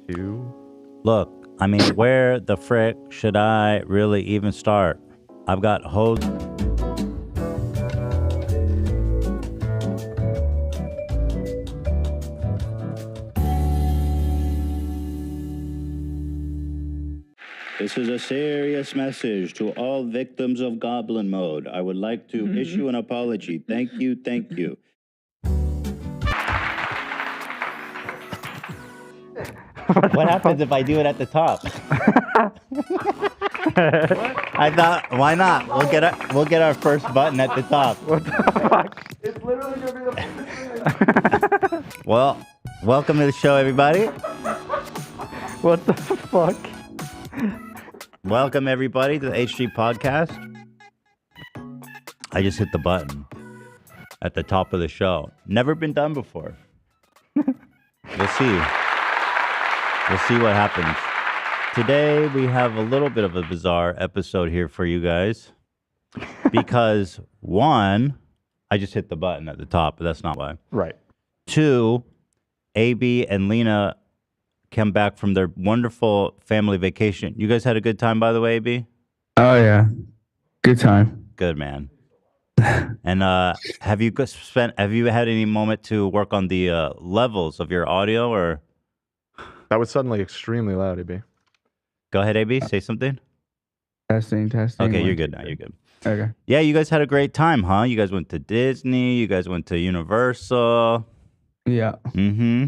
2. Look, I mean, where the frick should I really even start? I've got hoes. This is a serious message to all victims of Goblin Mode. I would like to issue an apology. Thank you, thank you. What happens if I do it at the top? I thought, why not? We'll get our first button at the top. What the fuck? It's literally gonna be the first thing. Well, welcome to the show, everybody. What the fuck? Welcome, everybody, to the H3 podcast. I just hit the button at the top of the show. Never been done before. We'll see. We'll see what happens. Today, we have a little bit of a bizarre episode here for you guys. Because, one, I just hit the button at the top, but that's not why. Right. Two, AB and Lena come back from their wonderful family vacation. You guys had a good time, by the way, AB? Oh, yeah. Good time. Good, man. And have you had any moment to work on the levels of your audio, or? That was suddenly extremely loud, AB. Go ahead, AB. Say something. Testing. Okay, you're good now. You're good. Okay. Yeah, you guys had a great time, huh? You guys went to Disney. You guys went to Universal. Yeah. Mm-hmm.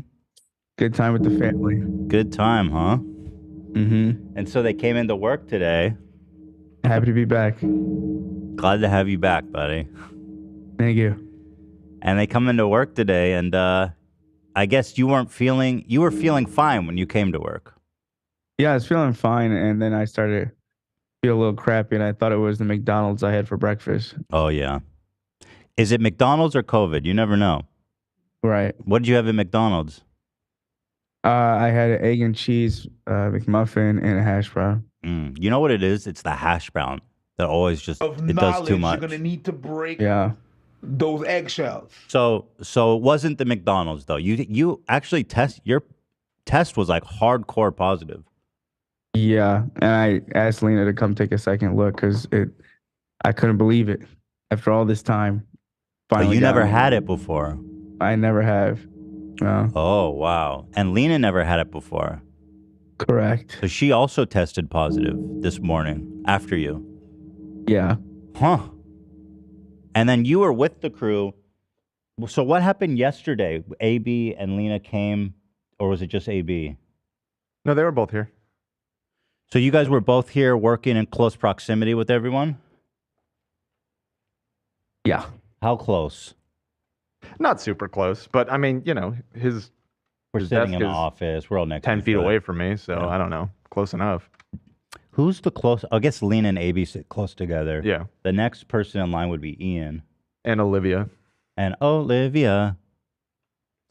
Good time with the family. Good time, huh? Mm-hmm. And so they came into work today. Happy to be back. Glad to have you back, buddy. Thank you. And they come into work today, and I guess you were feeling fine when you came to work. Yeah, I was feeling fine, and then I started to feel a little crappy, and I thought it was the McDonald's I had for breakfast. Oh, yeah. Is it McDonald's or COVID? You never know. Right. What did you have at McDonald's? I had an egg and cheese McMuffin and a hash brown. You know what it is? It's the hash brown that always just, it does too much. You're going to need to break Yeah. those eggshells. So it wasn't the McDonald's, though. You actually your test was like hardcore positive. Yeah, and I asked Lena to come take a second look because I couldn't believe it after all this time. But you never had it before. I never have. No. Oh, wow. And Lena never had it before. Correct. So she also tested positive this morning after you. Yeah. Huh. And then you were with the crew. So what happened yesterday? AB and Lena came, or was it just AB? No, they were both here. So you guys were both here working in close proximity with everyone? Yeah. How close? Not super close, but I mean, you know, We're his sitting desk in the is office. We're all next 10 to each feet other. away from me, so Yeah. I don't know. Close enough. Who's the close? I guess Lena and AB sit close together. Yeah. The next person in line would be Ian. And Olivia. And Olivia.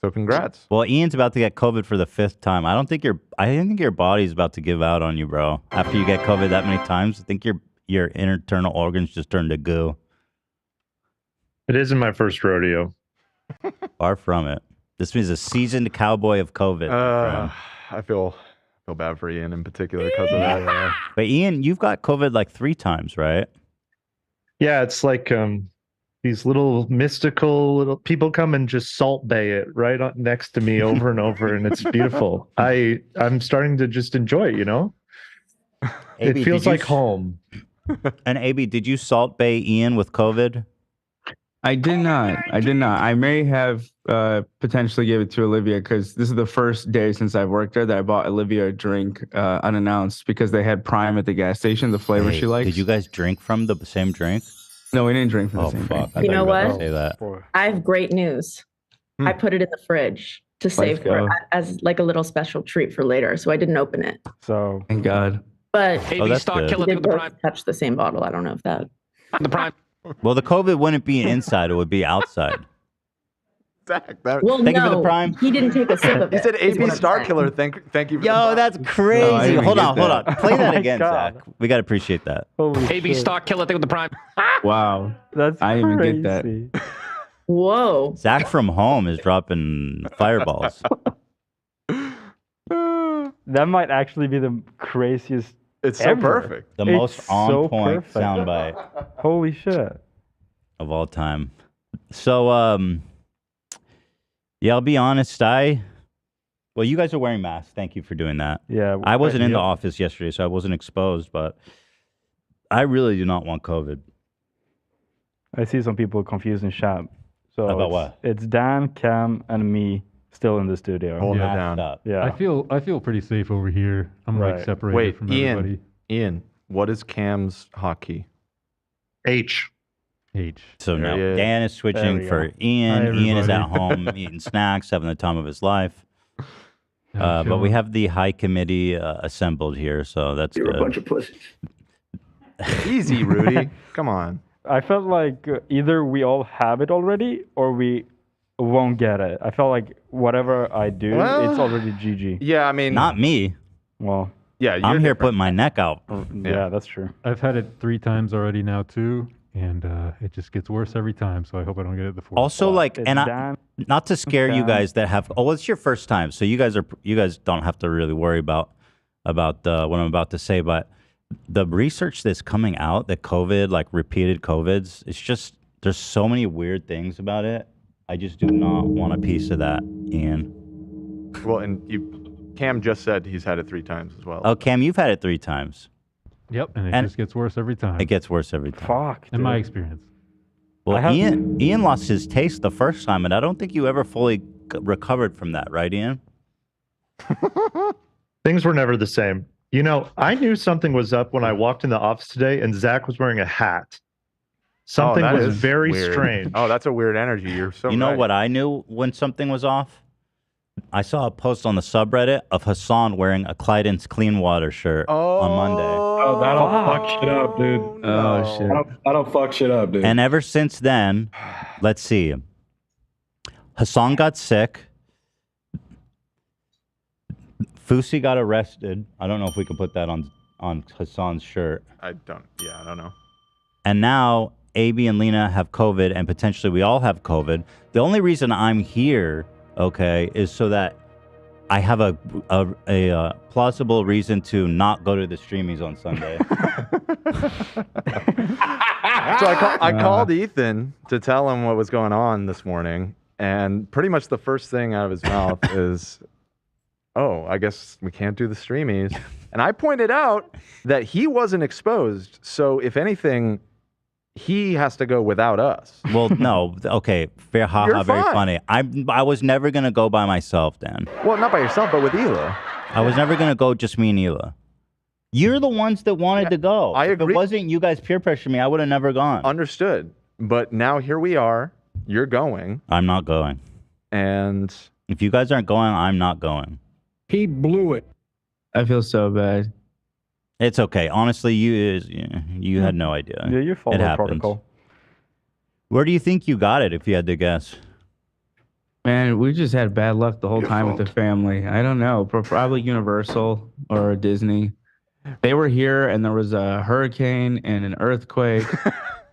So congrats. Well, Ian's about to get COVID for the 5th time. I think your body's about to give out on you, bro. After you get COVID that many times, I think your internal organs just turn to goo. It isn't my first rodeo. Far from it. This means a seasoned cowboy of COVID. I feel bad for Ian in particular because of that. But Ian, you've got COVID like 3 times, right? Yeah, it's like these little mystical little people come and just salt bay it right next to me over and over, and it's beautiful. I'm starting to just enjoy it, you know? AB, it feels like home. And AB, did you salt bay Ian with COVID? I did not. I may have potentially gave it to Olivia because this is the first day since I've worked there that I bought Olivia a drink unannounced because they had Prime at the gas station, the flavor she likes. Did you guys drink from the same drink? No, we didn't drink from the same fuck. drink. You know what? Say that. I have great news. I put it in the fridge to save for as like a little special treat for later. So I didn't open it. So thank God. But that's good. we did both touch the same bottle. I don't know if that. The Prime. Well, the COVID wouldn't be inside; it would be outside. Zach, Well, Thank you for no, the Prime. he didn't take a sip of it. he said is AB what I'm Star saying. Killer. Thank you. For the Yo, Prime. that's crazy. No, I didn't hold get on. that. Play that Oh my again, God. Zach. We gotta appreciate that. AB Star Killer thing with the Prime. Wow. That's I didn't even get crazy. that. Whoa. Zach from home is dropping fireballs. That might actually be the craziest. It's so ever. perfect. The most It's on so point perfect. soundbite Holy shit. of all time. So, yeah, I'll be honest. Well, you guys are wearing masks. Thank you for doing that. Yeah. I wasn't in the office yesterday, so I wasn't exposed, but I really do not want COVID. I see some people confused in chat. So About it's, what? It's Dan, Cam, and me still in the studio. Holding Yeah. it down. Up. Yeah. I feel pretty safe over here. I'm like Right. separated Wait, from everybody. Ian, what is Cam's hotkey? H. H. So There now he is. Dan is There switching we for go. Ian. Hi, Ian is at everybody. home eating snacks, having the time of his life. Yeah, But we chilling. have the high committee assembled here, so that's You're good. a bunch of pussies. Easy, Rudy. Come on. I felt like either we all have it already or we won't get it. I felt like whatever I do, Well, it's already GG. Yeah, I mean, Not me. Well, yeah. I'm you're here different. putting my neck out. yeah, that's true. I've had it 3 times already now too, and it just gets worse every time. So I hope I don't get it the 4th. Also, like, It's and Dan. not to scare you Okay. guys that have. Oh, it's your first time, so you guys don't have to really worry about what I'm about to say. But the research that's coming out, that COVID, like repeated COVIDs, it's just there's so many weird things about it. I just do not want a piece of that, Ian. Well, and Cam just said he's had it 3 times as well. Oh, Cam, you've had it 3 times. Yep, and it And- just gets worse every time. It gets worse every time. Fuck. in my dude. experience. Well, I have- Ian lost his taste the first time, and I don't think you ever fully recovered from that, right, Ian? Things were never the same. You know, I knew something was up when I walked in the office today and Zach was wearing a hat. Something that was is very weird. strange. Oh, that's a weird energy. You're so You know right. what I knew when something was off? I saw a post on the subreddit of Hasan wearing a Clyden's Clean Water shirt on Monday. Oh, that'll fuck shit up, dude. Oh, shit. That'll fuck shit up, dude. And ever since then, let's see. Hasan got sick. Fousey got arrested. I don't know if we can put that on Hasan's shirt. I don't know. And now AB and Lena have COVID, and potentially we all have COVID. The only reason I'm here, okay, is so that I have a plausible reason to not go to the streamies on Sunday. So I called Ethan to tell him what was going on this morning, and pretty much the first thing out of his mouth is, "Oh, I guess we can't do the streamies." And I pointed out that he wasn't exposed, so if anything, he has to go without us. Well, no, okay, fair, haha, You're very fine. funny. I was never gonna go by myself, Dan. Well, not by yourself, but with Hila. I was never gonna go just me and Hila. You're the ones that wanted to go. I If agree. it wasn't you guys peer pressuring me, I would have never gone. Understood. But now here we are. You're going, I'm not going. and If you guys aren't going, I'm not going. He blew it. I feel so bad. It's okay. Honestly, you had no idea. Yeah, you follow It the happens. protocol. Where do you think you got it, if you had to guess? Man, we just had bad luck the whole time with the family. I don't know. Probably Universal or Disney. They were here and there was a hurricane and an earthquake.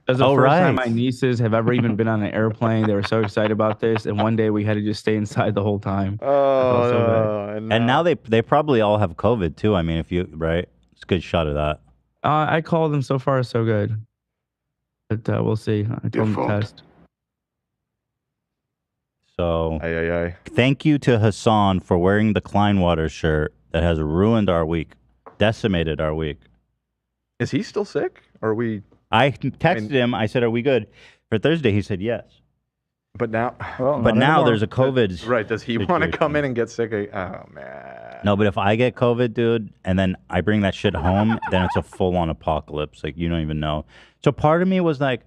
It was the Oh, first time right. my nieces have ever even been on an airplane. They were so excited about this. And one day we had to just stay inside the whole time. felt so And now they probably all have COVID too. I mean, if you right, it's a good shot of that. I called them so far so good. But we'll see. I told them to test. So Aye. thank you to Hasan for wearing the Kleinwater shirt that has ruined our week, decimated our week. Is he still sick? Or are we? I texted him. I said, "Are we good for Thursday?" He said, "Yes." But now, Well, But not now anymore. there's a COVID. right? Does he want to situation. come in and get sick? Oh man. No, but if I get COVID, dude, and then I bring that shit home, then it's a full-on apocalypse. Like, you don't even know. So part of me was like,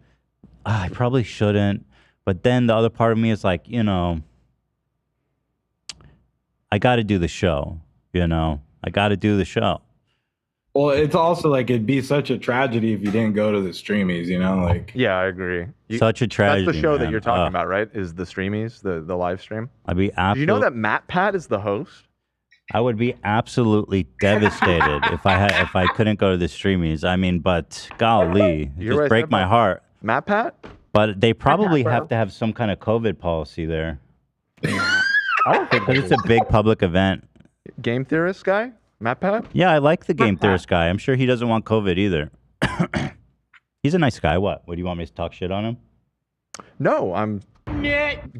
I probably shouldn't. But then the other part of me is like, I got to do the show. I got to do the show. Well, it's also like it'd be such a tragedy if you didn't go to the streamies, Like, Yeah, I agree. Such a tragedy. That's the show that man. you're talking about, right? Is the streamies, the live stream? I'd be Do you know that Matt Pat is the host? I would be absolutely devastated if I couldn't go to the streamies. I mean, but golly, it You're just right, break my Matt. heart. Matt Pat? But they probably bro. have to have some kind of COVID policy there. I don't think Because it's a big public event. Game theorist guy? Matt Pat? Yeah, I like the game theorist guy. I'm sure he doesn't want COVID either. He's a nice guy. What? What do you want me to talk shit on him? No, I'm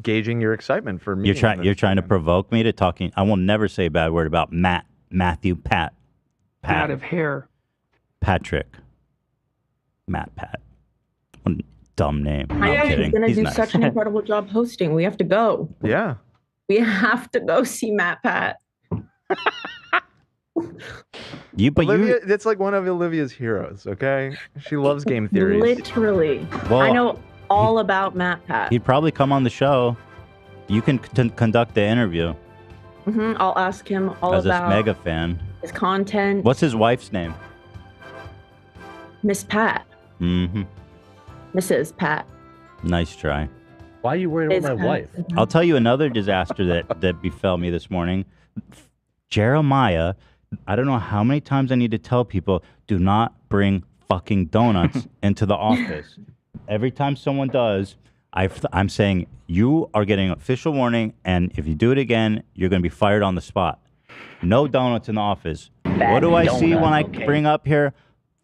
gauging your excitement for me. You're trying to provoke me to talking. I will never say a bad word about Matthew, Pat. Out of hair. Patrick. Matt Pat. What a dumb name. No, I know I'm kidding. he's gonna do nice. such an incredible job hosting. We have to go. Yeah. We have to go see Matt Pat. Olivia, it's like one of Olivia's heroes, okay? She loves game theories. Literally. Well, I know all about Matt Pat. He'd probably come on the show. You can conduct the interview. I'll ask him all as about a mega fan. his content. What's his wife's name? Miss Pat. Mm-hmm. Mrs. Pat. Nice try. Why are you worried about my wife? I'll tell you another disaster that befell me this morning. Jeremiah, I don't know how many times I need to tell people, do not bring fucking donuts into the office. Every time someone does, I'm saying, you are getting official warning, and if you do it again, you're going to be fired on the spot. No donuts in the office. What do I see when I bring up here?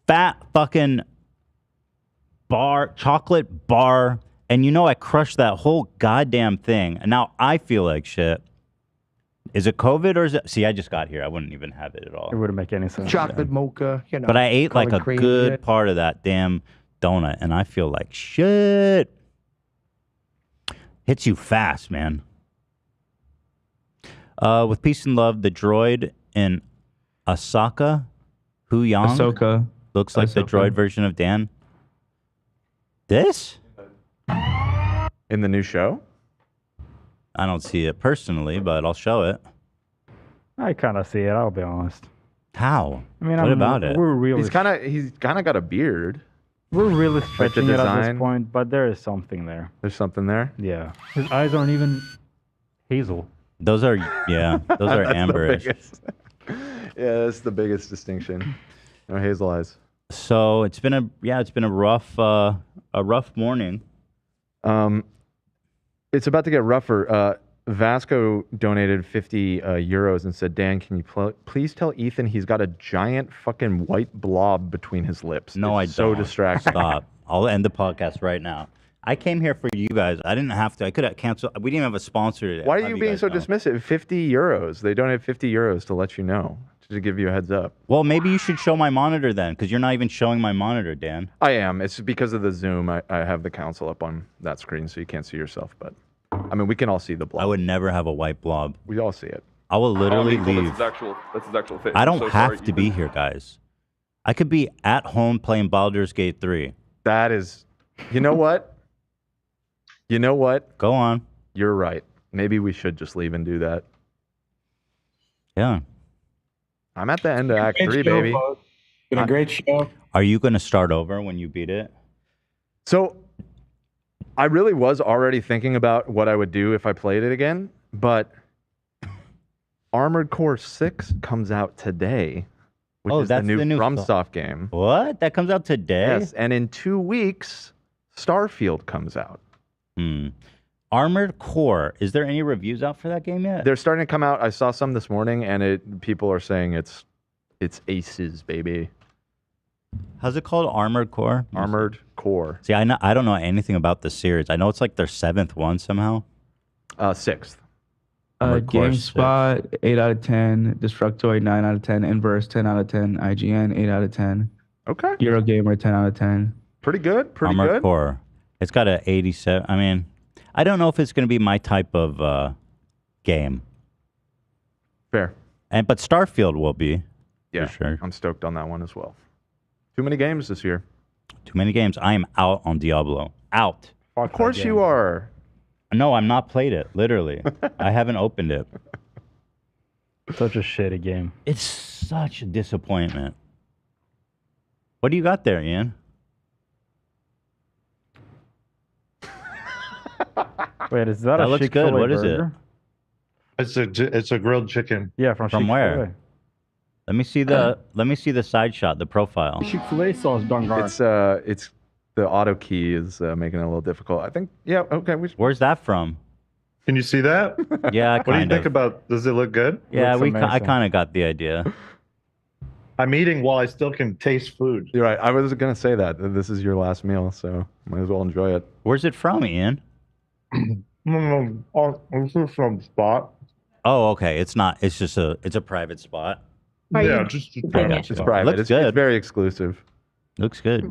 Fat fucking chocolate bar, and you know I crushed that whole goddamn thing, and now I feel like shit. Is it COVID or is it? See, I just got here. I wouldn't even have it at all. It wouldn't make any sense. Chocolate mocha, you know. But I ate like a cream, good part of that damn donut, and I feel like shit. Hits you fast, man. With peace and love, the droid in Ahsoka, Ahsoka. looks like the droid version of Dan. This? In the new show? I don't see it personally, but I'll show it. I kind of see it. I'll be honest. How? I mean, what about it? We're really He's kind of got a beard. We're really Like the stretching it at design. this point, but there is something there. There's something there. Yeah. His eyes aren't even hazel. Those are those are That's the amberish. biggest. Yeah, that's the biggest distinction. No hazel eyes. So it's been a rough morning. It's about to get rougher. Vasco donated 50 euros and said, Dan, can you please tell Ethan he's got a giant fucking white blob between his lips? No, It's I so don't. distracting. Stop. I'll end the podcast right now. I came here for you guys. I didn't have to. I could have canceled. We didn't have a sponsor today. Why I'll are you have being guys so know. dismissive? 50 euros. They donated 50 euros to let you know, to give you a heads up. Well, maybe you should show my monitor then, because you're not even showing my monitor, Dan. I am. It's because of the Zoom. I have the console up on that screen so you can't see yourself. But I mean, we can all see the blob. I would never have a white blob. We all see it. I will literally That's leave. his actual face. I I'm don't so have sorry, to Ethan. be here, guys. I could be at home playing Baldur's Gate 3. That is, you know what? You know what? Go on. You're right. Maybe we should just leave and do that. Yeah. I'm at the end of Act Great 3, show, baby. folks. Been a great show. Are you going to start over when you beat it? So I really was already thinking about what I would do if I played it again, but Armored Core 6 comes out today, which is the new FromSoft game. What? That comes out today? Yes, and in 2 weeks, Starfield comes out. Armored Core. Is there any reviews out for that game yet? They're starting to come out. I saw some this morning, and people are saying it's aces, baby. How's it called? Armored Core? Armored Core. See, I don't know anything about the series. I know it's like their 7th one somehow. 6th. Armored Core 6. GameSpot 8 out of 10, Destructoid 9 out of 10, Inverse 10 out of 10, IGN 8 out of 10. Okay. Eurogamer 10 out of 10. Pretty good. Pretty Armored good. Core. It's got an 87. I mean, I don't know if it's going to be my type of game. Fair. But Starfield will be. Yeah, for sure. I'm stoked on that one as well. Too many games this year. Too many games. I am out on Diablo. Out. Of course you are. No, I'm not played it. Literally, I haven't opened it. Such a shitty game. It's such a disappointment. What do you got there, Ian? Wait, is that That a looks Chick-fil-A good. What is burger? It's a grilled chicken. Yeah, from where? Chick-fil-A. Let me see the side shot, the profile. Chick-fil-A sauce, Dungar. It's the auto key is making it a little difficult. I think. Yeah. Okay. Where's that from? Can you see that? Yeah, What do you think about? Does it look good? Yeah, Looks I amazing. kind of got the idea. I'm eating while I still can taste food. You're right. I was gonna say that this is your last meal, so might as well enjoy it. Where's it from, Ian? This is from Spot. Oh, okay. It's not. It's just it's a private spot. Are Yeah, you just keeping it? It's private. Looks It's good. very exclusive. Looks good.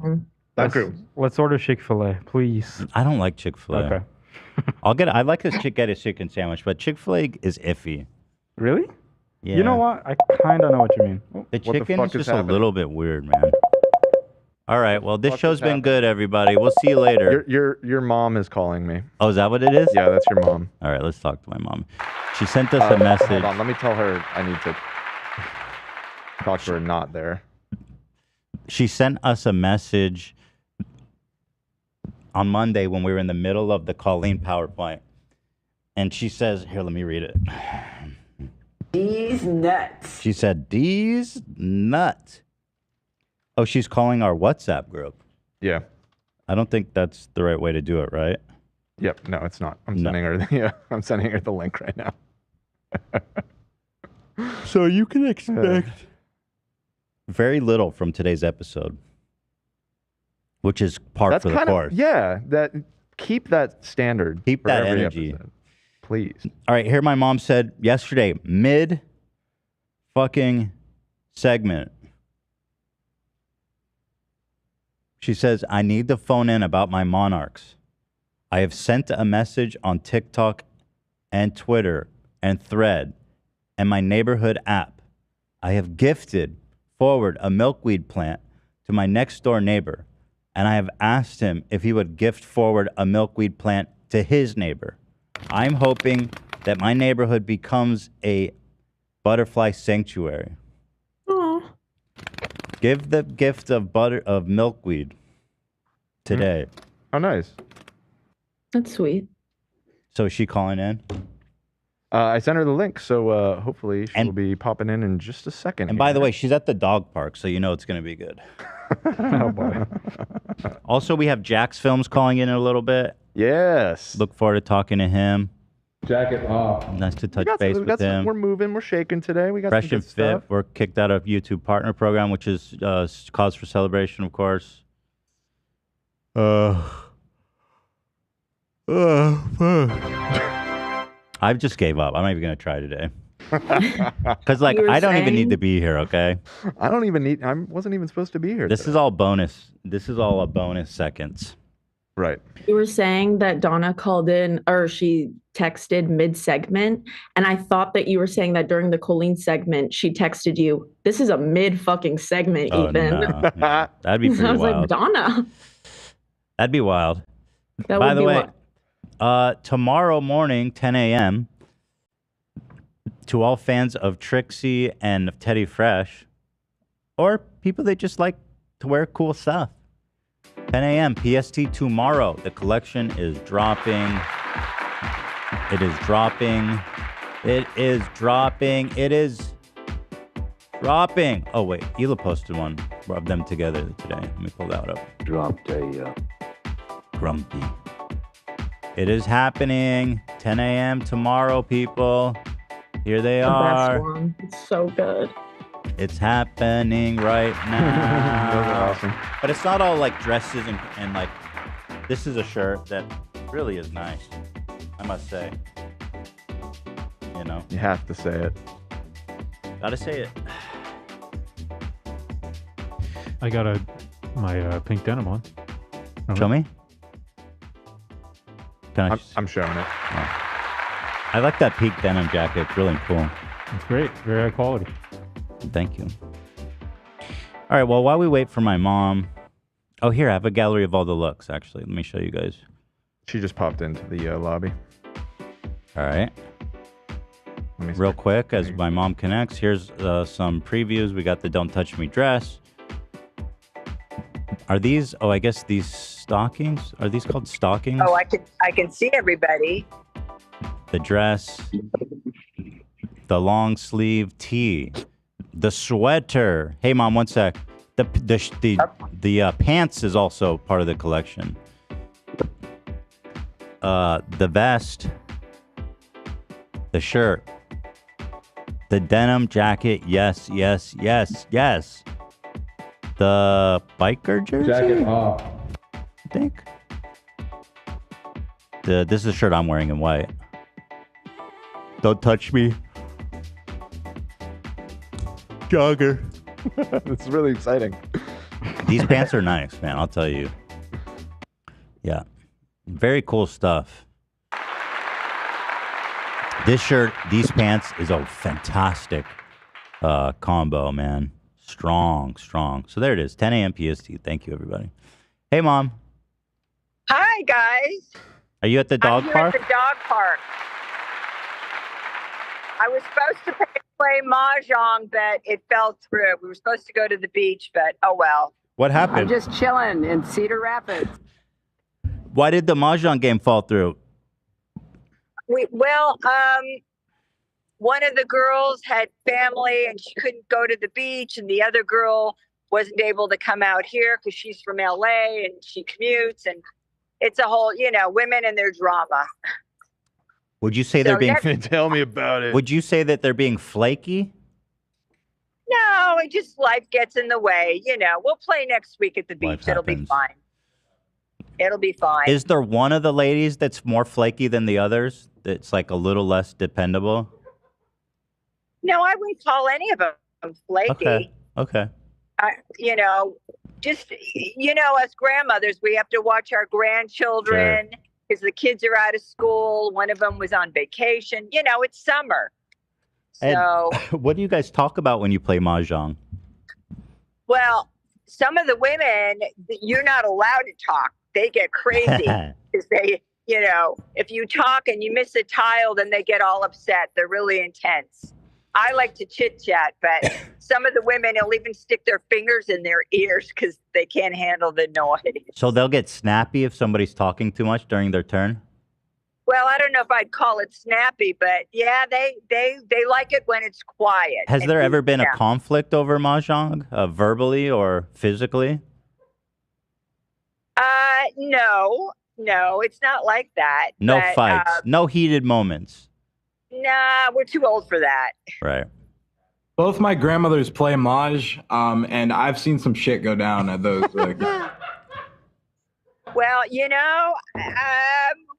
that group. Let's order Chick-fil-A, please. I don't like Chick-fil-A. Okay. I like this get a chicken sandwich, but Chick-fil-A is iffy. Really? Yeah. You know what? I kind of know what you mean. The What the chicken fuck is is just happening? a little bit weird, man. All right. Well, this Fuck show's is been happening? good, everybody. We'll see you later. Your mom is calling me. Oh, is that what it is? Yeah, that's your mom. All right. Let's talk to my mom. She sent us a message. Hold on, let me tell her I need to talk to her not there. She sent us a message on Monday when we were in the middle of the Colleen PowerPoint. And she says, here, let me read it. These nuts. She said, these nuts. Oh, she's calling our WhatsApp group. Yeah. I don't think that's the right way to do it, right? Yep. No, it's not. I'm No. sending her. I'm sending her the link right now. So you can expect very little from today's episode, which is par That's for the kind of course. yeah. Keep that standard. Keep for that every energy. episode, please. All right, here my mom said yesterday, mid fucking segment. She says, I need to phone in about my monarchs. I have sent a message on TikTok and Twitter and Thread and my neighborhood app. I have gifted forward a milkweed plant to my next door neighbor, and I have asked him if he would gift forward a milkweed plant to his neighbor. I'm hoping that my neighborhood becomes a butterfly sanctuary. Aw. Give the gift of milkweed today. Oh, nice. That's sweet. So is she calling in? I sent her the link, so hopefully she'll be popping in just a second. And by the way, she's at the dog park, so you know it's going to be good. Oh, boy. Also, we have Jacksfilms calling in a little bit. Yes. Look forward to talking to him. Jacket off. Nice to We touch got some- base we got with some- him. We're moving. We're shaking today. We got Fresh some and good fit. stuff. We're kicked out of YouTube Partner Program, which is cause for celebration, of course. I just gave up. I'm not even going to try today. Because, like, You were I don't even need saying- to be here, okay? I don't even need. I wasn't even supposed to be here. This today. is all bonus. This is all a bonus seconds. Right. You were saying that Donna called in or she texted mid-segment, and I thought that you were saying that during the Colleen segment, she texted you, this is a mid-fucking segment, Oh, even. no. Yeah. That'd be pretty I was wild. like, Donna. That'd be wild. That By would the be way, what? tomorrow morning, 10 a.m., to all fans of Trixie and of Teddy Fresh, or people that just like to wear cool stuff, 10 a.m. PST tomorrow. The collection is dropping. It is dropping. It is dropping. It is dropping. Oh, wait. Hila posted one of them together today. Let me pull that up. Dropped a Grumpy. It is happening. 10 a.m. tomorrow, people. Here they The best are. one. It's so good. It's happening right now. Those are awesome. But it's not all like dresses and like, this is a shirt that really is nice, I must say. You know, You have to say it. gotta say it. I got my pink denim on. Show me. Can I? I'm showing it. I like that pink denim jacket. It's really cool. It's great. Very high quality. Thank you. All right. Well, while we wait for my mom. Oh, here, I have a gallery of all the looks, actually. Let me show you guys. She just popped into the lobby. All right. Let me Real quick, as my mom connects, here's some previews. We got the Don't Touch Me dress. Are these, oh, I guess these stockings? Are these called stockings? Oh, I can see everybody. The dress, the long sleeve tee, the sweater. Hey, Mom, one sec. The pants is also part of the collection. The vest, The shirt. The denim jacket. Yes, yes, yes, yes. The biker jersey? Jacket off. I think. This is the shirt I'm wearing in white. Don't touch me. Jogger. It's really exciting. These pants are nice, man. I'll tell you. Yeah. Very cool stuff. This shirt, these pants is a fantastic combo, man. Strong, strong. So there it is. 10 a.m. PST. Thank you, everybody. Hey, Mom. Hi, guys. Are you at the dog I'm here park? at the dog park. I was supposed to play mahjong, but it fell through. We were supposed to go to the beach, but oh well. What happened? I'm just chilling in Cedar Rapids. Why did the mahjong game fall through? One of the girls had family and she couldn't go to the beach, and the other girl wasn't able to come out here because she's from LA and she commutes, and it's a whole, women and their drama. Would you say they're being... Tell me about it. Would you say that they're being flaky? No, it just life gets in the way. We'll play next week at the beach. Life It'll be happens. fine. It'll be fine. Is there one of the ladies that's more flaky than the others? That's like a little less dependable? No, I wouldn't call any of them flaky. Okay. Us grandmothers, we have to watch our grandchildren because the kids are out of school. One of them was on vacation. It's summer. So, And what do you guys talk about when you play mahjong? well, some of the women, you're not allowed to talk. They get crazy because they, if you talk and you miss a tile, then they get all upset. They're really intense. I like to chit chat, but some of the women will even stick their fingers in their ears because they can't handle the noise. So they'll get snappy if somebody's talking too much during their turn? Well, I don't know if I'd call it snappy, but yeah, they like it when it's quiet. Has there ever been a Yeah. conflict over mahjong, verbally or physically? No, it's not like that. No but, fights, no heated moments. Nah, we're too old for that. Right. Both my grandmothers play Maj, and I've seen some shit go down at those. Well,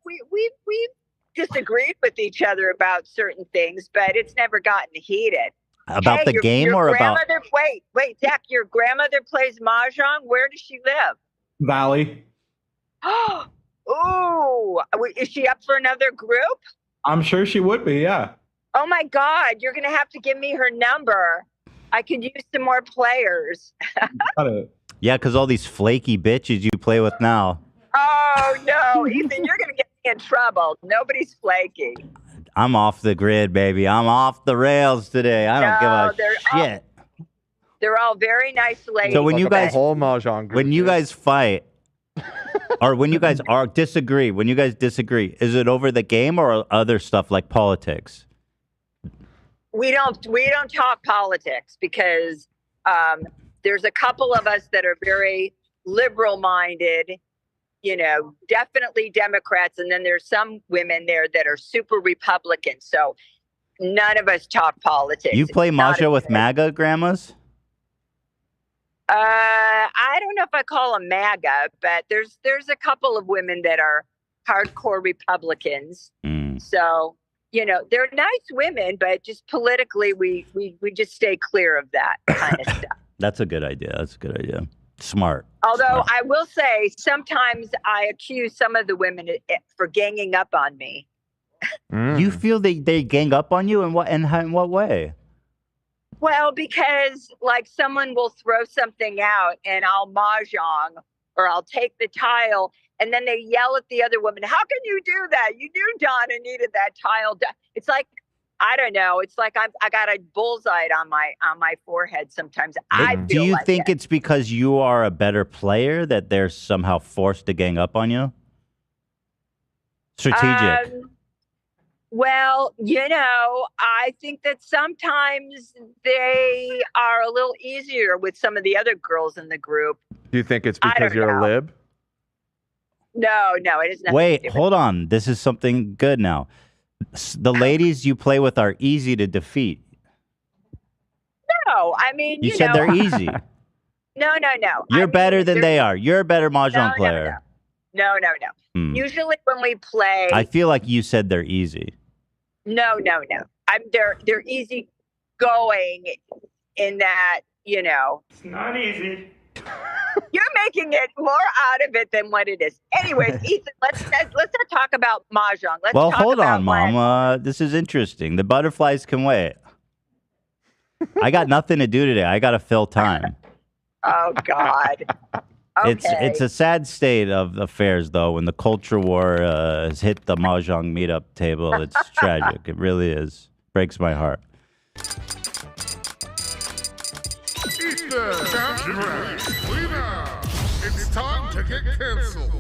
we disagreed with each other about certain things, but it's never gotten heated. About the game your or about... grandmother? Wait, Zach, your grandmother plays mahjong. Where does she live? Valley. Ooh, is she up for another group? I'm sure she would be, yeah. Oh my God, you're gonna have to give me her number. I could use some more players. Got it. Yeah, because all these flaky bitches you play with now. Oh no, Ethan, you're gonna get me in trouble. Nobody's flaky. I'm off the grid, baby. I'm off the rails today. I don't give a shit. They're all very nice ladies. So when you guys whole mahjong group, when you guys fight, or when you guys disagree, is it over the game or other stuff like politics? we don't talk politics because there's a couple of us that are very liberal minded, definitely Democrats, and then there's some women there that are super Republican. So none of us talk politics. You play mahjong with MAGA grandmas? I don't know if I call them MAGA, but there's a couple of women that are hardcore Republicans. So, they're nice women, but just politically, we just stay clear of that kind of stuff. That's a good idea. Smart. Although I will say, sometimes I accuse some of the women for ganging up on me. You feel they gang up on you in what way? Well, because like someone will throw something out and I'll mahjong or I'll take the tile and then they yell at the other woman, how can you do that? You knew Donna needed that tile. It's like, I don't know. It's like I got a bullseye on my forehead sometimes. Do you think it's because you are a better player that they're somehow forced to gang up on you? Strategic. Well, I think that sometimes they are a little easier with some of the other girls in the group. Do you think it's because you're a lib? No, it is nothing. Wait, hold on. This is something good now. The ladies you play with are easy to defeat. No, I mean, You said they're easy. No. You're better than they are. You're a better mahjong player. No. Usually when we play, I feel like you said they're easy. No. They're easy going in that, It's not easy. You're making it more out of it than what it is. Anyways, Ethan, let's not talk about mahjong. Let's Well, talk hold about on, Mom. This is interesting. The butterflies can wait. I got nothing to do today. I got to fill time. Oh God. Okay. It's a sad state of affairs, though, when the culture war has hit the mahjong meetup table. It's tragic. It really is. Breaks my heart. It's time to get canceled.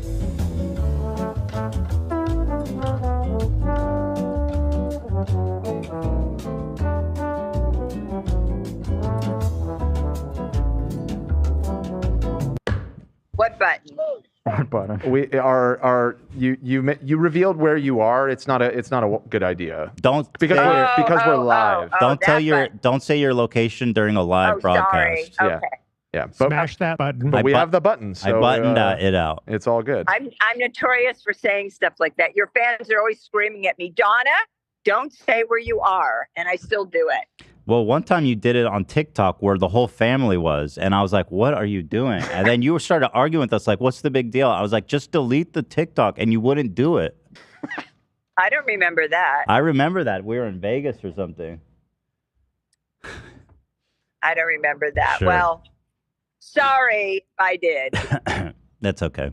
What button? What button? We are you revealed where you are. It's not a good idea. Don't because we're live. Don't say your location during a live broadcast. Sorry. Yeah. Okay. Yeah. But, Smash that button. But we have the button. So, I buttoned it out. It's all good. I'm notorious for saying stuff like that. Your fans are always screaming at me, Donna, don't say where you are, and I still do it. Well, one time you did it on TikTok where the whole family was, and I was like, what are you doing? And then you started arguing with us, like, what's the big deal? I was like, just delete the TikTok, and you wouldn't do it. I don't remember that. I remember that. We were in Vegas or something. I don't remember that. Sure. Well, sorry if I did. That's okay.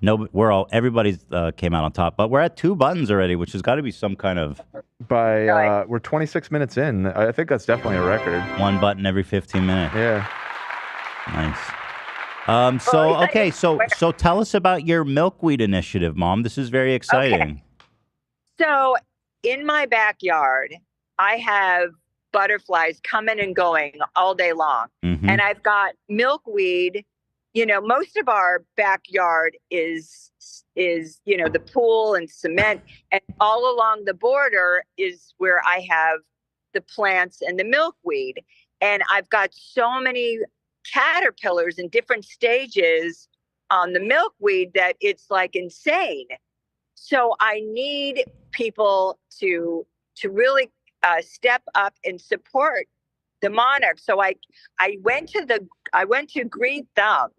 No, everybody's came out on top, but we're at 2 buttons already, which has got to be some kind of. We're 26 minutes in. I think that's definitely a record. 1 button every 15 minutes. Yeah. Nice. So tell us about your milkweed initiative, Mom. This is very exciting. Okay. So in my backyard, I have butterflies coming and going all day long, and I've got milkweed. Most of our backyard is the pool and cement, and all along the border is where I have the plants and the milkweed. And I've got so many caterpillars in different stages on the milkweed that it's like insane. So I need people to really step up and support the monarch. So I went to Green Thumb,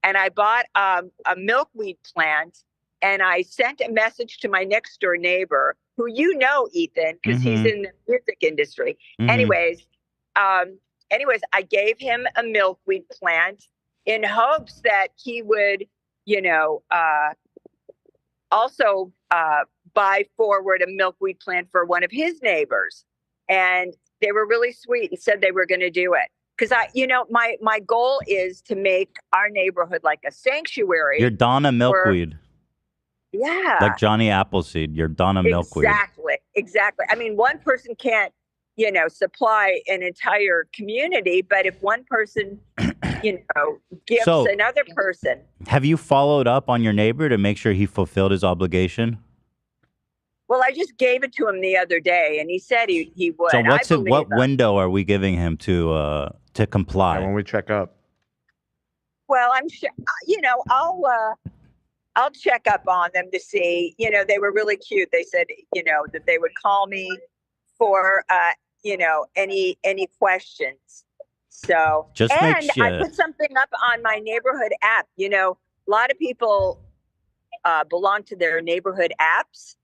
and I bought a milkweed plant, and I sent a message to my next door neighbor, who Ethan, because he's in the music industry. Anyways, I gave him a milkweed plant in hopes that he would, also buy forward a milkweed plant for one of his neighbors. And they were really sweet and said they were going to do it. Because my goal is to make our neighborhood like a sanctuary. You're Donna Milkweed. Yeah. Like Johnny Appleseed. You're Donna Milkweed. Exactly. I mean, one person can't, supply an entire community, but if one person, gives another person. Have you followed up on your neighbor to make sure he fulfilled his obligation? Well, I just gave it to him the other day, and he said he would. So what window are we giving him to comply? When we check up. Well, I'm sure, I'll check up on them to see, they were really cute. They said, that they would call me for, any questions. So, I put something up on my neighborhood app. A lot of people belong to their neighborhood apps.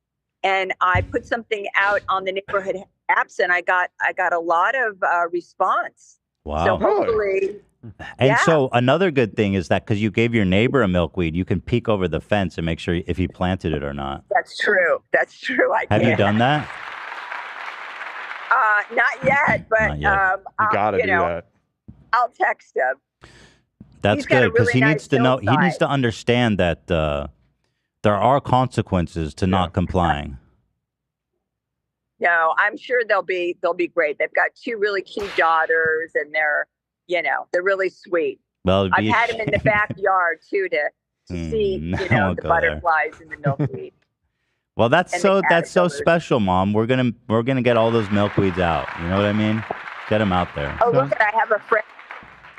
And I put something out on the neighborhood apps, and I got a lot of response. Wow. So hopefully. And so another good thing is that because you gave your neighbor a milkweed, you can peek over the fence and make sure if he planted it or not. That's true. Have you done that? Not yet, but you gotta do that. I'll text him. That's good because he needs to know. He needs to understand that there are consequences to not complying. No, I'm sure they'll be great. They've got 2 really cute daughters, and they're really sweet. Well, I've had them in the backyard too to see, the butterflies and the milkweed. Well, that's and so the caterpillars. special, Mom. We're gonna get all those milkweeds out. You know what I mean? Get them out there. Oh, look, I have a friend.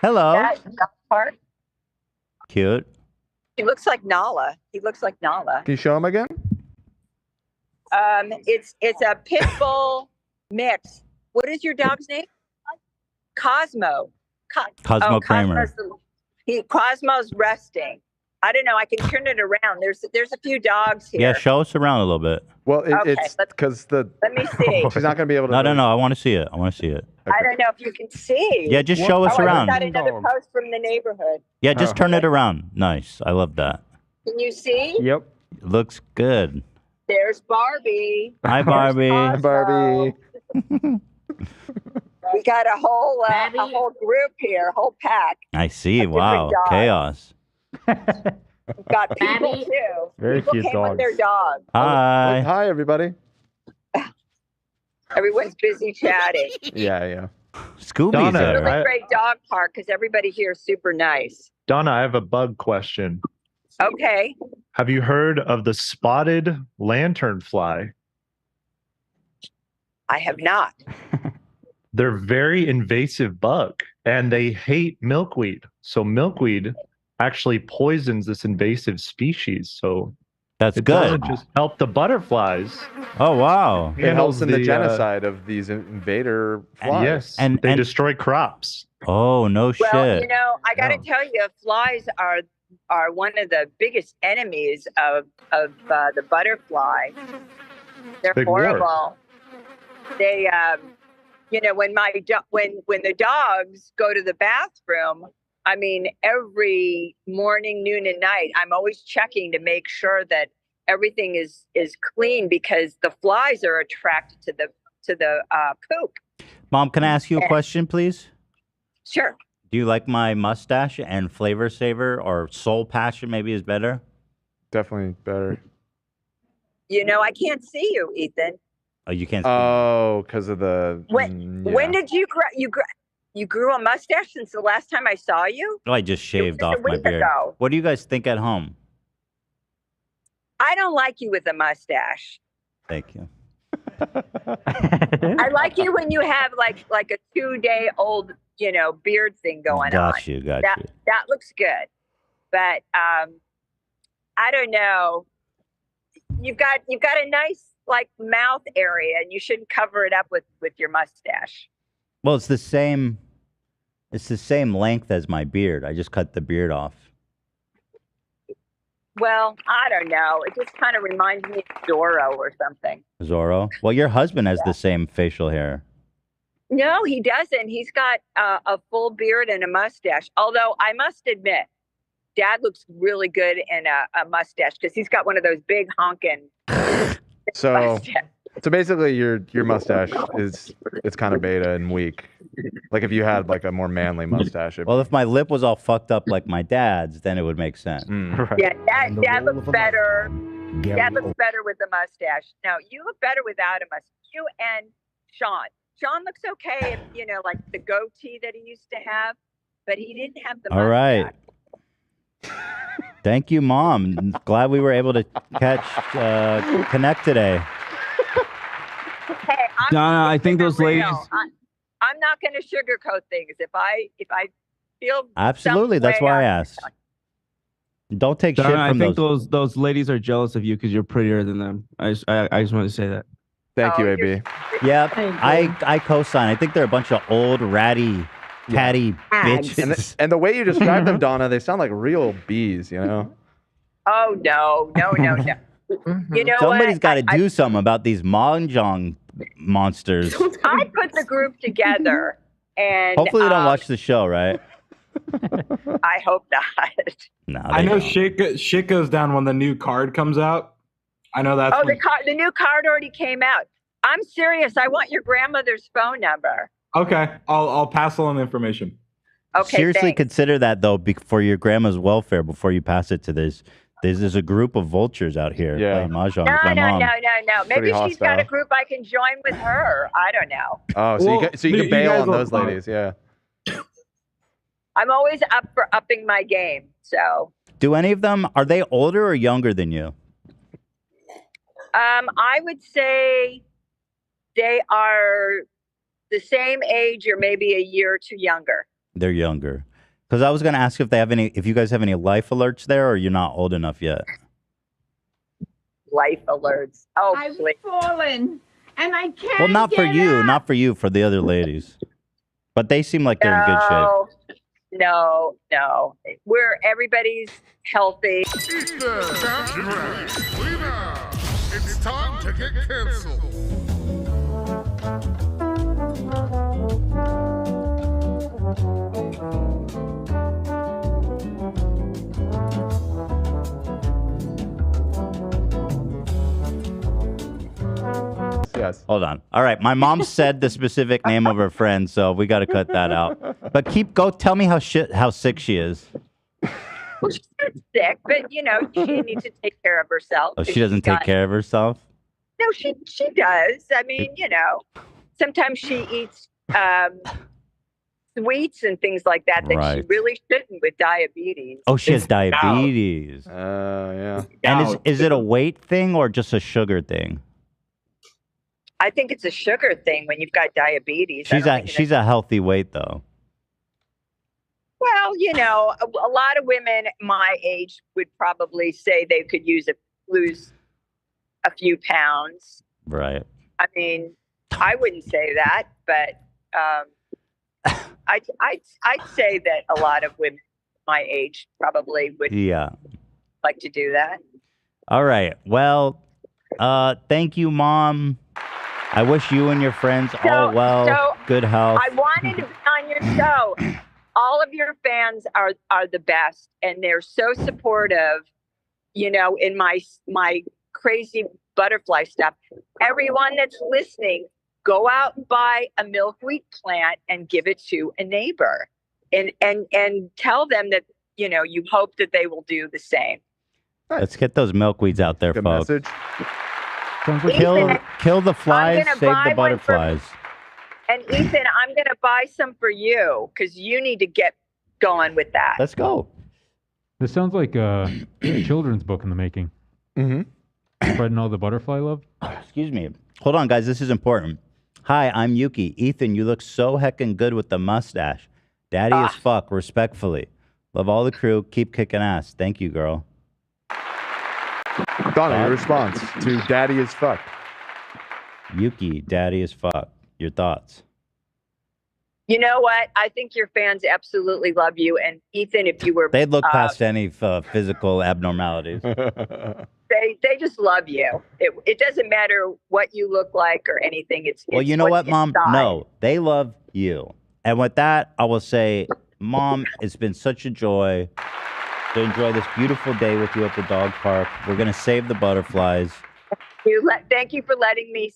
Hello. That dog park. Cute. He looks like Nala. He looks like Nala. Can you show him again? It's a pit bull mix. What is your dog's name? Cosmo. Cosmo Kramer. Cosmo's resting. I don't know. I can turn it around. There's a few dogs here. Yeah, show us around a little bit. Well, Okay, it's because the. Let me see. She's not going to be able to. No. I want to see it. I want to see it. I don't know if you can see. Yeah, just show us around. I just got another post from the neighborhood. Yeah, just turn it around. Nice. I love that. Can you see? Yep. Looks good. There's Barbie. Hi, Barbie. Hi, Barbie. We got a whole group here, a whole pack. I see. of Wow. different dogs. Chaos. We've got people too. Very people cute came dogs. with their dogs. Hi. Hi, everybody. Everyone's busy chatting. Yeah. Scooby's Donna, there. Really great dog park because everybody here is super nice. Donna, I have a bug question. Okay. Have you heard of the spotted lanternfly? I have not. They're very invasive bug and they hate milkweed. So milkweed actually poisons this invasive species. So That's it good. doesn't just help the butterflies. Oh, wow. It helps in the the, genocide of these invader flies. Yes, And- they and- destroy crops. Oh, no Well, shit. you know, I got to Yeah. tell you, flies are one of the biggest enemies of the butterfly. They're Big war. horrible. They, you know, when when the dogs go to the bathroom, I mean, every morning, noon, and night, I'm always checking to make sure that everything is clean because the flies are attracted to the poop. Mom, can I ask you a question, please? Sure. Do you like my mustache and flavor saver or soul passion maybe is better? Definitely better. You know, I can't see you, Ethan. Oh, you can't see. Oh, because of the. When did you you grew a mustache since the last time I saw you? Oh, I just shaved just a off my week beard. ago. What do you guys think at home? I don't like you with a mustache. Thank you. I like you when you have like a 2-day-old, you know, beard thing going on. Got you. That looks good. But I don't know. You've got a nice like mouth area and you shouldn't cover it up with your mustache. Well, it's the same length as my beard. I just cut the beard off. Well, I don't know. It just kind of reminds me of Zorro or something. Zorro. Well, your husband has the same facial hair. No, he doesn't. He's got a full beard and a mustache. Although I must admit, Dad looks really good in a mustache because he's got one of those big honking. So basically, your mustache it's kind of beta and weak. Like if you had like a more manly mustache. Well, if my lip was all fucked up like my dad's, then it would make sense. Yeah, Dad looks better. Dad looks better with the mustache. No, you look better without a mustache. You and Sean. Sean looks okay, if, you know, like the goatee that he used to have, but he didn't have the mustache. All right. Thank you, Mom. Glad we were able to connect today. Hey, Donna, I think those ladies. I'm not going to sugarcoat things. If I feel Absolutely, some that's way, why I asked. Don't take shit Donna, from I think those. those ladies are jealous of you because you're prettier than them. I just want to say that. Thank you, AB. Yeah, I co-sign. I think they're a bunch of old ratty, catty bitches. And the way you describe them, Donna, they sound like real bees. You know. Oh no. You know Somebody's what? got to do something about these mahjong monsters. I put the group together, and Hopefully they don't watch the show, right? I hope not. No, I know shit goes down when the new card comes out. I know that's. Oh, the new card already came out. I'm serious. I want your grandmother's phone number. Okay, I'll pass along the information. Okay. Seriously, thanks. consider that though, for your grandma's welfare before you pass it to this. There's a group of vultures out here playing mahjong with my mom. No. Maybe Pretty she's got a hostile. group I can join with her. I don't know. Oh, so you can bail on those ladies, yeah. I'm always up for upping my game. So Do any of them, are they older or younger than you? I would say they are the same age or maybe a year or two younger. They're younger. Because I was going to ask if they have any, if you guys have any life alerts there, or you're not old enough yet. Life alerts. Oh, I've fallen and I can't. Well, not for get you, up. not for you, for the other ladies. But they seem like they're in good shape. No. Everybody's healthy. Eat the country. We now. It's time to get canceled. Yes. Hold on. All right. My mom said the specific name of her friend, so we got to cut that out. But tell me how sick she is. Well, she's not sick, but she needs to take care of herself. Oh, she doesn't take care of herself? No, she does. I mean, sometimes she eats sweets and things like that she Right. really shouldn't with diabetes. Oh, she has diabetes. Yeah. And is it a weight thing or just a sugar thing? I think it's a sugar thing when you've got diabetes. She's a healthy weight though. Well, a lot of women my age would probably say they could lose a few pounds. Right. I mean, I wouldn't say that, but I'd say that a lot of women my age probably would like to do that. All right. Well, thank you, Mom. I wish you and your friends all well, good health. I wanted to be on your show. All of your fans are the best, and they're so supportive. In my crazy butterfly stuff. Everyone that's listening, go out and buy a milkweed plant and give it to a neighbor, and tell them that you hope that they will do the same. Let's get those milkweeds out there, folks. Message. Kill the flies, save the butterflies. And Ethan, I'm going to buy some for you because you need to get going with that. Let's go. This sounds like a children's book in the making. Mm-hmm. Spreading all the butterfly love. Excuse me. Hold on, guys. This is important. Hi, I'm Yuki. Ethan, you look so heckin' good with the mustache. Daddy as fuck, respectfully. Love all the crew. Keep kicking ass. Thank you, girl. Donna, your response to Daddy is fuck. Yuki, Daddy is fuck. Your thoughts? You know what? I think your fans absolutely love you. And Ethan, if you were... They'd look past any physical abnormalities. They just love you. It doesn't matter what you look like or anything. Well, you know what, Mom? inside. No, they love you. And with that, I will say, Mom, it's been such a joy to enjoy this beautiful day with you at the dog park. We're going to save the butterflies. Thank you for letting me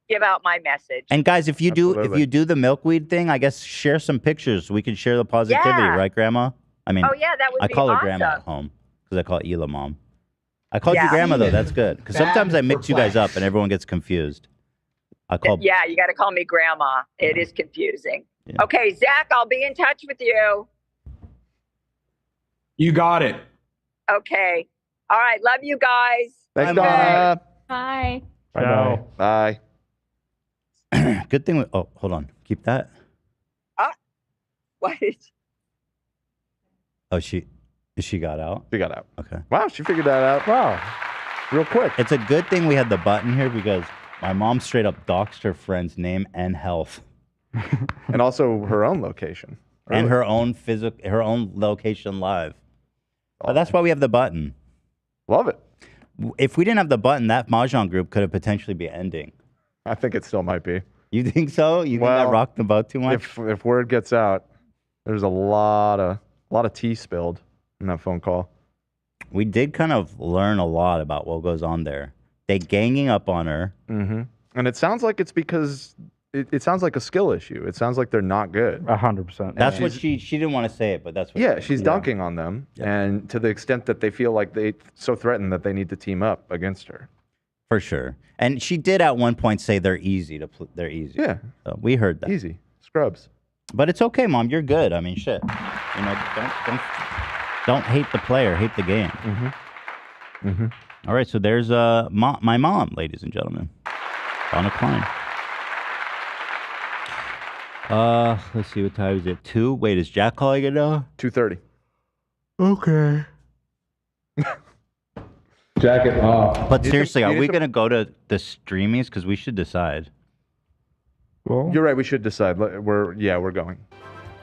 give out my message. And guys, if you do the milkweed thing, I guess share some pictures. We can share the positivity, right, Grandma? I mean, oh yeah, that would I be call her awesome. Grandma at home because I call Ela Mom. I called you Grandma though. That's good because sometimes I mix you guys up and everyone gets confused. Yeah, you got to call me Grandma. It is confusing. Yeah. Okay, Zach, I'll be in touch with you. You got it. Okay. All right. Love you guys. Thanks, Donna. Bye. Bye. Bye. Good thing. Oh, hold on. Keep that. What? Oh, she got out. She got out. Okay. Wow, she figured that out. Wow. Real quick. It's a good thing we had the button here because my mom straight up doxed her friend's name and health. And also her own location. And her own location live. But that's why we have the button. Love it. If we didn't have the button, that Mahjong group could have potentially be ending. I think it still might be. You think so? You think that rocked the boat too much? If word gets out, there's a lot of tea spilled in that phone call. We did kind of learn a lot about what goes on there. They ganging up on her. Mm-hmm. And it sounds like it's because it sounds like a skill issue. It sounds like they're not good. 100%. That's what she didn't want to say it, but that's what she's dunking on them, and to the extent that they feel like they so threatened that they need to team up against her. For sure. And she did at one point say they're easy. They're easy. Yeah. So we heard that. Easy. Scrubs. But it's okay, Mom. You're good. I mean, shit. Don't hate the player. Hate the game. Mm-hmm. Mm-hmm. All right, so there's my mom, ladies and gentlemen. Donna Klein. Let's see, what time is it? 2? Wait, is Jack calling it now? 2:30. Okay. Jacket off. But seriously, are we going to go to the streamies? Because we should decide. Well, You're right. We should decide. We're going.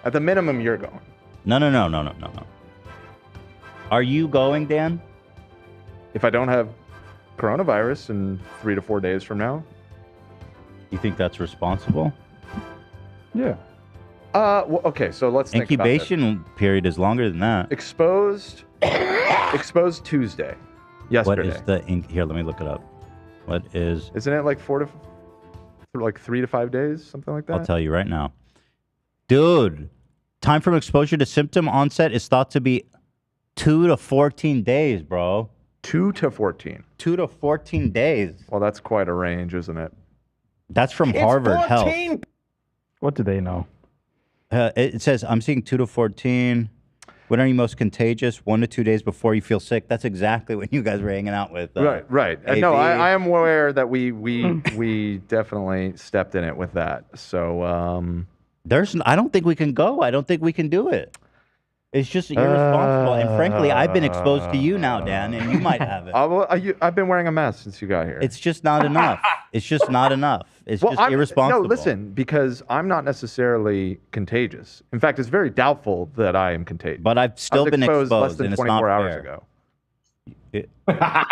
At the minimum, you're going. No. Are you going, Dan? If I don't have coronavirus in 3 to 4 days from now. You think that's responsible? Yeah. Well, okay, so let's think about Incubation period is longer than that. Exposed Tuesday. Yesterday. What is the here? Let me look it up. What is? Isn't it like 3 to 5 days, something like that? I'll tell you right now, dude. Time from exposure to symptom onset is thought to be 2 to 14 days, bro. 2 to 14. 2 to 14 days. Well, that's quite a range, isn't it? That's from Harvard Health. What do they know? It says, I'm seeing 2 to 14. When are you most contagious? 1 to 2 days before you feel sick. That's exactly when you guys were hanging out with. Right. No, I am aware that we definitely stepped in it with that. So I don't think we can go. I don't think we can do it. It's just irresponsible. And frankly, I've been exposed to you now, Dan, and you might have it. I've been wearing a mask since you got here. It's just not enough. It's just not enough. It's just irresponsible. No, listen, because I'm not necessarily contagious. In fact, it's very doubtful that I am contagious. But I've still been exposed less than and it's 24 not hours fair. ago.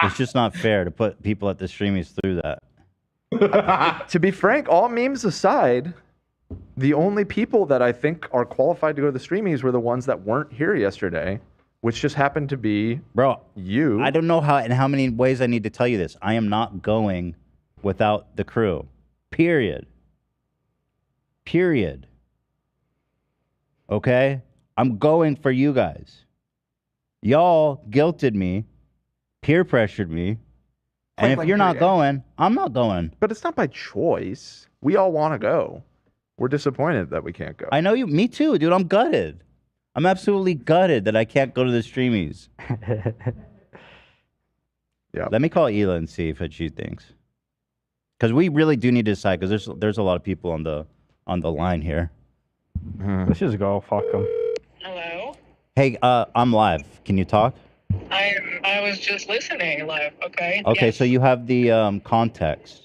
It's just not fair to put people at the streamies through that. To be frank, all memes aside, the only people that I think are qualified to go to the streamies were the ones that weren't here yesterday, which just happened to be you. I don't know how many ways I need to tell you this. I am not going without the crew. Period. Okay? I'm going for you guys. Y'all guilted me, peer pressured me, and if you're not going, I'm not going. But it's not by choice. We all want to go. We're disappointed that we can't go. I know you. Me too, dude. I'm gutted. I'm absolutely gutted that I can't go to the streamies. Yeah. Let me call Hila and see what she thinks. Because we really do need to decide. Because there's a lot of people on the line here. Let's just go. Fuck them. Hello. Hey, I'm live. Can you talk? I was just listening live. Okay. Okay, Yes. so you have the context.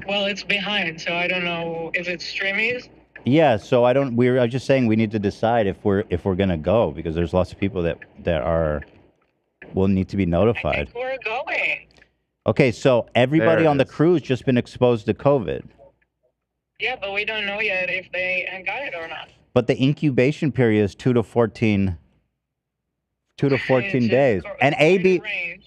Well, it's behind, so I don't know if it's streamies. Yeah, so I was just saying we need to decide if we're gonna go because there's lots of people that will need to be notified. We're going. Okay, so everybody There it on the is. crew's just been exposed to COVID, Yeah, but we don't know yet if they got it or not. but the incubation period is 2 to 14 days. And AB,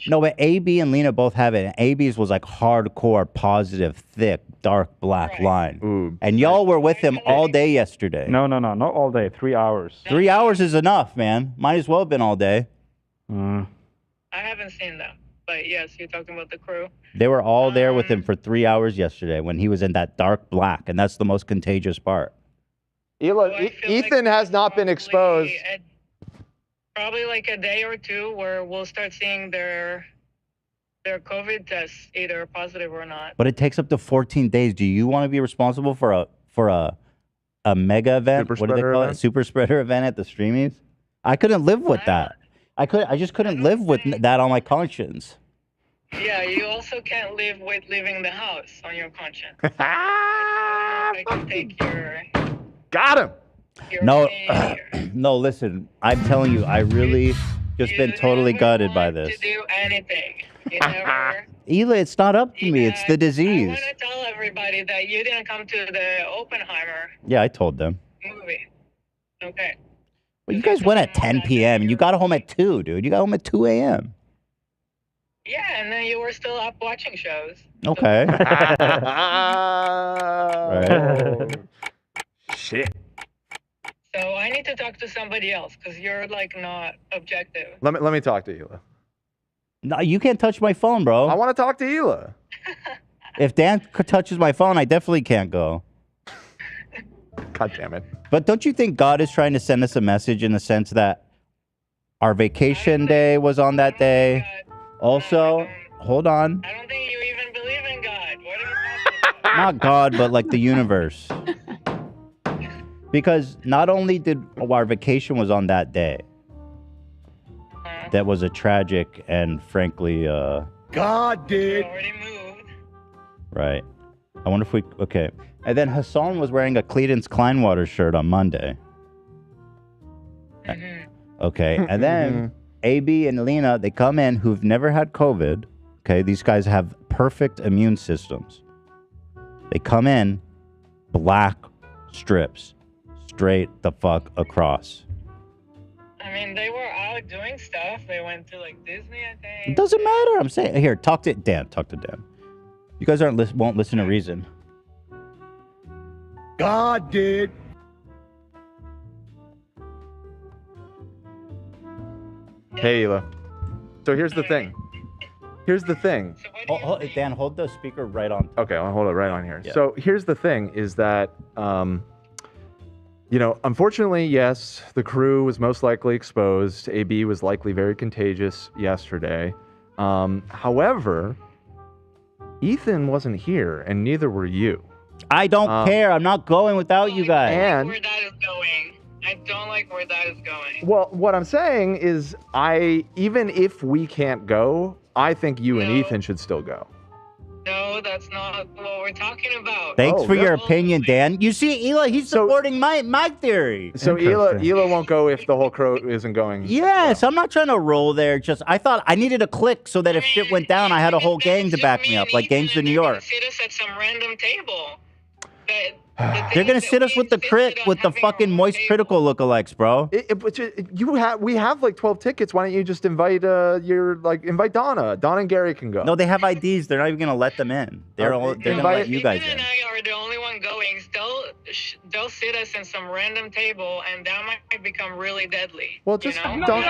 no, but AB and Lena both have it. And AB's was like hardcore, positive, thick, dark black line. Ooh. And y'all were with him all day yesterday. No, not all day. 3 hours. 3 hours is enough, man. Might as well have been all day. I haven't seen them, but yes, you're talking about the crew. They were all there with him for 3 hours yesterday when he was in that dark black, and that's the most contagious part. Ethan has not been exposed. Probably like a day or two where we'll start seeing their COVID tests, either positive or not. But it takes up to 14 days. Do you want to be responsible for a mega event? Super What do they spreader call it? event? Super spreader event at the streamies? I couldn't live with that. I just couldn't live with that on my conscience. Yeah, you also can't live with leaving the house on your conscience. I can take your Got him. No, no, listen, I'm telling you, I really just been totally gutted by this. do anything. You never. Hila, it's not up to me. It's the disease. I want to tell everybody that you didn't come to the Oppenheimer Yeah, I told them. movie. Okay. Well, you guys went at 10 p.m. and you got home at 2, dude. You got home at 2 a.m. Yeah, and then you were still up watching shows. Okay. Right. Shit. So I need to talk to somebody else because you're like not objective. Let me talk to Hila. No, you can't touch my phone, bro. I want to talk to Hila. If Dan touches my phone, I definitely can't go. God damn it. But don't you think God is trying to send us a message in the sense that our vacation day was on that day? Also, hold on. I don't think you even believe in God. What are you talking about? Not God, but like the universe. Because not only did our vacation was on that day, that was a tragic and frankly, God did. Right. I wonder if we, okay. And then Hasan was wearing a Credence Kleinwater shirt on Monday. Okay. And then AB and Lena, they come in who've never had COVID. Okay. These guys have perfect immune systems. They come in, black strips, straight the fuck across. I mean, they were out doing stuff. They went to like Disney, I think. It doesn't matter. I'm saying, here, talk to Dan. Talk to Dan. You guys won't listen to reason. God did. Hey, Ela. So here's the thing. Here's the thing. Dan, hold the speaker right on. Okay, I'll hold it right on here. Yeah. So here's the thing is that, you know, unfortunately, yes, the crew was most likely exposed. AB was likely very contagious yesterday. However, Ethan wasn't here, and neither were you. I don't care. I'm not going without you guys. And Where that is going. I don't like where that is going. well, what I'm saying is, even if we can't go, I think you and Ethan should still go. No, that's not what we're talking about. Thanks for your opinion, Dan. You see, Ela, he's supporting my theory. So Ela won't go if the whole crew isn't going. Yes, I'm not trying to roll there. Just I thought I needed a click so that if shit went down, I had a whole gang to back me up, like gangs in New York. Sit us at some random table. They're gonna sit us with the crit with the fucking moist critical lookalikes, bro. We have like 12 tickets. Why don't you just invite invite Donna? Donna and Gary can go. No, they have IDs. They're not even gonna let them in. They're gonna let you guys in. I are the only one going. They'll sit us in some random table, and that might become really deadly. Well, just you know? don't.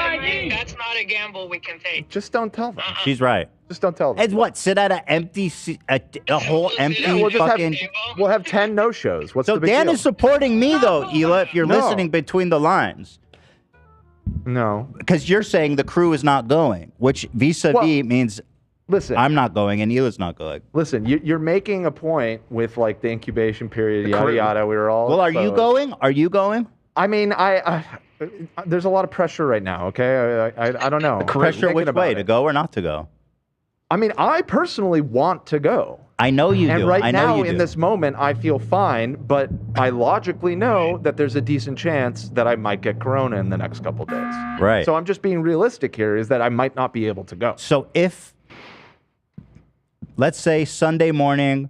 That's not a gamble we can take. Just don't tell them. She's right. Just don't tell them. And what? Sit at an empty, a whole empty fucking. We'll have 10 no-shows. What's So the big Dan deal? is supporting me though, Ela. If you're No. listening between the lines. No. Because you're saying the crew is not going, which vis-a-vis means. Listen, I'm not going and Ela's not going. Listen, you're making a point with like the incubation period, yada crew. yada. We were all. Well, are you exposed. going? Are you going? I mean, there's a lot of pressure right now. Okay, I don't know. Pressure I'm which thinking way about to it. go or not to go? I mean, I personally want to go. I know you and do. right I know now, you in do. this moment, I feel fine, but I logically know that there's a decent chance that I might get corona in the next couple days. Right. So I'm just being realistic here, is that I might not be able to go. So if, let's say Sunday morning,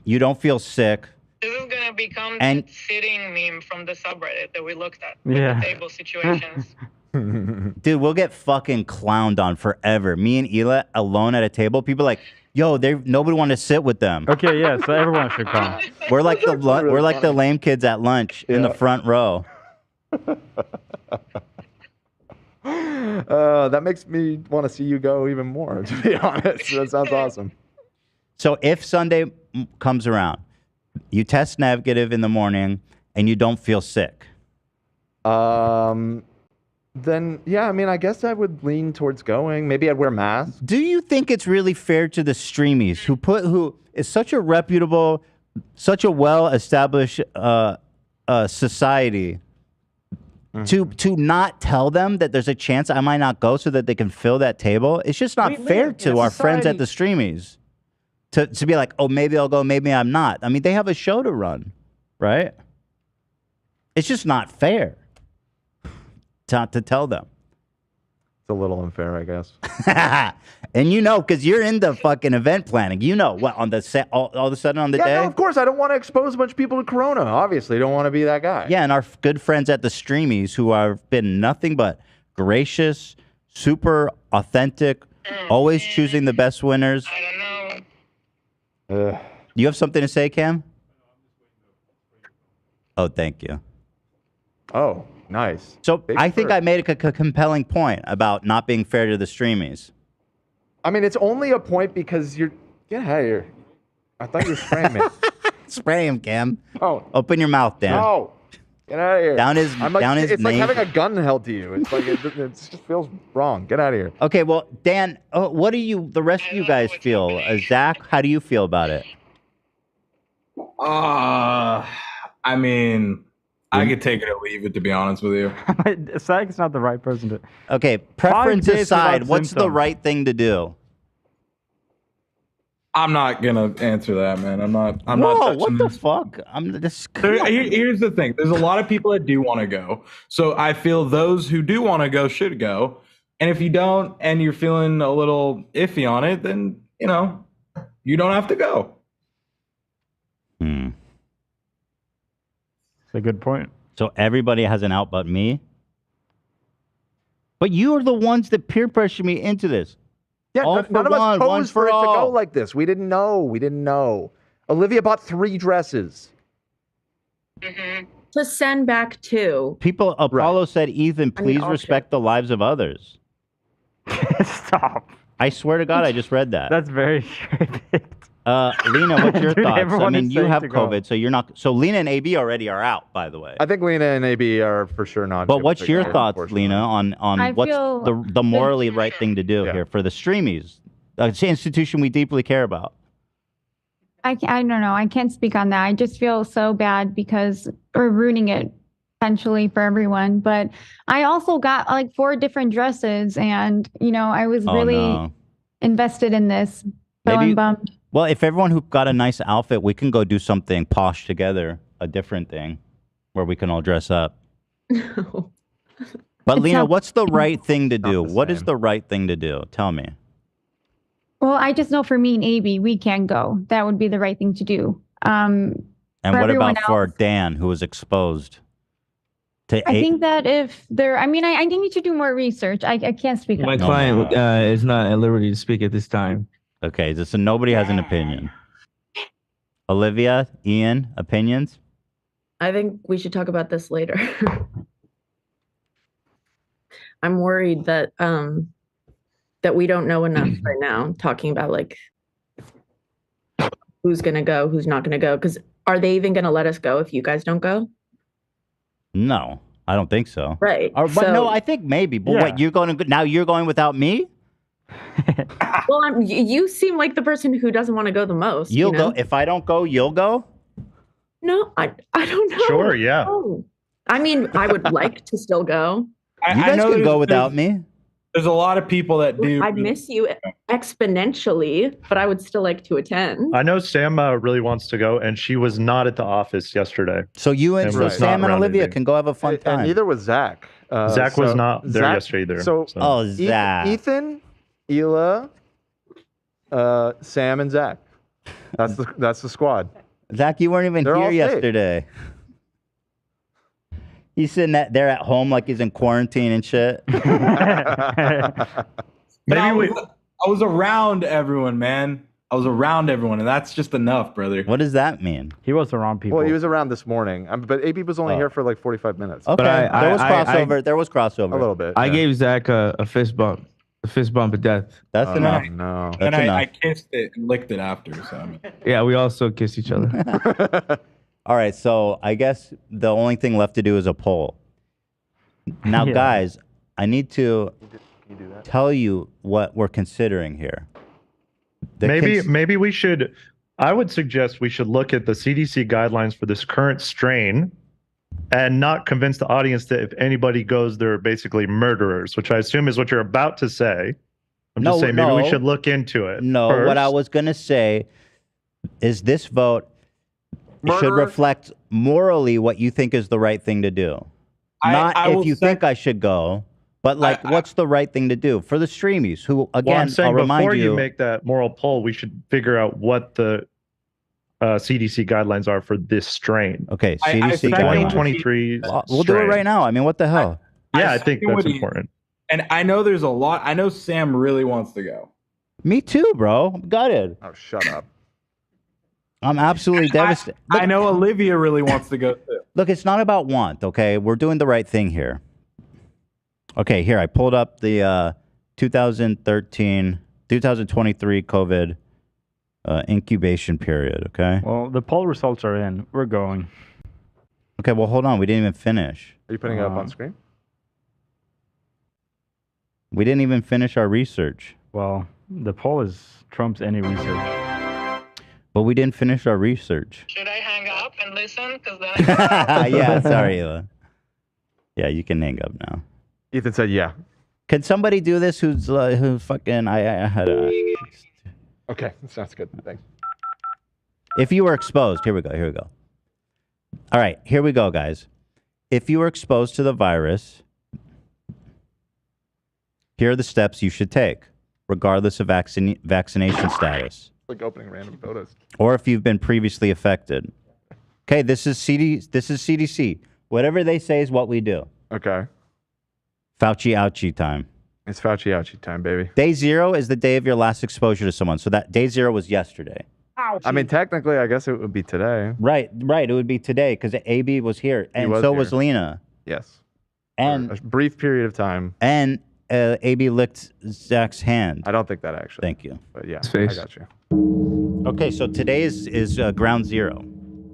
you don't feel sick. This is gonna become And- that sitting meme from the subreddit that we looked at. Yeah. With the table situations. Dude, we'll get fucking clowned on forever. Me and Ela alone at a table. People are like, yo, nobody want to sit with them. Okay, yeah, so everyone should come. We're like the lame kids at lunch in the front row. That makes me want to see you go even more, to be honest. That sounds awesome. So if Sunday comes around, you test negative in the morning and you don't feel sick. Then, yeah, I mean, I guess I would lean towards going. Maybe I'd wear masks. Do you think it's really fair to the Streamies who is such a reputable, such a well-established society to not tell them that there's a chance I might not go so that they can fill that table? It's just not fair to our friends at the Streamies to be like, oh, maybe I'll go, maybe I'm not. I mean, they have a show to run, right? It's just not fair to tell them. It's a little unfair, I guess. And you know, because you're into fucking event planning. You know what, on the set, all of a sudden on the day? No, of course, I don't want to expose a bunch of people to corona. Obviously, don't want to be that guy. Yeah, and our good friends at the Streamies who have been nothing but gracious, super authentic, always choosing the best winners. I don't know. You have something to say, Cam? Oh, thank you. Oh, nice. So I think I made a compelling point about not being fair to the Streamies. I mean, it's only a point because you're... Get out of here. I thought you were spraying me. Spray him, Cam. Oh. Open your mouth, Dan. No. Get out of here. Down his I'm like, down his it's like name. having a gun held to you. It's like it just feels wrong. Get out of here. Okay, well, Dan, what do you, the rest of you guys feel? Zach, how do you feel about it? I mean, I could take it or leave it, to be honest with you. Zach's not the right person to. Okay, preference aside, what's the right thing to do? I'm not gonna answer that, man. I'm not. Whoa, what the fuck? I'm just. Here's the thing. There's a lot of people that do want to go. So I feel those who do want to go should go. And if you don't, and you're feeling a little iffy on it, then you know you don't have to go. Hmm. That's a good point. So everybody has an out but me? But you are the ones that peer pressure me into this. Yeah, All none for of us one, one posed for it to all. go like this. We didn't know. We didn't know. Olivia bought 3 dresses. To send back 2. People, Apollo said, Ethan, I mean, please I'll respect the lives of others. Stop. I swear to God, I just read that. That's very Lena, what's your Dude, thoughts? I everyone mean, is you saying have to go. COVID, so you're not. So Lena and AB already are out, by the way. I think Lena and AB are for sure not. But able what's to your go, thoughts, unfortunately. Lena, on I what's feel the morally right thing to do here for the Streamies? It's an institution we deeply care about. I don't know. I can't speak on that. I just feel so bad because we're ruining it potentially for everyone. But I also got like 4 different dresses, and you know, I was really invested in this. So I'm bummed. Well, if everyone who got a nice outfit, we can go do something posh together, a different thing, where we can all dress up. But Lena, what's the right thing to do? What is the right thing to do? Tell me. Well, I just know for me and AB, we can go. That would be the right thing to do. And what about for Dan, who was exposed to I think that if there, I mean, I need to do more research. I can't speak. My on that. client is not at liberty to speak at this time. Okay, so nobody has an opinion. Olivia, Ian, opinions? I think we should talk about this later. I'm worried that that we don't know enough right now, talking about like who's gonna go, who's not gonna go. Because are they even gonna let us go if you guys don't go? No, I don't think so. Right. But so, no, I think maybe. But what, you're going to now? You're going without me? Well, you seem like the person who doesn't want to go the most. You'll you know? go. If I don't go, you'll go? No, I don't know. Sure, yeah. No. I mean, I would like to still go. You guys can go without me. There's a lot of people that do. I'd miss you exponentially, but I would still like to attend. I know Sam really wants to go, and she was not at the office yesterday. So you and was Sam not and around Olivia anything. can go have a fun time. And neither was Zach. Zach was not there yesterday either. So, Oh, Zach. Ethan, Hila, Sam, and Zach. That's the squad. Zach, you weren't even They're all here safe. yesterday. He's sitting there at home like he's in quarantine and shit. Maybe I was around everyone, man. I was around everyone, and that's just enough, brother. What does that mean? He was around people. Well, he was around this morning, but AB was only here for like 45 minutes. Okay, there was crossover. There was crossover. A little bit. I yeah. gave Zach a fist bump. A fist bump of death. That's enough. No. And That's enough. I kissed it and licked it after. So I mean. Yeah, we also kissed each other. All right, so I guess the only thing left to do is a poll. Now, Yeah. guys, I need to tell you what we're considering here. Maybe we should. I would suggest we should look at the CDC guidelines for this current strain, and not convince the audience that if anybody goes, they're basically murderers, which I assume is what you're about to say. I'm just saying maybe we should look into it. No, what I was going to say is this vote should reflect morally what you think is the right thing to do. Not I if will you say- think I should go, but like what's the right thing to do for the Streamies who, again, Well, I'm saying I'll remind before you. you make that moral poll, we should figure out what the CDC guidelines are for this strain. Okay, I CDC second guidelines. 2023. We'll do it right now. I mean, what the hell? Yeah, I think second that's what he- important. And I know there's a lot. I know Sam really wants to go. Me too, bro. I'm gutted. Oh, shut up. I'm absolutely devastated. I know Olivia really wants to go too. Look, it's not about want, okay? We're doing the right thing here. Okay, here, I pulled up the 2023 COVID incubation period, okay? Well, the poll results are in. We're going. Okay, well, hold on. We didn't even finish. Are you putting it up on screen? We didn't even finish our research. Well, the poll is trumps any research. But we didn't finish our research. Should I hang up and listen? Because then Yeah, sorry, Ela. Yeah, you can hang up now. Ethan said, "Yeah." Can somebody do this? Who's fucking? I had a. Okay, sounds good. Thanks. If you were exposed, here we go. Here we go. All right, here we go, guys. If you were exposed to the virus, here are the steps you should take, regardless of vaccination status, Like opening random photos. or if you've been previously affected. Okay, this is CDC. Whatever they say is what we do. Okay. Fauci ouchie time. It's Fauci ouchie time, baby. Day 0 is the day of your last exposure to someone. So that day 0 was yesterday. I mean, technically, I guess it would be today. Right. It would be today because AB was here, and so was Lena. Yes. And a brief period of time. And AB licked Zach's hand. I don't think that actually. Thank you. But yeah, I got you. Okay, so today is ground 0.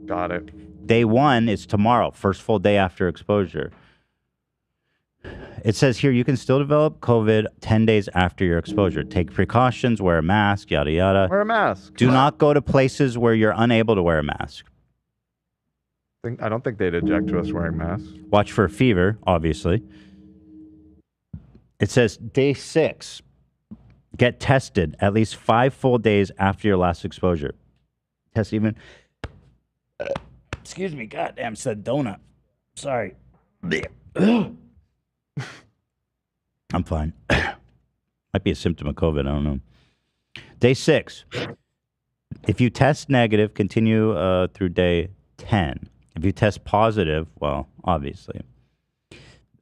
Got it. Day 1 is tomorrow, first full day after exposure. It says here you can still develop COVID 10 days after your exposure. Take precautions, wear a mask, yada, yada. Wear a mask. Do not go to places where you're unable to wear a mask. I don't think they'd object to us wearing masks. Watch for a fever, obviously. It says day 6, get tested at least 5 full days after your last exposure. Test even... excuse me, goddamn, said donut. Sorry. I'm fine. Might be a symptom of COVID. I don't know. Day 6. If you test negative, continue through day 10. If you test positive, well, obviously.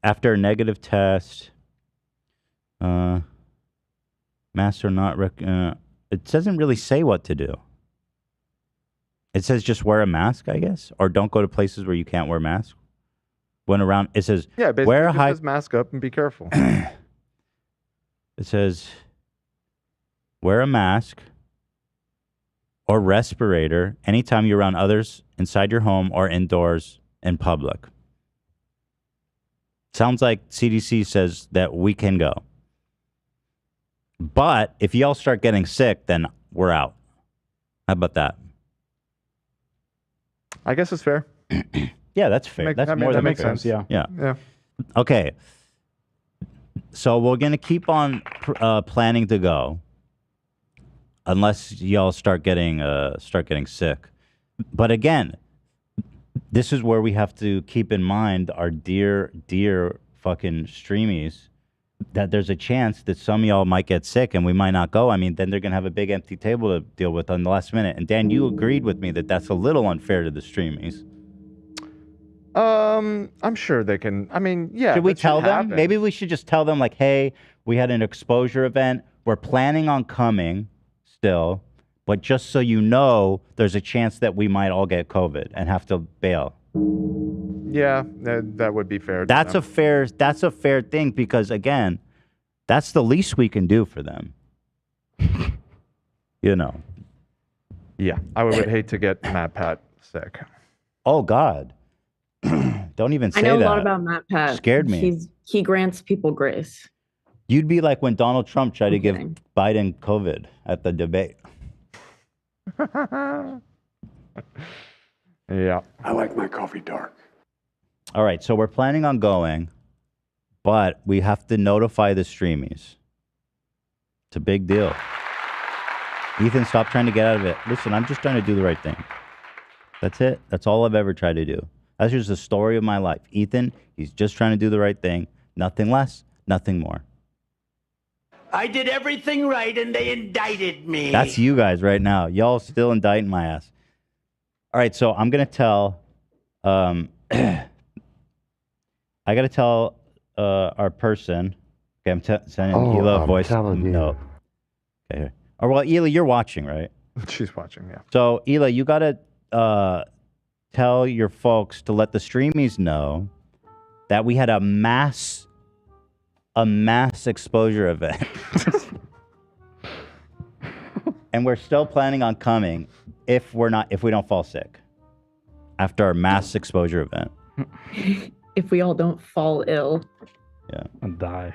After a negative test, masks are not... it doesn't really say what to do. It says just wear a mask, I guess, or don't go to places where you can't wear masks. When around, it says basically wear a just high says mask up and be careful. It says wear a mask or respirator anytime you're around others inside your home or indoors in public. Sounds like CDC says that we can go. But if y'all start getting sick, then we're out. How about that? I guess it's fair. Yeah, that's fair. That's more than makes fair. sense. Yeah. Yeah. Okay. So we're gonna keep on planning to go, unless y'all start getting sick. But again, this is where we have to keep in mind our dear fucking streamies, that there's a chance that some of y'all might get sick and we might not go. I mean, then they're gonna have a big empty table to deal with on the last minute. And Dan, you agreed with me that that's a little unfair to the streamies. I'm sure they can. I mean, yeah. Should we that tell them? happen. Maybe we should just tell them, like, hey, we had an exposure event. We're planning on coming still, but just so you know, there's a chance that we might all get COVID and have to bail. Yeah, that would be fair. That's a fair thing because, again, that's the least we can do for them. You know. Yeah, I would hate to get Matt Pat sick. Oh God. Don't even say that. I know a lot about Matt Pat. Scared me. He grants people grace. You'd be like when Donald Trump tried to give Biden COVID at the debate. Yeah. I like my coffee dark. All right, so we're planning on going, but we have to notify the streamies. It's a big deal. Ethan, stop trying to get out of it. Listen, I'm just trying to do the right thing. That's it. That's all I've ever tried to do. That's just the story of my life. Ethan, he's just trying to do the right thing. Nothing less, nothing more. I did everything right and they indicted me. That's you guys right now. Y'all still indicting my ass. All right, so I'm going to tell... I got to tell our person... Okay, I'm sending Hila a voice note. Okay, here. Oh, well, Hila, you're watching, right? She's watching, yeah. So, Hila, you got to tell your folks to let the streamies know that we had a mass exposure event. And we're still planning on coming if we don't fall sick. after our mass exposure event. If we all don't fall ill. Yeah. And die.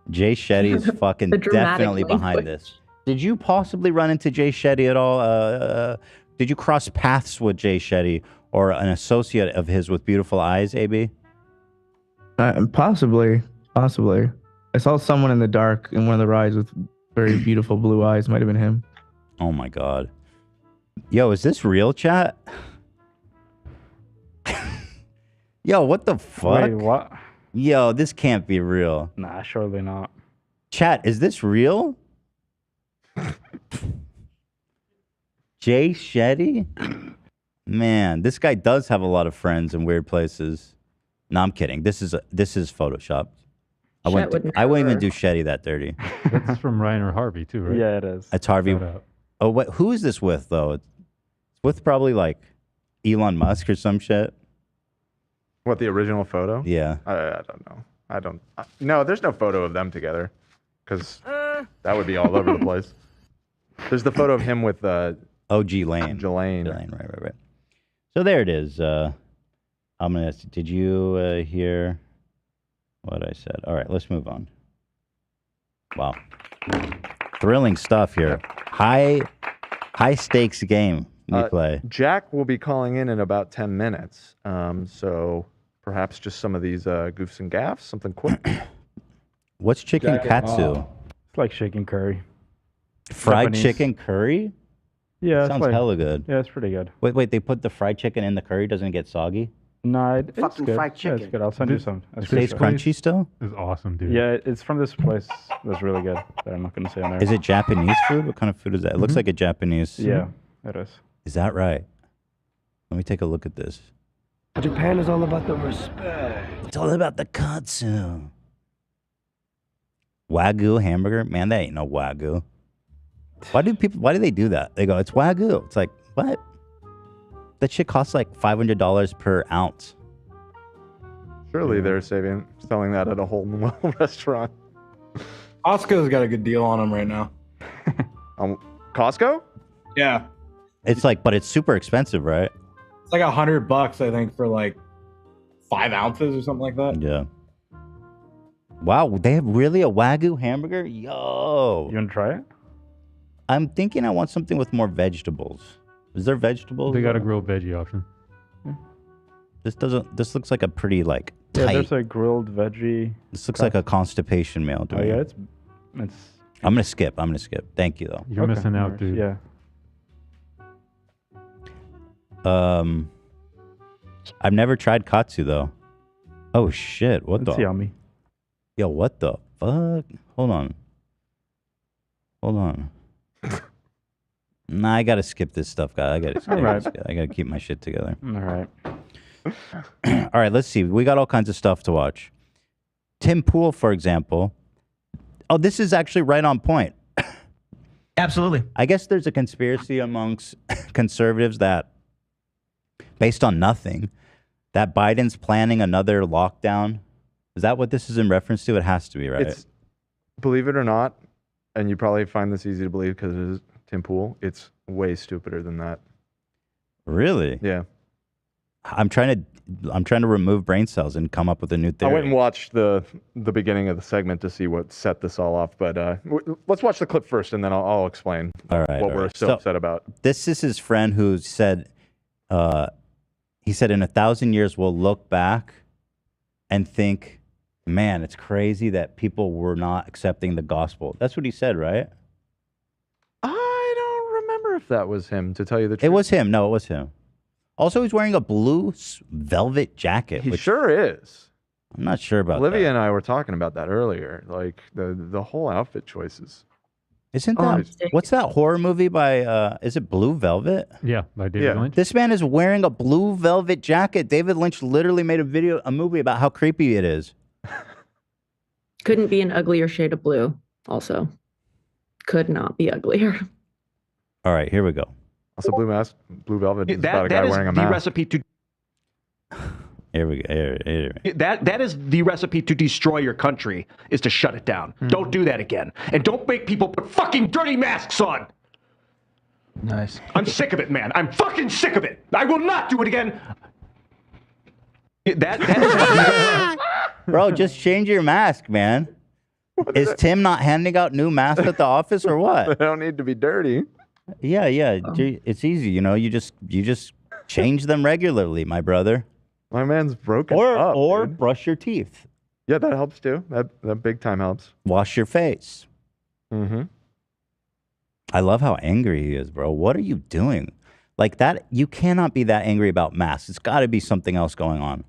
Jay Shetty is fucking The dramatic definitely behind language. this. Did you possibly run into Jay Shetty at all? Did you cross paths with Jay Shetty or an associate of his with beautiful eyes, AB? Possibly. I saw someone in the dark in one of the rides with very beautiful blue eyes. Might have been him. Oh my god. Yo, is this real, chat? Yo, what the fuck? Wait, what? Yo, this can't be real. Nah, surely not. Chat, is this real? Jay Shetty? Man, this guy does have a lot of friends in weird places. No, I'm kidding. This is photoshopped. I wouldn't even do Shetty that dirty. That's from Ryan or Harvey too, right? Yeah, it is. It's Harvey. Shout out. Oh, what? Who is this with though? It's with probably like Elon Musk or some shit. What, the original photo? Yeah. I don't know. No, there's no photo of them together, because that would be all over the place. There's the photo of him with OG Lane. Jelaine. Right. So there it is. I'm gonna. Did you hear what I said? All right, let's move on. Wow, thrilling stuff here. High stakes game we play. Jack will be calling in about 10 minutes. So perhaps just some of these goofs and gaffs, something quick. What's chicken katsu? It's like chicken curry. Fried Japanese. chicken curry? Yeah, Sounds hella good. Yeah, it's pretty good. Wait, they put the fried chicken in the curry, doesn't it get soggy? No, it's Fucking good. fried Yeah, chicken. it's good. I'll send you some. It stays crunchy still? It's awesome, dude. Yeah, it's from this place that's really good. That I'm not gonna say on air. Is it Japanese food? What kind of food is that? It looks like a Japanese. Yeah, it is. Is that right? Let me take a look at this. Japan is all about the respect. It's all about the katsu. Wagyu hamburger? Man, that ain't no Wagyu. Why do they do that? They go, it's Wagyu. It's like, what? That shit costs like $500 per ounce. Surely they're selling that at a Hole in the Well restaurant. Costco's got a good deal on them right now. Costco? Yeah. It's like, but it's super expensive, right? It's like $100, I think, for like 5 ounces or something like that. Yeah. Wow, they have really a Wagyu hamburger? Yo. You want to try it? I'm thinking I want something with more vegetables. Is there vegetables? They got a grilled veggie option. This looks like a pretty like Yeah, tight. there's a grilled veggie. This looks like a constipation meal to Oh me. yeah, it's. I'm gonna skip. Thank you though. You're missing out, dude. Yeah. I've never tried katsu though. Oh shit! What It's the? yummy. Yo, what the fuck? Hold on. Nah, I gotta skip this stuff, guys. I gotta keep my shit together. All right. All right, let's see. We got all kinds of stuff to watch. Tim Pool, for example. Oh, this is actually right on point. Absolutely. I guess there's a conspiracy amongst conservatives that, based on nothing, that Biden's planning another lockdown. Is that what this is in reference to? It has to be, right? It's, believe it or not, and you probably find this easy to believe because it is Tim Pool, it's way stupider than that. Really? Yeah. I'm trying to remove brain cells and come up with a new theory. I went and watched the beginning of the segment to see what set this all off, but let's watch the clip first, and then I'll explain what we're so upset about. This is his friend who said, he said, in 1,000 years we'll look back and think, man, it's crazy that people were not accepting the gospel. That's what he said, right? I don't remember if that was him, to tell you the truth. It was him. No, it was him. Also, he's wearing a blue velvet jacket. He sure is. I'm not sure about Olivia and I were talking about that earlier, like the whole outfit choices. Isn't that what's that horror movie by? Is it Blue Velvet? Yeah, by David Lynch. This man is wearing a blue velvet jacket. David Lynch literally made a movie about how creepy it is. Couldn't be an uglier shade of blue. Also, could not be uglier. All right, here we go. Also, blue velvet is about a guy that is wearing a the mask. recipe to. Here we go. Here. That is the recipe to destroy your country, is to shut it down. Don't do that again. And don't make people put fucking dirty masks on. Nice. I'm sick of it, man. I'm fucking sick of it. I will not do it again. Bro, just change your mask, man. Is Tim not handing out new masks at the office or what? They don't need to be dirty. Yeah. It's easy, you know. You just change them regularly, my brother. My man's broken up. Or dude. brush your teeth. Yeah, that helps too. That big time helps. Wash your face. Mm-hmm. I love how angry he is, bro. What are you doing? Like that, you cannot be that angry about masks. It's got to be something else going on.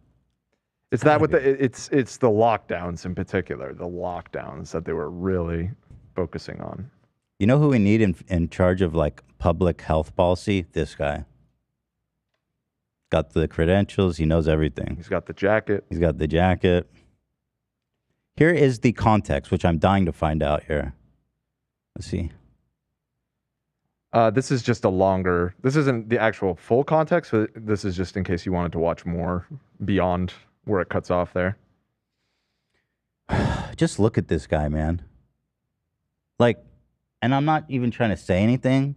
It's that with it's the lockdowns in particular, the lockdowns that they were really focusing on. You know who we need in charge of like public health policy? This guy. Got the credentials. He knows everything. He's got the jacket. He's got the jacket. Here is the context, which I'm dying to find out here. Let's see. This is just a longer. This isn't the actual full context, but this is just in case you wanted to watch more beyond where it cuts off there. Just look at this guy, man. Like, and I'm not even trying to say anything,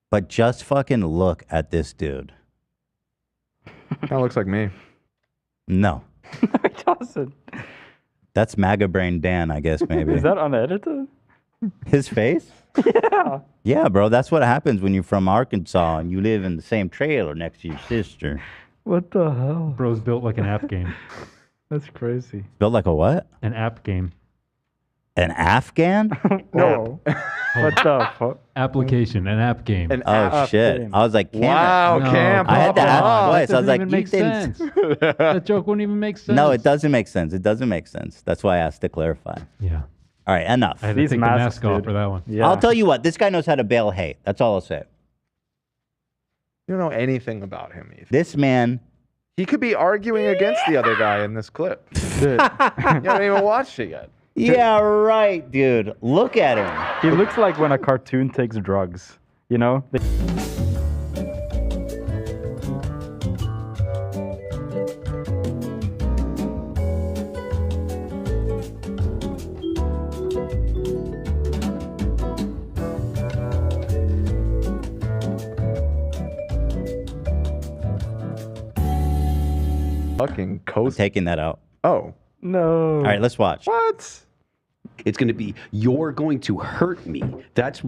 but just fucking look at this dude. Kind of looks like me. No. It doesn't. That's MAGA Brain Dan, I guess, maybe. Is that unedited? His face? Yeah. Yeah, bro. That's what happens when you're from Arkansas and you live in the same trailer next to your sister. What the hell? Bro's built like an app game. That's crazy. Built like a what? An app game. An Afghan? No. What the fuck? Application, an app game. Oh, shit. I was like, Cam. Wow, Cam. I had to ask twice. I was like, even you make didn't. sense. That joke wouldn't even make sense. No, it doesn't make sense. It doesn't make sense. That's why I asked to clarify. Yeah. All right, enough. I had to take the mask off for that one. Yeah. I'll tell you what, this guy knows how to bale hay. That's all I'll say. You don't know anything about him, Ethan. This man. He could be arguing against the other guy in this clip. You haven't even watched it yet. Yeah, right, dude. Look at him. He looks like when a cartoon takes drugs. You know? Fucking coast. Taking that out. Oh. No. All right, let's watch. What? It's going to be, you're going to hurt me. That's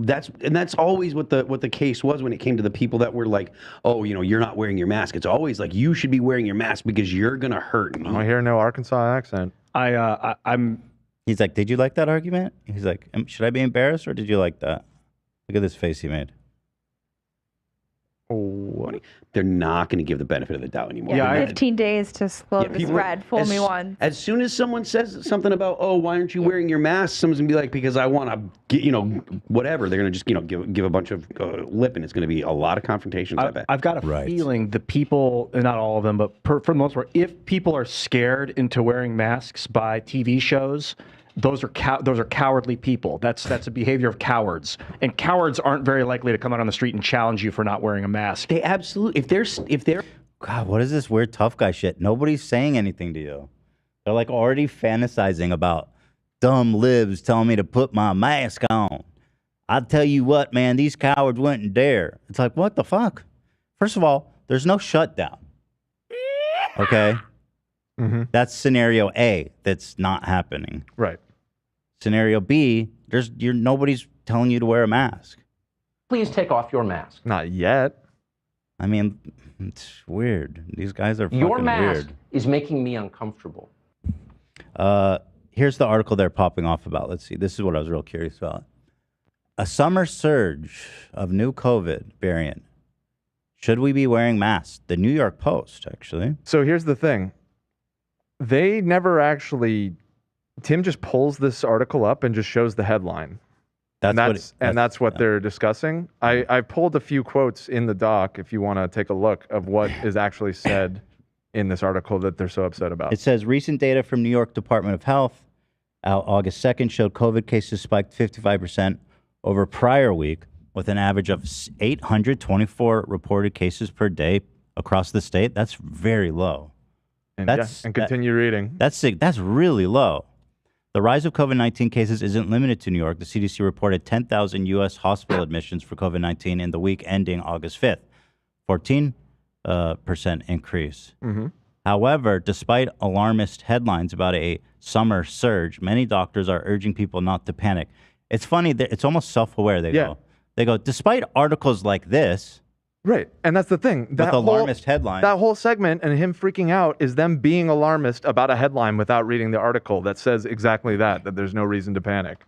always what the case was when it came to the people that were like, oh, you know, you're not wearing your mask. It's always like, you should be wearing your mask because you're going to hurt me. I hear no Arkansas accent. I'm. He's like, did you like that argument? He's like, should I be embarrassed or did you like that? Look at this face he made. Oh, they're not going to give the benefit of the doubt anymore. Yeah, 15 days to slow this people- red. Fool me once. As soon as someone says something about, oh, why aren't you wearing your mask? Someone's going to be like, because I want to get, you know, whatever. They're going to just, you know, give a bunch of lip, and it's going to be a lot of confrontations, I bet. I've got a feeling the people, not all of them, but for the most part, if people are scared into wearing masks by TV shows, those are cowardly people. That's a behavior of cowards, and cowards aren't very likely to come out on the street and challenge you for not wearing a mask. They absolutely, if they're God, what is this weird tough guy shit? Nobody's saying anything to you. They're like already fantasizing about dumb libs telling me to put my mask on. I tell you what, man, these cowards wouldn't dare. It's like, what the fuck? First of all, there's no shutdown. Okay? Mm-hmm. That's scenario A that's not happening. Right. Scenario B, nobody's telling you to wear a mask. Please take off your mask. Not yet. I mean, it's weird. These guys are fucking Your mask weird. is making me uncomfortable. Here's the article they're popping off about. Let's see. This is what I was real curious about. A summer surge of new COVID variant. Should we be wearing masks? The New York Post, actually. So here's the thing. They never actually... Tim just pulls this article up and just shows the headline. That's what they're discussing. I pulled a few quotes in the doc if you want to take a look of what is actually said in this article that they're so upset about. It says recent data from New York Department of Health out August 2nd showed COVID cases spiked 55% over prior week with an average of 824 reported cases per day across the state. That's very low. And continue reading. That's really low. The rise of COVID-19 cases isn't limited to New York. The CDC reported 10,000 U.S. hospital admissions for COVID-19 in the week ending August 5th, 14% increase. Mm-hmm. However, despite alarmist headlines about a summer surge, many doctors are urging people not to panic. It's funny that it's almost self-aware. They go, despite articles like this. Right. And that's the thing. With alarmist headline. That whole segment and him freaking out is them being alarmist about a headline without reading the article that says exactly that there's no reason to panic.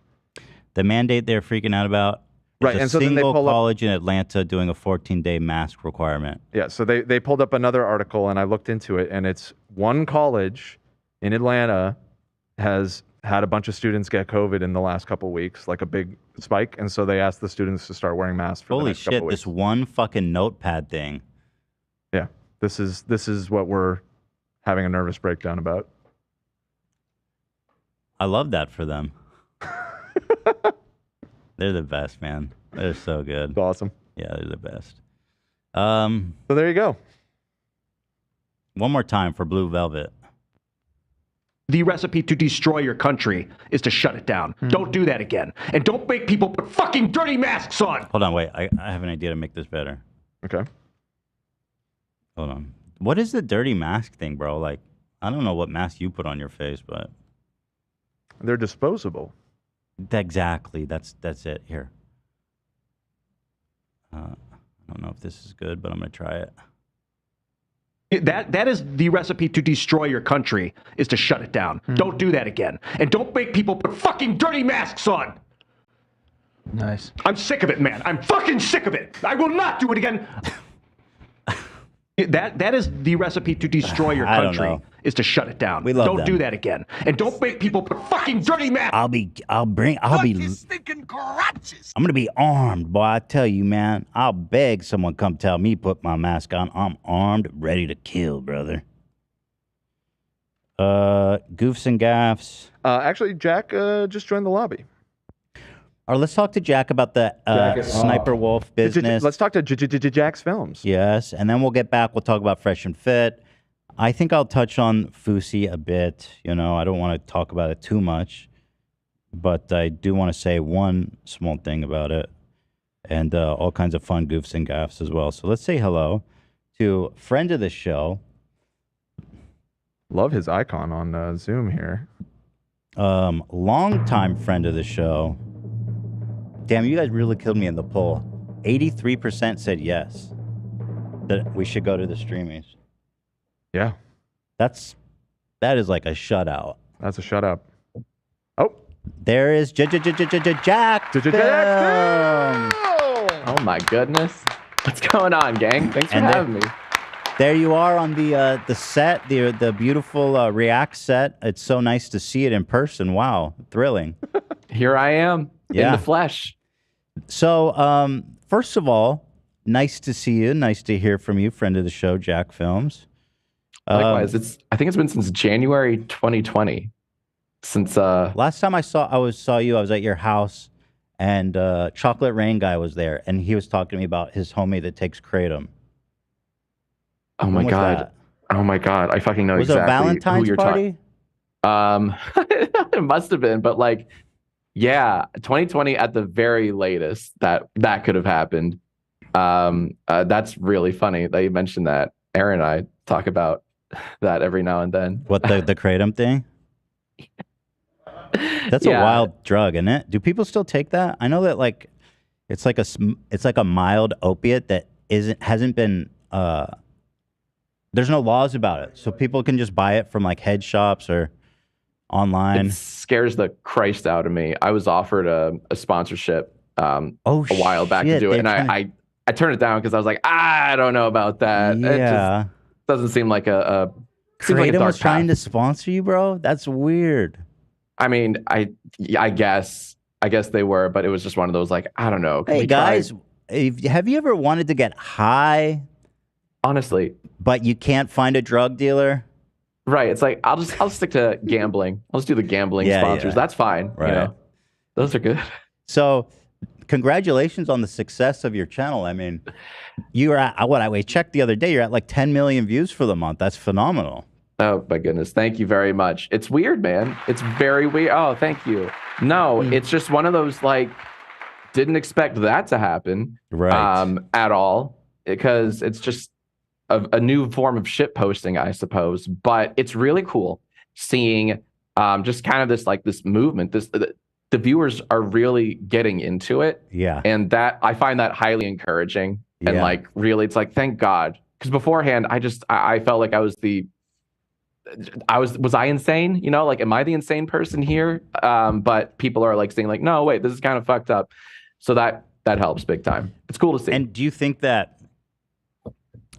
The mandate they're freaking out about is Right, a and so then they single pull up- college in Atlanta doing a 14-day mask requirement. Yeah, so they pulled up another article and I looked into it, and it's one college in Atlanta has had a bunch of students get COVID in the last couple weeks, like a big spike, and so they asked the students to start wearing masks for the Holy next couple shit, weeks. this one fucking notepad thing. Yeah, this is what we're having a nervous breakdown about. I love that for them. They're the best, man. They're so good. It's awesome. Yeah, they're the best. So there you go. One more time for Blue Velvet. The recipe to destroy your country is to shut it down. Don't do that again. And don't make people put fucking dirty masks on. Hold on, wait. I have an idea to make this better. Okay. Hold on. What is the dirty mask thing, bro? Like, I don't know what mask you put on your face, but they're disposable. Exactly. That's it. Here. I don't know if this is good, but I'm gonna try it. That is the recipe to destroy your country, is to shut it down. Don't do that again. And don't make people put fucking dirty masks on. Nice. I'm sick of it, man. I'm fucking sick of it. I will not do it again. That is the recipe to destroy your I don't country, know. is to shut it down. We love Don't them. do that again. And don't make people put fucking dirty masks. I'm gonna be armed, boy. I tell you, man. I'll beg someone come tell me put my mask on. I'm armed, ready to kill, brother. Goofs and gaffs. Actually, Jack just joined the lobby. Or let's talk to Jack about the Sniper Wolf business. Let's talk to Jacksfilms. Yes, and then we'll get back. We'll talk about Fresh and Fit. I think I'll touch on Fousey a bit. You know, I don't want to talk about it too much, but I do want to say one small thing about it, and all kinds of fun goofs and gaffs as well. So let's say hello to friend of the show. Love his icon on Zoom here. Longtime friend of the show. Damn, you guys really killed me in the poll. 83% said yes, that we should go to the Streamies. Yeah. That is like a shutout. That's a shutout. Oh. There is Jack. Oh my goodness. What's going on, gang? Thanks for having me. There you are on the set, the beautiful React set. It's so nice to see it in person. Wow, thrilling. Here I am in Yeah. the flesh. So, first of all, nice to see you. Nice to hear from you, friend of the show, Jackfilms. Likewise, I think it's been since January 2020. Since last time I saw you, I was at your house, and Chocolate Rain guy was there, and he was talking to me about his homie that takes kratom. Oh my When was god. that? Oh my god. I fucking know Was it a exactly Valentine's who you're party? It must have been, but like, yeah, 2020 at the very latest. That could have happened. That's really funny that you mentioned that. Aaron and I talk about that every now and then. What, the kratom thing? That's a Yeah. wild drug, isn't it? Do people still take that? I know that like it's like a mild opiate that hasn't been there's no laws about it, so people can just buy it from like head shops or online. It scares the Christ out of me. I was offered a sponsorship a while back to shit, do it, they're and I turned it down because I was like, I don't know about that. It Yeah. just doesn't seem like a seems like a Kratom dark was trying path. to sponsor you, bro? That's weird. I mean, I guess they were, but it was just one of those like, I don't know. Can Hey we try? guys, have you ever wanted to get high? Honestly, but you can't find a drug dealer? Right. It's like I'll stick to gambling. I'll just do the gambling Yeah, sponsors. yeah. That's fine. Right. You know, those are good. So, congratulations on the success of your channel. I mean, you were at I checked the other day. You're at like 10 million views for the month. That's phenomenal. Oh my goodness. Thank you very much. It's weird, man. It's very weird. Oh, thank you. No, it's just one of those like didn't expect that to happen right. At all, because it's just a new form of shit posting, I suppose. But it's really cool seeing just kind of this movement. The viewers are really getting into it. Yeah. And that I find that highly encouraging. And Yeah. like really, it's like, thank God. Because beforehand, I felt like was I insane? You know, like, am I the insane person here? But people are like saying like, no, wait, this is kind of fucked up. So that helps big time. It's cool to see. And do you think that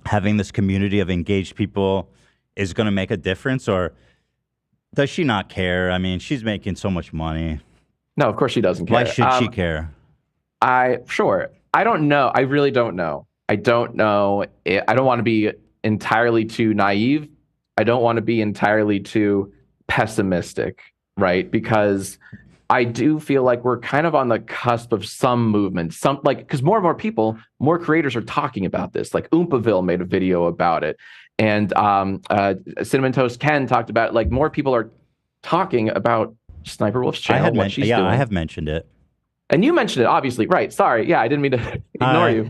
having this community of engaged people is going to make a difference, or does she not care? I mean, she's making so much money. No, of course she doesn't care. Why should she care? I don't know. I really don't know. I don't know. I don't want to be entirely too naive. I don't want to be entirely too pessimistic, right? Because I do feel like we're kind of on the cusp of some movement, because more and more people, more creators are talking about this. Like Oompaville made a video about it, and Cinnamon Toast Ken talked about it. Like more people are talking about Sniper Wolf's channel, what she's doing. I have mentioned it. And you mentioned it, obviously, right? Sorry, yeah, I didn't mean to ignore you.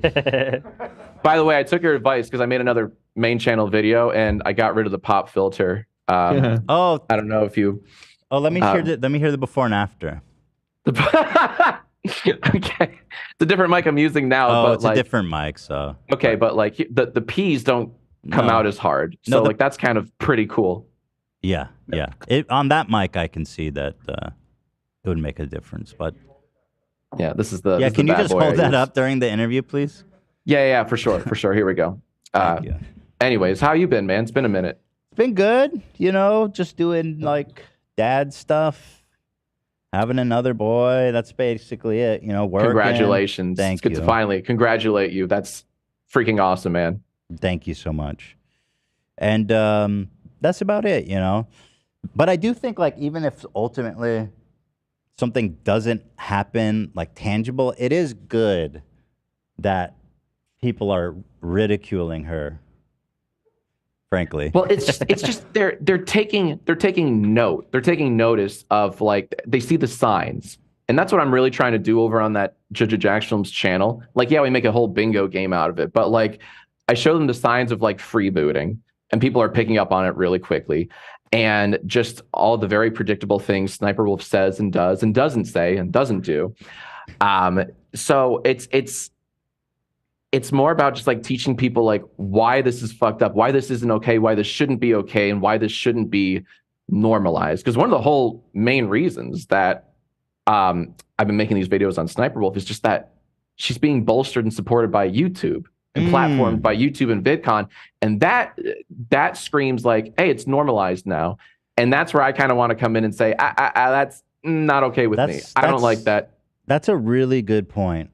By the way, I took your advice because I made another main channel video and I got rid of the pop filter. Oh, I don't know if you. Oh, let me hear the before and after. Okay, it's a different mic I'm using now. Oh, but it's like, a different mic, so. Okay, but like the P's don't come No. out as hard, so No, like that's kind of pretty cool. Yeah. On that mic, I can see that it would make a difference, but. Yeah, this is the. Yeah, this is can the you bad just boy I hold that use. up during the interview, please? Yeah, for sure. Here we go. Anyways, how you been, man? It's been a minute. It's been good, just doing like dad stuff, having another boy. That's basically it, working. Congratulations. Thank it's good you. to finally congratulate you. That's freaking awesome, man. Thank you so much. And that's about it, But I do think like even if ultimately something doesn't happen like tangible, it is good that people are ridiculing her. Frankly. Well, it's just they're taking note. They're taking notice of like they see the signs. And that's what I'm really trying to do over on that Jacksfilms channel. Like, yeah, we make a whole bingo game out of it, but like I show them the signs of like freebooting and people are picking up on it really quickly. And just all the very predictable things Sniper Wolf says and does and doesn't say and doesn't do. So it's more about just like teaching people like why this is fucked up, why this isn't okay, why this shouldn't be okay, and why this shouldn't be normalized. Because one of the whole main reasons that I've been making these videos on Sniper Wolf is just that she's being bolstered and supported by YouTube and platformed by YouTube and VidCon, and that screams like, hey, it's normalized now. And that's where I kind of want to come in and say, that's not okay with me. I don't like that. That's a really good point.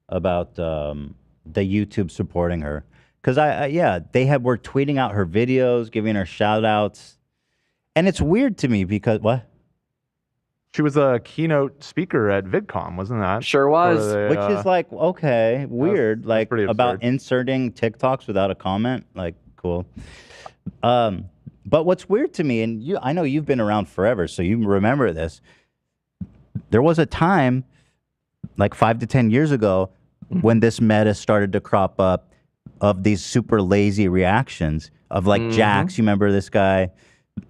About the YouTube supporting her, because were tweeting out her videos, giving her shout outs, and it's weird to me because what? She was a keynote speaker at VidCon, wasn't that? Sure was. Which is like, okay, weird, like pretty about absurd. inserting TikToks without a comment, like cool. But what's weird to me, and I know you've been around forever, so you remember this. There was a time, like 5 to 10 years ago, when this meta started to crop up of these super lazy reactions of like Jax. You remember this guy?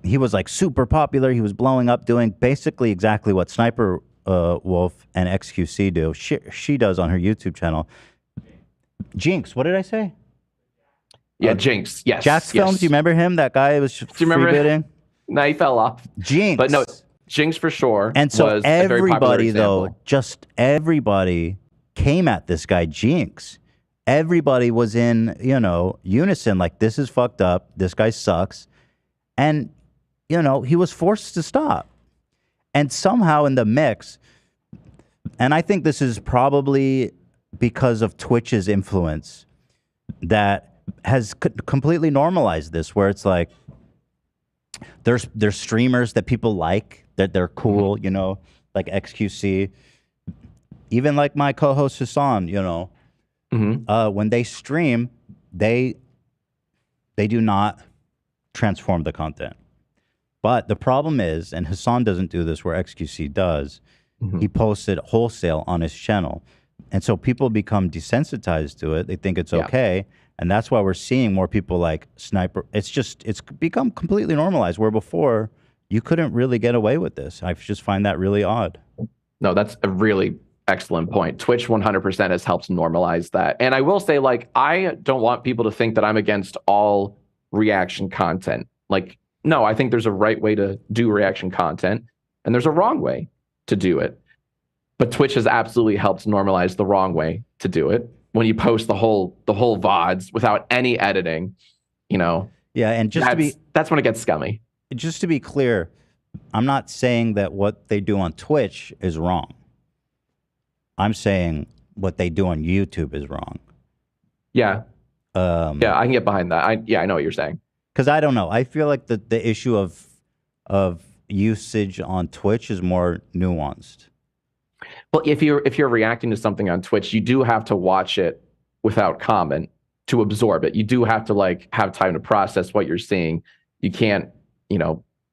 He was like super popular. He was blowing up doing basically exactly what Sniper Wolf and XQC do. She does on her YouTube channel. Jinx, what did I say? Yeah, Jinx. Yes. Jacksfilms, yes. you remember him? That guy was Do you remember freebooting? No, he fell off. Jinx. But no, Jinx for sure. And so was a very popular everybody, though, example. just everybody came at this guy, Jinx. Everybody was in, unison, like, this is fucked up. This guy sucks. And, he was forced to stop. And somehow in the mix, and I think this is probably because of Twitch's influence that has completely normalized this, where it's like, there's streamers that people like, that they're cool, like XQC. Even like my co-host Hasan, when they stream, they do not transform the content. But the problem is, and Hasan doesn't do this where XQC does, he posts it wholesale on his channel. And so people become desensitized to it. They think it's Yeah. okay. And that's why we're seeing more people like Sniper. It's become completely normalized, where before you couldn't really get away with this. I just find that really odd. No, that's a really excellent point. Twitch 100% has helped normalize that. And I will say, like, I don't want people to think that I'm against all reaction content. Like, no, I think there's a right way to do reaction content and there's a wrong way to do it. But Twitch has absolutely helped normalize the wrong way to do it. When you post the whole VODs without any editing, you know. Yeah, and that's when it gets scummy. Just to be clear, I'm not saying that what they do on Twitch is wrong. I'm saying what they do on YouTube is wrong. Yeah. Yeah, I can get behind that. I know what you're saying. Because I don't know. I feel like the issue of usage on Twitch is more nuanced. Well, if you're reacting to something on Twitch, you do have to watch it without comment to absorb it. You do have to like have time to process what you're seeing. You can't,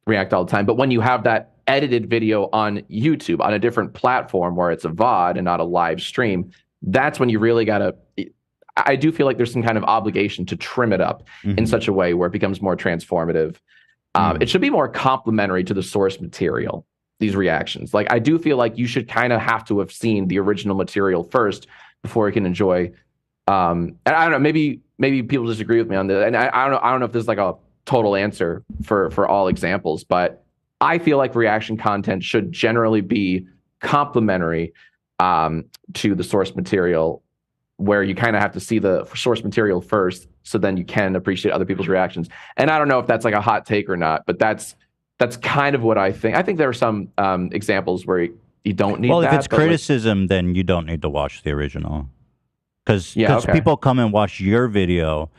react all the time. But when you have that edited video on YouTube on a different platform where it's a VOD and not a live stream, that's when you really gotta. I do feel like there's some kind of obligation to trim it up in such a way where it becomes more transformative. It should be more complementary to the source material. These reactions, like, I do feel like you should kind of have to have seen the original material first before you can enjoy. And I don't know, maybe people disagree with me on this, and I don't know if there's like a total answer for all examples, but I feel like reaction content should generally be complementary to the source material, where you kind of have to see the source material first, so then you can appreciate other people's reactions. And I don't know if that's like a hot take or not, but that's kind of what I think. I think there are some examples where you don't need. Well, that, if it's criticism, then you don't need to watch the original, because okay. people come and watch your video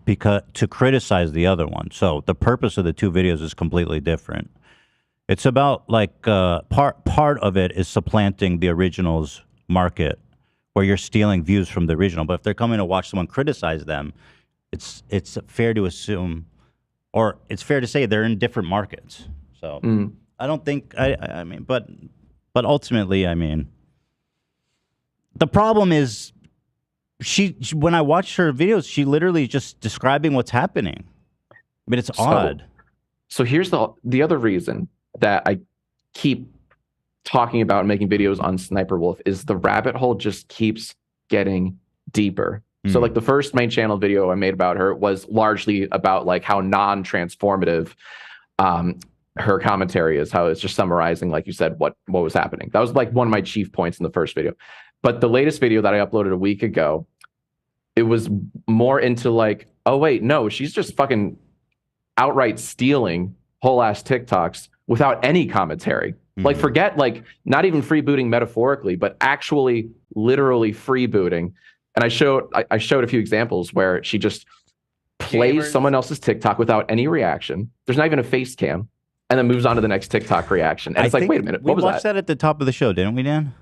to criticize the other one. So the purpose of the two videos is completely different. It's about like part of it is supplanting the original's market, where you're stealing views from the original. But if they're coming to watch someone criticize them, it's fair to assume, or it's fair to say, they're in different markets. So I don't think I mean, but ultimately, I mean, the problem is she when I watch her videos, she literally is just describing what's happening. I mean, it's odd. So here's the other reason that I keep talking about and making videos on Sniper Wolf is the rabbit hole just keeps getting deeper. So like the first main channel video I made about her was largely about like how non-transformative her commentary is, how it's just summarizing, like you said, what was happening. That was like one of my chief points in the first video. But the latest video that I uploaded a week ago, it was more into like, oh wait, no, she's just fucking outright stealing whole ass TikToks without any commentary. Like, forget, like, not even freebooting metaphorically, but actually literally freebooting. And I showed a few examples where she just plays someone else's TikTok without any reaction. There's not even a face cam, and then moves on to the next TikTok reaction. And it's like, wait a minute, what was that? We watched that at the top of the show, didn't we, Dan?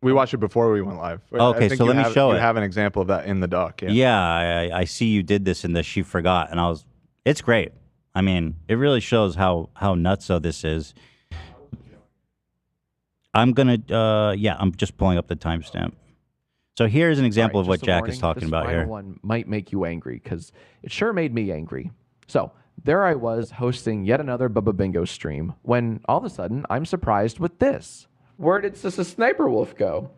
We watched it before we went live. Okay, so let me show it. You have an example of that in the doc. Yeah, I see you did this in the She Forgot, and it's great. I mean, it really shows how nutso this is. I'm just pulling up the timestamp. So here's an example of what Jack is talking about here. This one might make you angry, because it sure made me angry. So there I was hosting yet another Bubba Bingo stream, when all of a sudden I'm surprised with this. Where did the Sniper Wolf go?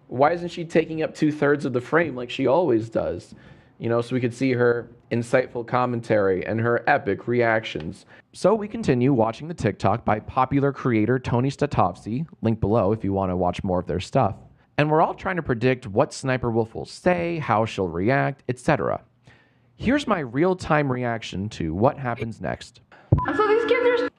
Why isn't she taking up 2/3 of the frame like she always does? So we could see her insightful commentary and her epic reactions. So we continue watching the TikTok by popular creator Tony Statovsky, link below if you want to watch more of their stuff. And we're all trying to predict what Sniper Wolf will say, how she'll react, etc. Here's my real-time reaction to what happens next. So these kids are...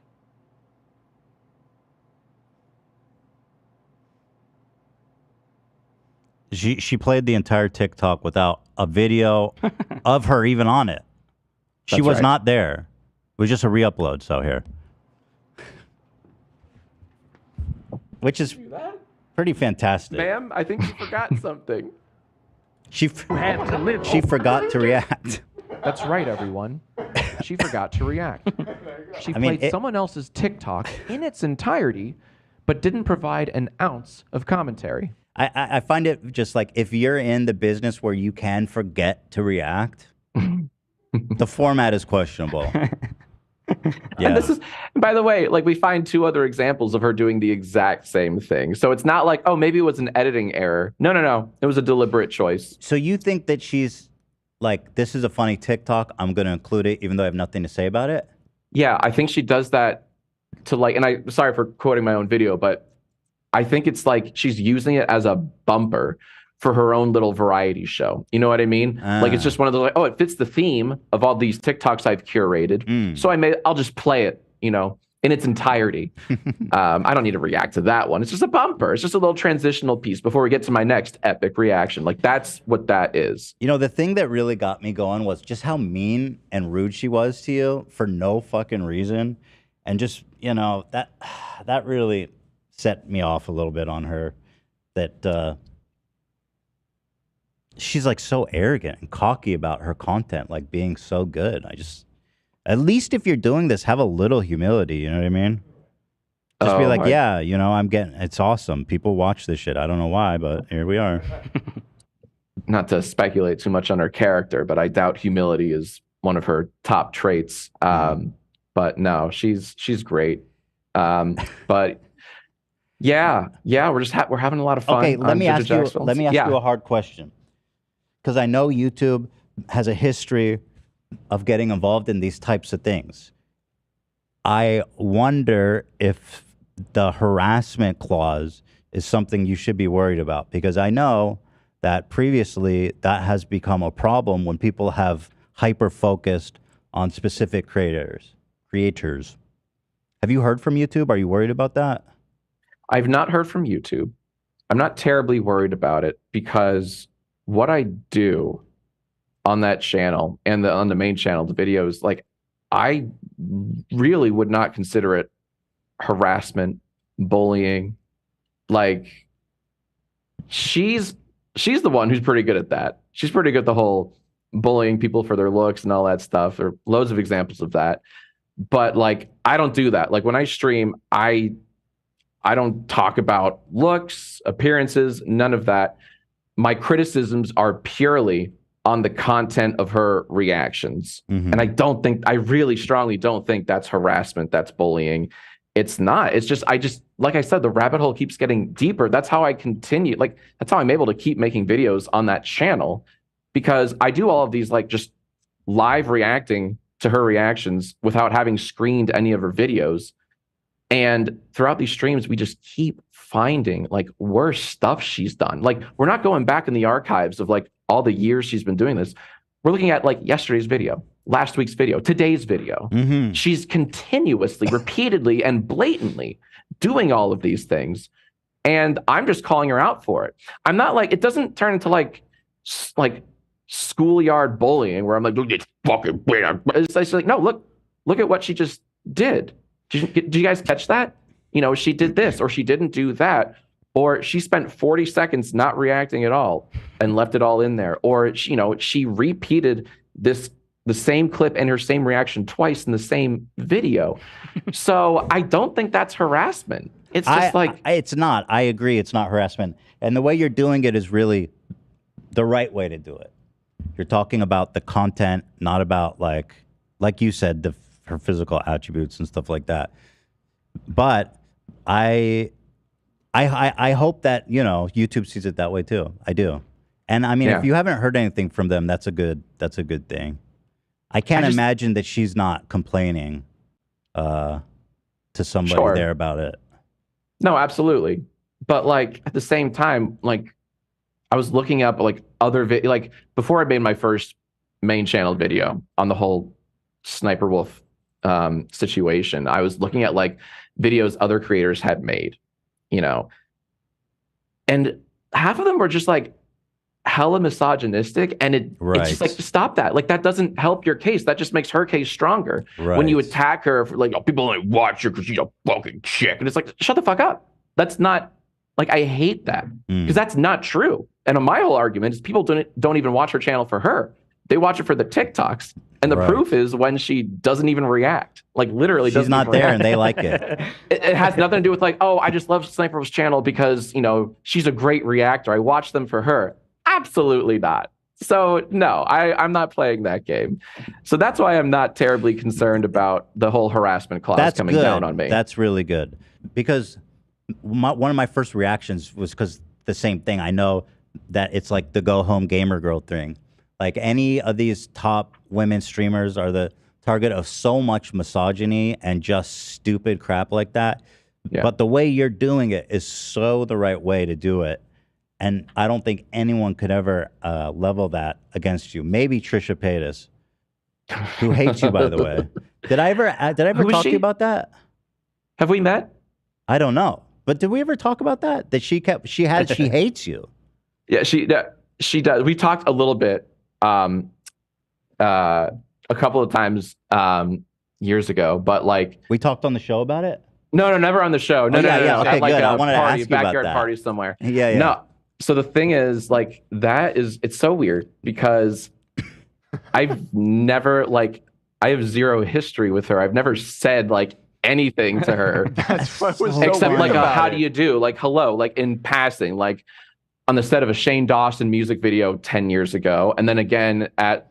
She played the entire TikTok without a video of her even on it. She was not there. It was just a re-upload. So here, which is pretty fantastic. Ma'am, I think you forgot something. She forgot to react. That's right, everyone. She forgot to react. She played someone else's TikTok in its entirety, but didn't provide an ounce of commentary. I find it just like if you're in the business where you can forget to react, the format is questionable. And this is, by the way, like we find 2 other examples of her doing the exact same thing. So it's not like, oh, maybe it was an editing error. No, no, no. It was a deliberate choice. So you think that she's like, this is a funny TikTok, I'm going to include it even though I have nothing to say about it? Yeah, I think she does that to like, and I'm sorry for quoting my own video, but I think it's like she's using it as a bumper for her own little variety show. You know what I mean? Like it's just one of those like, oh, it fits the theme of all these TikToks I've curated. So I'll just play it, you know, in its entirety. I don't need to react to that one. It's just a bumper. It's just a little transitional piece before we get to my next epic reaction. Like that's what that is. You know, the thing that really got me going was just how mean and rude she was to you for no fucking reason. And just, you know, that really set me off a little bit on her. That she's like so arrogant and cocky about her content, like being so good. At least if you're doing this, have a little humility, you know what I mean? Just be like, yeah, you know, it's awesome. People watch this shit. I don't know why, but here we are. Not to speculate too much on her character, but I doubt humility is one of her top traits. But no, she's great. But yeah, we're having a lot of fun. Okay, let me ask you a hard question. Because I know YouTube has a history of getting involved in these types of things. I wonder if the harassment clause is something you should be worried about, because I know that previously that has become a problem when people have hyper-focused on specific creators. Have you heard from YouTube? Are you worried about that? I've not heard from YouTube. I'm not terribly worried about it because what I do on that channel and on the main channel, the videos, like I really would not consider it harassment, bullying. Like she's the one who's pretty good at that. She's pretty good at the whole bullying people for their looks and all that stuff. There are loads of examples of that. But like I don't do that. Like when I stream, I don't talk about looks, appearances, none of that. My criticisms are purely on the content of her reactions. And I really strongly don't think that's harassment, that's bullying. It's not. It's just, like I said, the rabbit hole keeps getting deeper. That's how I continue. Like, that's how I'm able to keep making videos on that channel, because I do all of these, like, just live reacting to her reactions without having screened any of her videos. And throughout these streams, we just keep finding like worse stuff she's done. Like we're not going back in the archives of like all the years she's been doing this. We're looking at like yesterday's video, last week's video, today's video. She's continuously, repeatedly, and blatantly doing all of these things. And I'm just calling her out for it. I'm not like, it doesn't turn into like schoolyard bullying where I'm like, look, it's fucking weird. It's like, no, look at what she just did. Did you guys catch that? You know, she did this or she didn't do that, or she spent 40 seconds not reacting at all and left it all in there, or you know, she repeated the same clip and her same reaction twice in the same video. So I don't think that's harassment. It's just it's not. I agree, it's not harassment, and the way you're doing it is really the right way to do it. You're talking about the content, not about like you said, her physical attributes and stuff like that. But I hope that, you know, YouTube sees it that way too. I do. And I mean, if you haven't heard anything from them, that's a good thing. I can't imagine that she's not complaining to somebody there about it. No, absolutely. But like at the same time, like I was looking up like other like before I made my first main channel video on the whole Sniper Wolf situation, I was looking at like videos other creators had made, you know, and half of them were just like hella misogynistic, and it's just like, stop that. Like that doesn't help your case. That just makes her case stronger. When you attack her for like, oh, people only watch her because she's a fucking chick, and it's like, shut the fuck up. That's not, like, I hate that because that's not true. And my whole argument is people don't even watch her channel for her. They watch it for the TikToks. And the Right. proof is when she doesn't even react. Like literally She's doesn't not even there react. and they like it. It has nothing to do with like, oh, I just love Sniper's channel because, you know, she's a great reactor. I watch them for her. Absolutely not. So no, I'm not playing that game. So that's why I'm not terribly concerned about the whole harassment clause That's coming good. down on me. That's really good. Because one of my first reactions was because the same thing. I know that it's like the go home gamer girl thing. Like any of these top women streamers are the target of so much misogyny and just stupid crap like that. Yeah. But the way you're doing it is so the right way to do it. And I don't think anyone could ever level that against you. Maybe Trisha Paytas, who hates you, by the way. Did I ever Who is talk to she? you about that? Have we met? I don't know. But did we ever talk about that? That she hates you. Yeah, she does. We talked a little bit a couple of times years ago, but like we talked on the show about it. No, never on the show. No, Oh, yeah, no. yeah. Okay, At like good. I a wanted to party, ask you about backyard that. party somewhere. Yeah, yeah. No. So the thing is, like, it's so weird because I've never I have zero history with her. I've never said like anything to her. That's what was so except weird like about how it. do you do? Like hello, like in passing, like on the set of a Shane Dawson music video 10 years ago, and then again at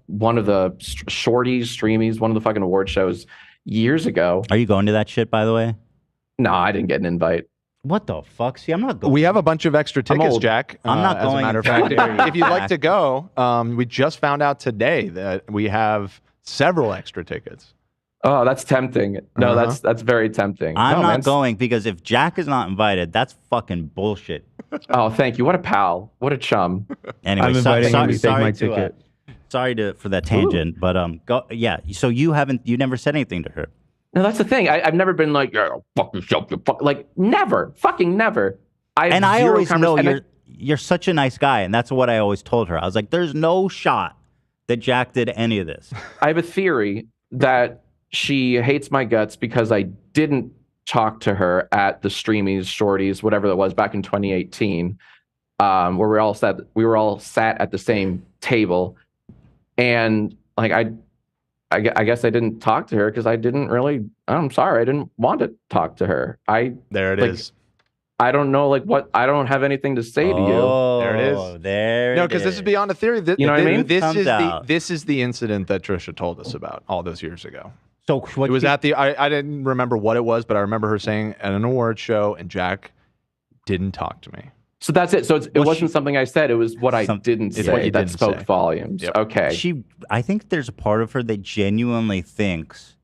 one of the Shorties, Streamies, one of the fucking award shows years ago. Are you going to that shit, by the way? No, I didn't get an invite. What the fuck? See, I'm not going. We have a bunch of extra tickets, old. Jack. I'm not as going a matter of until fact, later, if you'd like Jack. to go, we just found out today that we have several extra tickets. Oh, that's tempting. No, Uh-huh. that's very tempting. I'm No, not man. going because if Jack is not invited, that's fucking bullshit. Oh, thank you. What a pal. What a chum. Anyway, I'm inviting him to take sorry my to, ticket. sorry for that tangent, but go. Yeah. So you never said anything to her. No, that's the thing. I've never been like, yeah, fuck yourself. Like, never. Fucking never. And I always know you're such a nice guy, and that's what I always told her. I was like, there's no shot that Jack did any of this. I have a theory that she hates my guts because I didn't talk to her at the Streamies, Shorties, whatever that was back in 2018, where we were all sat at the same table, and like I guess I didn't talk to her because I didn't really. I'm sorry, I didn't want to talk to her. There it is. I don't know, like what. I don't have anything to say to you. There it is. There. No, because this is beyond a theory. You know what I mean? This is the incident that Trisha told us about all those years ago. So it was at the. I didn't remember what it was, but I remember her saying at an award show, and Jack didn't talk to me. So that's it. So it wasn't something I said. It was what I didn't It's what say you that didn't spoke say. volumes. Yep. Okay. I think there's a part of her that genuinely thinks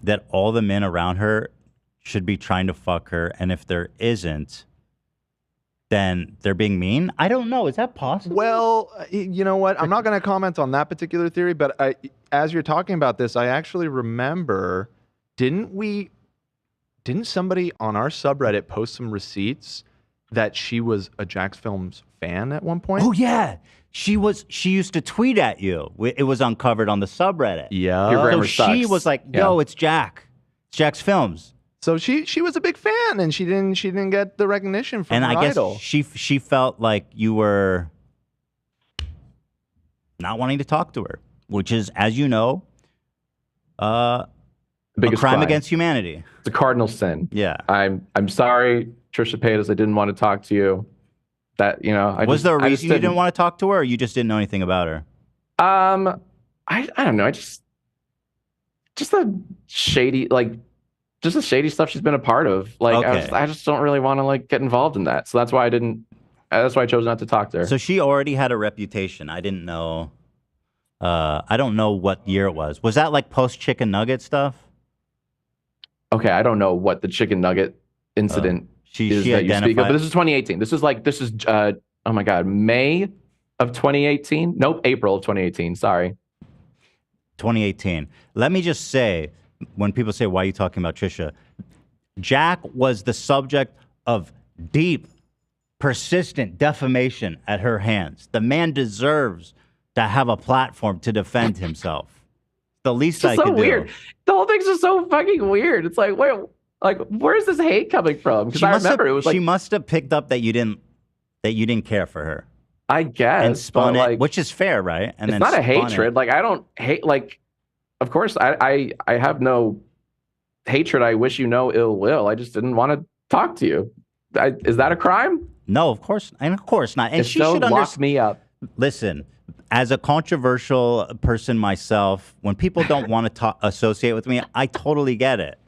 that all the men around her should be trying to fuck her, and if there isn't, then they're being mean. I don't know. Is that possible? Well, you know what? I'm not going to comment on that particular theory, but as you're talking about this, I actually remember, didn't somebody on our subreddit post some receipts that she was a Jacksfilms fan at one point? Oh yeah, she used to tweet at you. It was uncovered on the subreddit. Yeah. Your So grammar she sucks. was like, "Yo, Yeah. it's Jack. It's Jack's Films." So she was a big fan, and she didn't get the recognition from And her I guess idol. she felt like you were not wanting to talk to her, which is, as you know, a Biggest crime against humanity. It's a cardinal sin. Yeah. I'm sorry, Trisha Paytas. I didn't want to talk to you. That Was there a reason you didn't want to talk to her, or you just didn't know anything about her? I don't know. I just the shady just the shady stuff she's been a part of. Like Okay. I just don't really want to like get involved in that. So that's why I didn't. That's why I chose not to talk to her. So she already had a reputation. I didn't know. I don't know what year it was. Was that like post chicken nugget stuff? Okay, I don't know what the chicken nugget incident she is that you speak of, identified- but this is 2018. This is oh my god, May of 2018. Nope, April of 2018. Sorry. 2018. Let me just say, when people say, why are you talking about Trisha? Jack was the subject of deep, persistent defamation at her hands. The man deserves to have a platform to defend himself. The least I It's so could weird. do. The whole thing's just so fucking weird. It's like, where's this hate coming from? Because I remember it was like she must have picked up that you didn't care for her. I guess, and spun but, it, like, which is fair, right? And it's then not a spun hatred. it. Like, I don't hate. Like, of course, I have no hatred. I wish you no ill will. I just didn't want to talk to you. Is that a crime? No, of course, and of course not. And If she so, should lock understand. me up. Listen, as a controversial person myself, when people don't want to associate with me, I totally get it.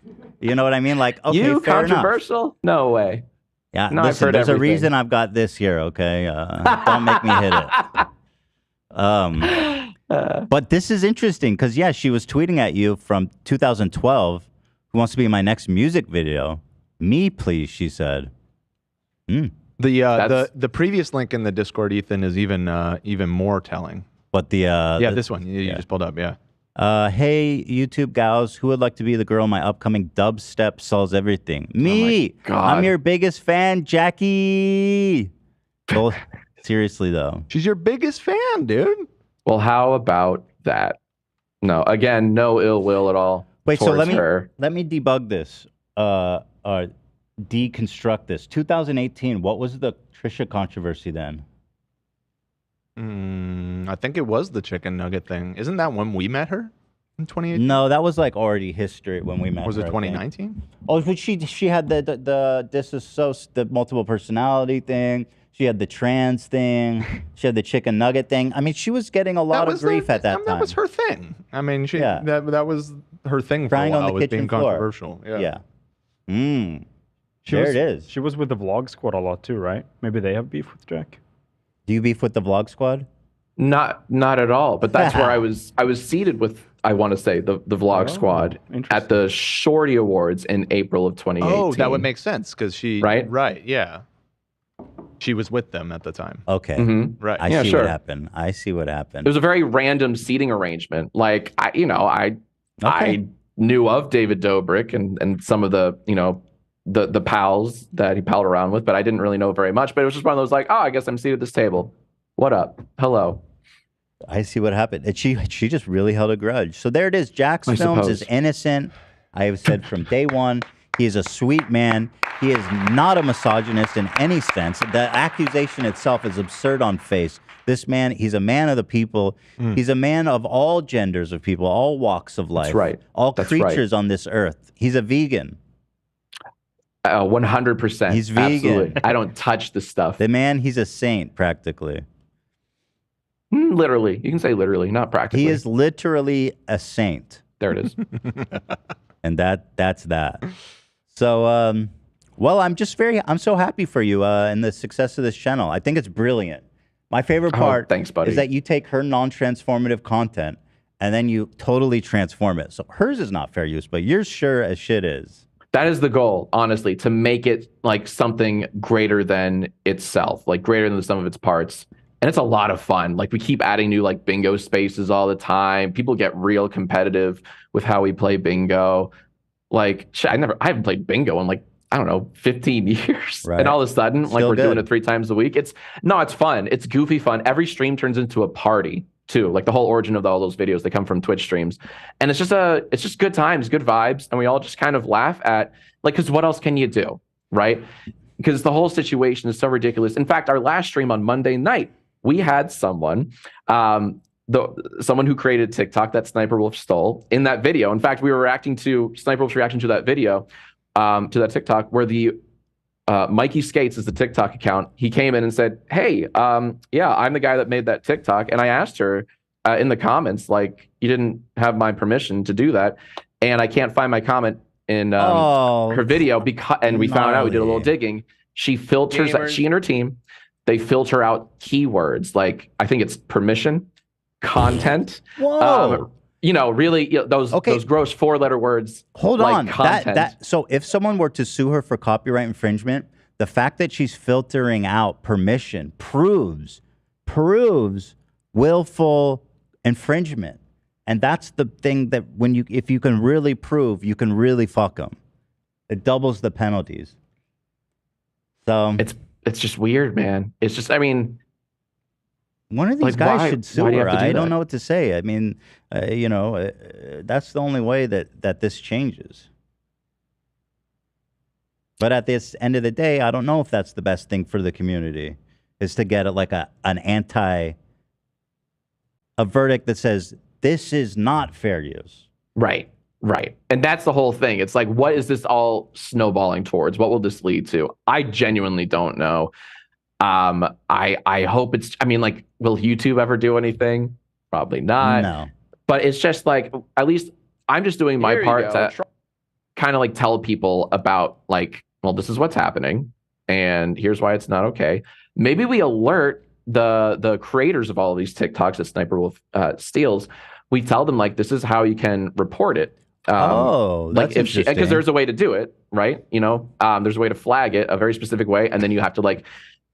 You know what I mean? Like, okay, You fair enough. controversial? No way. Yeah, No, I've listen, heard there's a everything. reason I've got this here, okay? Don't make me hit it. But this is interesting because, yeah, she was tweeting at you from 2012. Who wants to be in my next music video? Me, please, she said. The previous link in the Discord, Ethan, is even more telling. But this one you just pulled up, yeah. Hey, YouTube gals, who would like to be the girl in my upcoming dubstep solves everything? Me! God. I'm your biggest fan, Jackie! Well, seriously, though. She's your biggest fan, dude. Well, how about that? No, again, no ill will at all. Wait, so towards let her. me debug this. Deconstruct this. 2018, what was the Trisha controversy then? I think it was the chicken nugget thing. Isn't that when we met her in 2018? No, that was like already history when we met. Was it her, I think. 2019? Oh, but she had the multiple personality thing. She had the trans thing. She had the chicken nugget thing. I mean, she was getting a lot of grief at that time. That was her thing. I mean, that was her thing for Crying a on while, the was kitchen being floor. controversial. Yeah. There it is. She was with the Vlog Squad a lot too, right? Maybe they have beef with Jack. Do you beef with the Vlog Squad? Not at all. But that's where I was seated with, I want to say, the Vlog Squad at the Shorty Awards in April of 2018. Oh, that would make sense because she Right? Yeah. She was with them at the time. Okay. Right. I see what happened. I see what happened. It was a very random seating arrangement. Like I knew of David Dobrik and some of the the pals that he palled around with, but I didn't really know very much. But it was just one of those like, oh, I guess I'm seated at this table. What up? Hello. I see what happened. And she just really held a grudge. So there it is. Jacksfilms is innocent. I have said from day one, he is a sweet man. He is not a misogynist in any sense. The accusation itself is absurd on face. This man, he's a man of the people. He's a man of all genders of people, all walks of life. That's right. All That's creatures right. on this earth. He's a vegan. 100%. He's vegan. Absolutely. I don't touch the stuff. The man, he's a saint practically. Literally. You can say literally, not practically. He is literally a saint. There it is. And that's that. So, well, I'm so happy for you and the success of this channel. I think it's brilliant. My favorite part thanks, buddy. is that you take her non-transformative content and then you totally transform it. So hers is not fair use, but yours sure as shit is. That is the goal, honestly, to make it like something greater than itself, like greater than the sum of its parts. And it's a lot of fun. Like we keep adding new like bingo spaces all the time. People get real competitive with how we play bingo. Like I haven't played bingo in like, I don't know, 15 years. Right. And all of a sudden, like Still we're doing good. it 3 times a week. It's fun. It's goofy fun. Every stream turns into a party too. Like the whole origin of all those videos, they come from Twitch streams. And it's just good times, good vibes. And we all just kind of laugh at like, cause what else can you do? Right. Because the whole situation is so ridiculous. In fact, our last stream on Monday night, we had someone, someone who created TikTok that Sniper Wolf stole in that video. In fact, we were reacting to Sniper Wolf's reaction to that video, to that TikTok, where the Mikey Skates is the TikTok account. He came in and said, "Hey, yeah, I'm the guy that made that TikTok." And I asked her in the comments, like, "You didn't have my permission to do that," and I can't find my comment in her video because. And we found out. We did a little digging. She filters. She and her team. They filter out keywords like I think it's permission, content. Whoa. Really those gross 4-letter words. Hold like on. Content. So if someone were to sue her for copyright infringement, the fact that she's filtering out permission proves willful infringement. And that's the thing that if you can really prove, you can really fuck them. It doubles the penalties. So it's just weird, man. It's just, I mean, one of these like, guys should sue why do you her. have to do I don't that? know what to say. I mean, that's the only way that this changes. But at this end of the day, I don't know if that's the best thing for the community. is to get a verdict that says this is not fair use. Right. Right. And that's the whole thing. It's like, what is this all snowballing towards? What will this lead to? I genuinely don't know. I hope it's, I mean, like, will YouTube ever do anything? Probably not. No. But it's just like, at least I'm just doing my Here you part go. to kind of like tell people about like, well, this is what's happening and here's why it's not okay. Maybe we alert the creators of all of these TikToks that Sniper Wolf steals. We tell them like, this is how you can report it. That's like if she, because interesting. there's a way to do it, right? You know, there's a way to flag it a very specific way, and then you have to like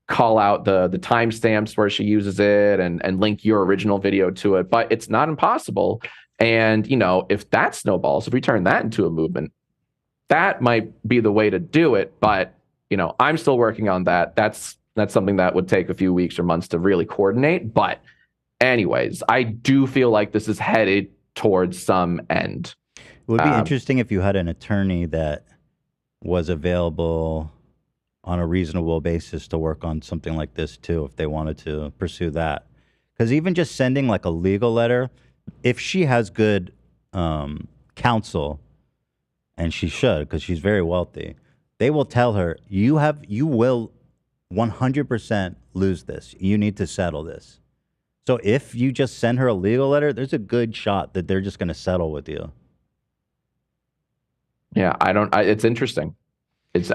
call out the timestamps where she uses it and link your original video to it. But it's not impossible. And you know, if that snowballs, if we turn that into a movement, that might be the way to do it. But you know, I'm still working on that. That's something that would take a few weeks or months to really coordinate. But anyways, I do feel like this is headed towards some end. It would be interesting if you had an attorney that was available on a reasonable basis to work on something like this too, if they wanted to pursue that. Because even just sending like a legal letter, if she has good counsel, and she should, because she's very wealthy, they will tell her, you will 100% lose this. You need to settle this. So if you just send her a legal letter, there's a good shot that they're just going to settle with you. Yeah, it's interesting.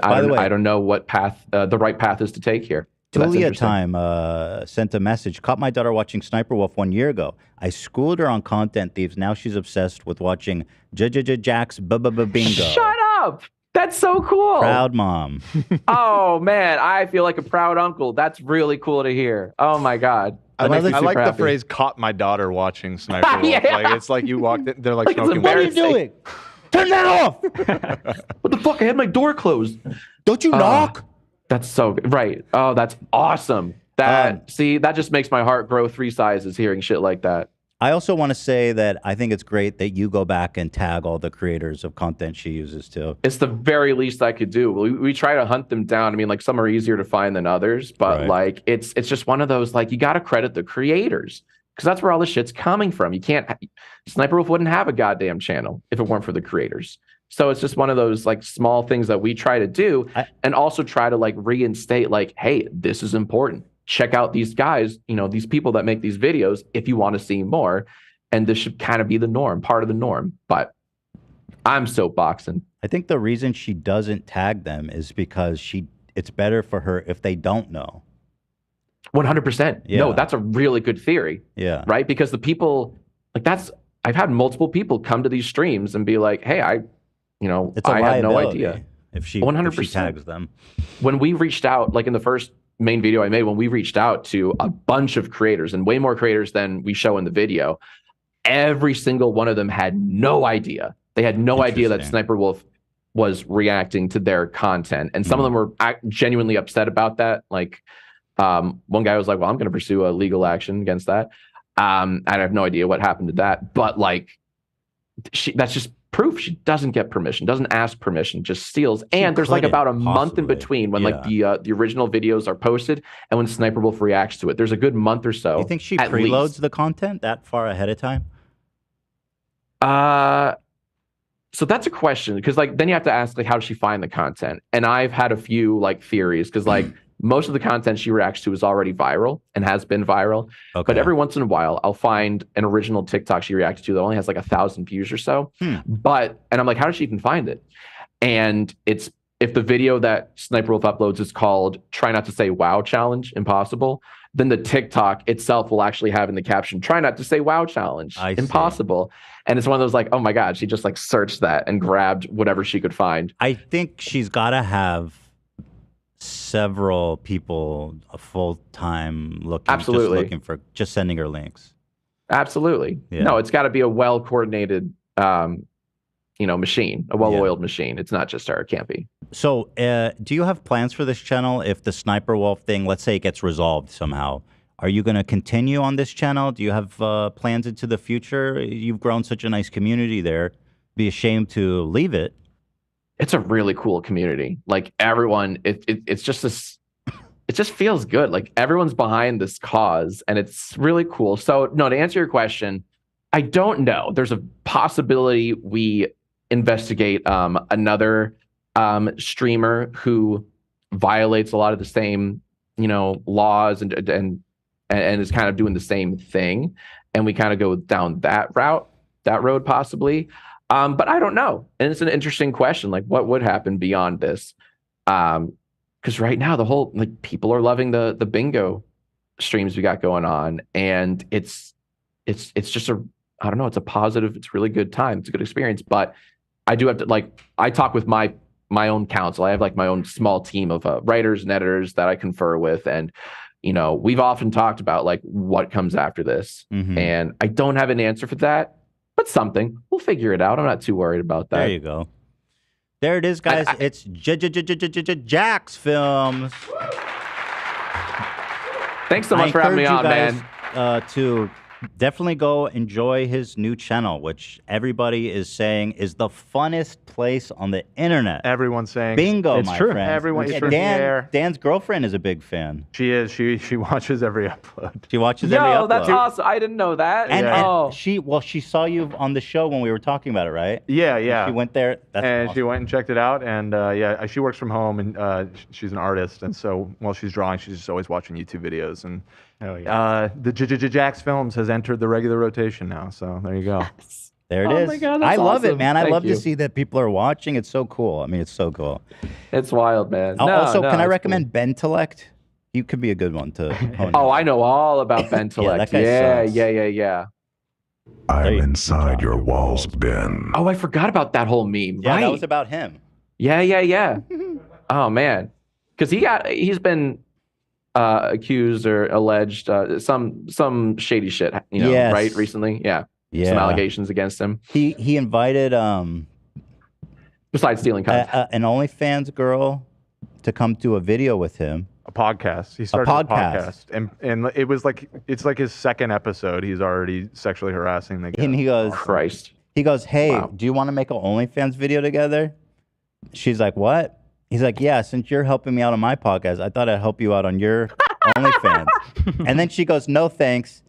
By the way, I don't know what path the right path is to take here. So that's Julia interesting. Time sent a message. Caught my daughter watching Sniper Wolf 1 year ago. I schooled her on Content Thieves. Now she's obsessed with watching JJJack's Bingo. Shut up! That's so cool. Proud mom. Oh man, I feel like a proud uncle. That's really cool to hear. Oh my god. I That makes me like super the happy. phrase "caught my daughter watching Sniper Wolf." Yeah. Like it's like you walked in, they're like Like it's smoking. What are you doing? Turn that off! What the fuck? I had my door closed. Don't you knock? That's so good. Right. Oh, that's awesome. That see, that just makes my heart grow 3 sizes hearing shit like that. I also want to say that I think it's great that you go back and tag all the creators of content she uses too. It's the very least I could do. We try to hunt them down. I mean, like some are easier to find than others, but Right. like it's just one of those, like, you got to credit the creators because that's where all the shit's coming from. You can't, Sniper Wolf wouldn't have a goddamn channel if it weren't for the creators. So it's just one of those like small things that we try to do and also try to like reinstate like, hey, this is important. Check out these guys, you know, these people that make these videos if you want to see more. And this should kind of be the norm, part of the norm. But I'm soapboxing. I think the reason she doesn't tag them is because it's better for her if they don't know. 100%. Yeah. No, that's a really good theory. Yeah. Right? Because the people, like I've had multiple people come to these streams and be like, hey, I had no idea. If she 100% tags them. When we reached out, like in the first main video I made, when we reached out to a bunch of creators and way more creators than we show in the video, every single one of them had no idea. They had no idea that Sniper Wolf was reacting to their content. And some of them were genuinely upset about that. Like one guy was like, well, I'm going to pursue a legal action against that. And I have no idea what happened to that. But like, that's just proof she doesn't get permission, doesn't ask permission, just steals. And there's like about a month in between when like the original videos are posted and when Sniper Wolf reacts to it. There's a good month or so. You think she at preloads least. the content that far ahead of time? So that's a question because like then you have to ask like how does she find the content? And I've had a few like theories because like most of the content she reacts to is already viral and has been viral. Okay. But every once in a while I'll find an original TikTok she reacted to that only has like 1,000 views or so. And I'm like, how does she even find it? And it's if the video that Sniper Wolf uploads is called "Try Not to Say Wow Challenge Impossible," then the TikTok itself will actually have in the caption "Try Not to Say Wow Challenge Impossible." And it's one of those like, oh my God, she just like searched that and grabbed whatever she could find. I think she's got to have several people full-time looking, Absolutely. just sending her links. Absolutely. Yeah. No, it's got to be a well-coordinated, machine, a well-oiled machine. It's not just her. It can't be. So do you have plans for this channel if the Sniper Wolf thing, let's say it gets resolved somehow? Are you going to continue on this channel? Do you have plans into the future? You've grown such a nice community there. Be ashamed to leave it. It's a really cool community. Like everyone, it's just this. it just feels good. Like everyone's behind this cause, and it's really cool. So, no, to answer your question, I don't know. There's a possibility we investigate another streamer who violates a lot of the same, laws and is kind of doing the same thing, and we kind of go down that road possibly. But I don't know, and it's an interesting question. Like, what would happen beyond this? Because right now the whole people are loving the bingo streams we got going on, and it's just I don't know, it's a positive, it's a really good time, it's a good experience. But I do have to I talk with my own counsel. I have my own small team of writers and editors that I confer with, and we've often talked about what comes after this, and I don't have an answer for that, but something we'll figure it out. I'm not too worried about that. There you go. There it is, guys. It's Jacksfilms. Thanks so much for having me on, man. To definitely go enjoy his new channel, which everybody is saying is the funnest place on the internet. Everyone's saying bingo. It's my true. friend. Everyone's Dan's girlfriend is a big fan. She is. She watches every upload. She watches every upload. That's awesome. I didn't know that. And she saw you on the show when we were talking about it, right? Yeah. And she went there. That's awesome. She went and checked it out, and she works from home, and she's an artist, and so while she's drawing, she's just always watching YouTube videos, and the Jacksfilms has entered the regular rotation now, so there you go. There it is. My God, I that's love it, awesome. man. I Thank love you. to see that people are watching. It's so cool. I mean, it's so cool. It's wild, man. Can I recommend Bentellect? You could be a good one to hone in. I know all about Bentellect. that guy sucks. Yeah. I'm inside your walls, Ben. Oh, I forgot about that whole meme. Yeah, right. that was about him. Yeah. Oh man, because he's been accused or alleged some shady shit, Yes. right? Recently, yeah, some allegations against him. He invited besides stealing content, an OnlyFans girl to come do a video with him. A podcast. He started a podcast, and it was it's like his second episode. He's already sexually harassing the guy. And he goes, Christ. He goes, hey, do you want to make an OnlyFans video together? She's like, what? He's like, yeah, since you're helping me out on my podcast, I thought I'd help you out on your OnlyFans. And then she goes, no, thanks.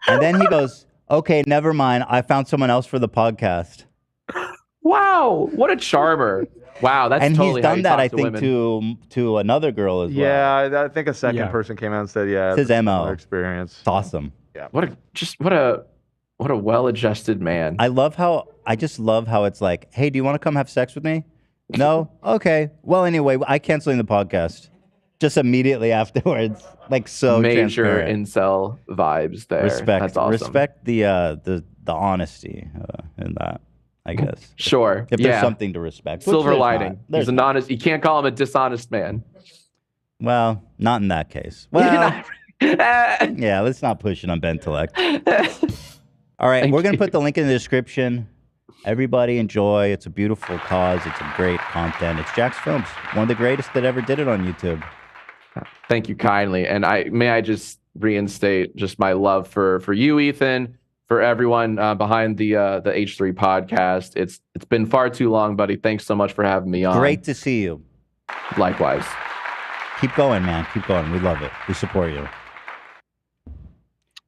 And then he goes, okay, never mind. I found someone else for the podcast. Wow, what a charmer. Wow, that's and totally he's done that, I to think, women. to another girl as well. Yeah, I think a second person came out and said, yeah, It's his MO. experience. It's awesome. Yeah. What a well-adjusted man. I just love how it's like, hey, do you want to come have sex with me? No? Okay. Well, anyway, I canceling the podcast. Just immediately afterwards. Like, so major transparent. incel vibes there. Respect. That's awesome. Respect the honesty in that, I guess. Sure. If there's something to respect. which Silver there's lining. not. He's an honest. You can't call him a dishonest man. Well, not in that case. Well, yeah, let's not push it on Bentellect. All right, we're going to put the link in the description. Everybody enjoy. It's a beautiful cause. It's a great content. It's Jacksfilms, one of the greatest that ever did it on YouTube. Thank you kindly. And I just reinstate just my love for you, Ethan, for everyone behind the H3 podcast. It's been far too long, buddy. Thanks so much for having me on. Great to see you. Likewise. Keep going, man. Keep going. We love it. We support you.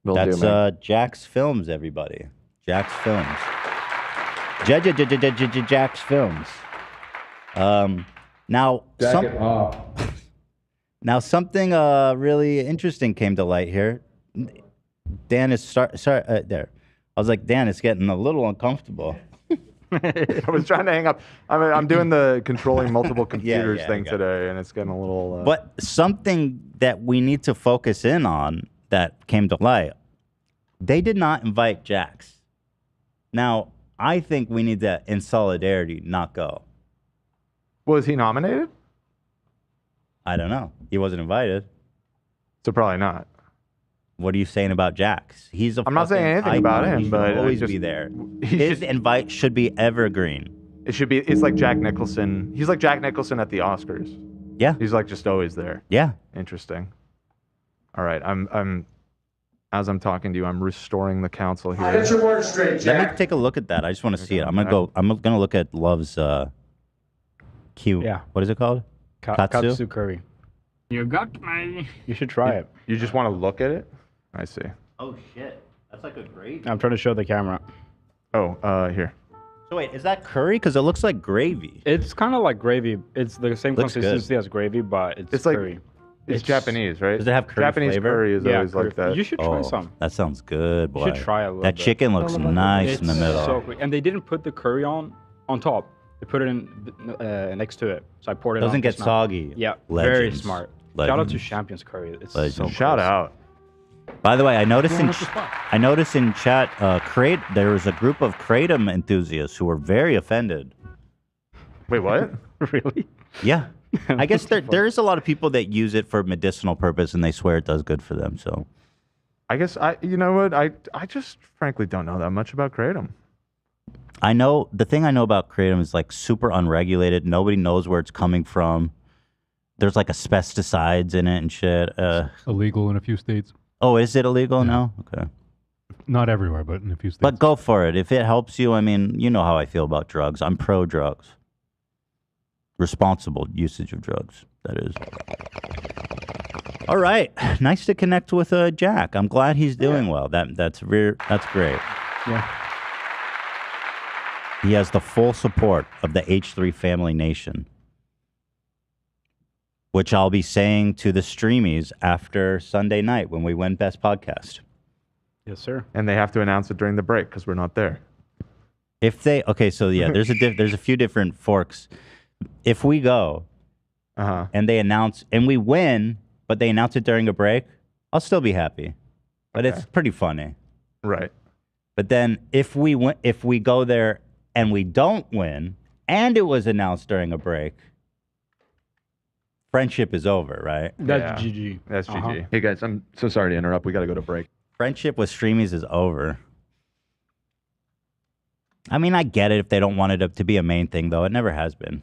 That's Jacksfilms, everybody. Jacksfilms. Jacksfilms. Now something really interesting came to light here. Dan is there. I was like, Dan, it's getting a little uncomfortable. I was trying to hang up. I'm doing the controlling multiple computers thing today, and it's getting a little. But something that we need to focus in on that came to light. They did not invite Jax. Now, I think we need to, in solidarity, not go. Was he nominated? I don't know. He wasn't invited. So probably not. What are you saying about Jax? He's a I'm not saying anything about him, he should but always be there. His invite should be evergreen. It should be. It's like Jack Nicholson. He's like Jack Nicholson at the Oscars. Yeah. He's like just always there. Yeah. Interesting. All right. As I'm talking to you, I'm restoring the council here. Get your words straight, Jack. Let me take a look at that. I just want to see it. I'm gonna look at Love's Q. Yeah. What is it called? Katsu curry. You got me. You should try it. You just want to look at it? I see. Oh shit, that's like a great. I'm trying to show the camera. Oh, here. So wait, is that curry? Because it looks like gravy. It's kind of like gravy. It's the same Looks consistency as gravy, but it's like curry. It's Japanese, right? Does it have curry Japanese flavor? curry is Yeah, always curry like that. You should try some. That sounds good, boy. You should try a little That bit. chicken looks nice in the It's middle. So quick. And they didn't put the curry on top. They put it in next to it. So I poured it on. Doesn't get just now. soggy. Yeah, very Legends. smart. Shout out to Legends. Champions Curry. It's Legends. so Shout out. By the way, I noticed in what's the spot? chat, there was a group of kratom enthusiasts who were very offended. Wait, what? Really? Yeah, I guess there is a lot of people that use it for medicinal purpose, and they swear it does good for them. So, I guess you know what? I just frankly don't know that much about kratom. I know the thing I know about kratom is like super unregulated. Nobody knows where it's coming from. There's like pesticides in it and shit. Illegal in a few states. Oh, is it illegal now? Okay. Not everywhere, but in a few states. But go for it. If it helps you, I mean, you know how I feel about drugs. I'm pro drugs. Responsible usage of drugs, that is. All right. Nice to connect with Jack. I'm glad he's doing well. That's great. Yeah. He has the full support of the H3 family nation, which I'll be saying to the streamies after Sunday night when we win Best Podcast. Yes, sir. And they have to announce it during the break because we're not there. If they so yeah, there's a few different forks. If we go, and they announce and we win, but they announce it during a break, I'll still be happy. But it's pretty funny, right? But then if we go there and we don't win, and it was announced during a break, friendship is over, right? That's GG. That's GG. Hey guys, I'm so sorry to interrupt. We got to go to break. Friendship with streamies is over. I mean, I get it if they don't want it to be a main thing, though. It never has been.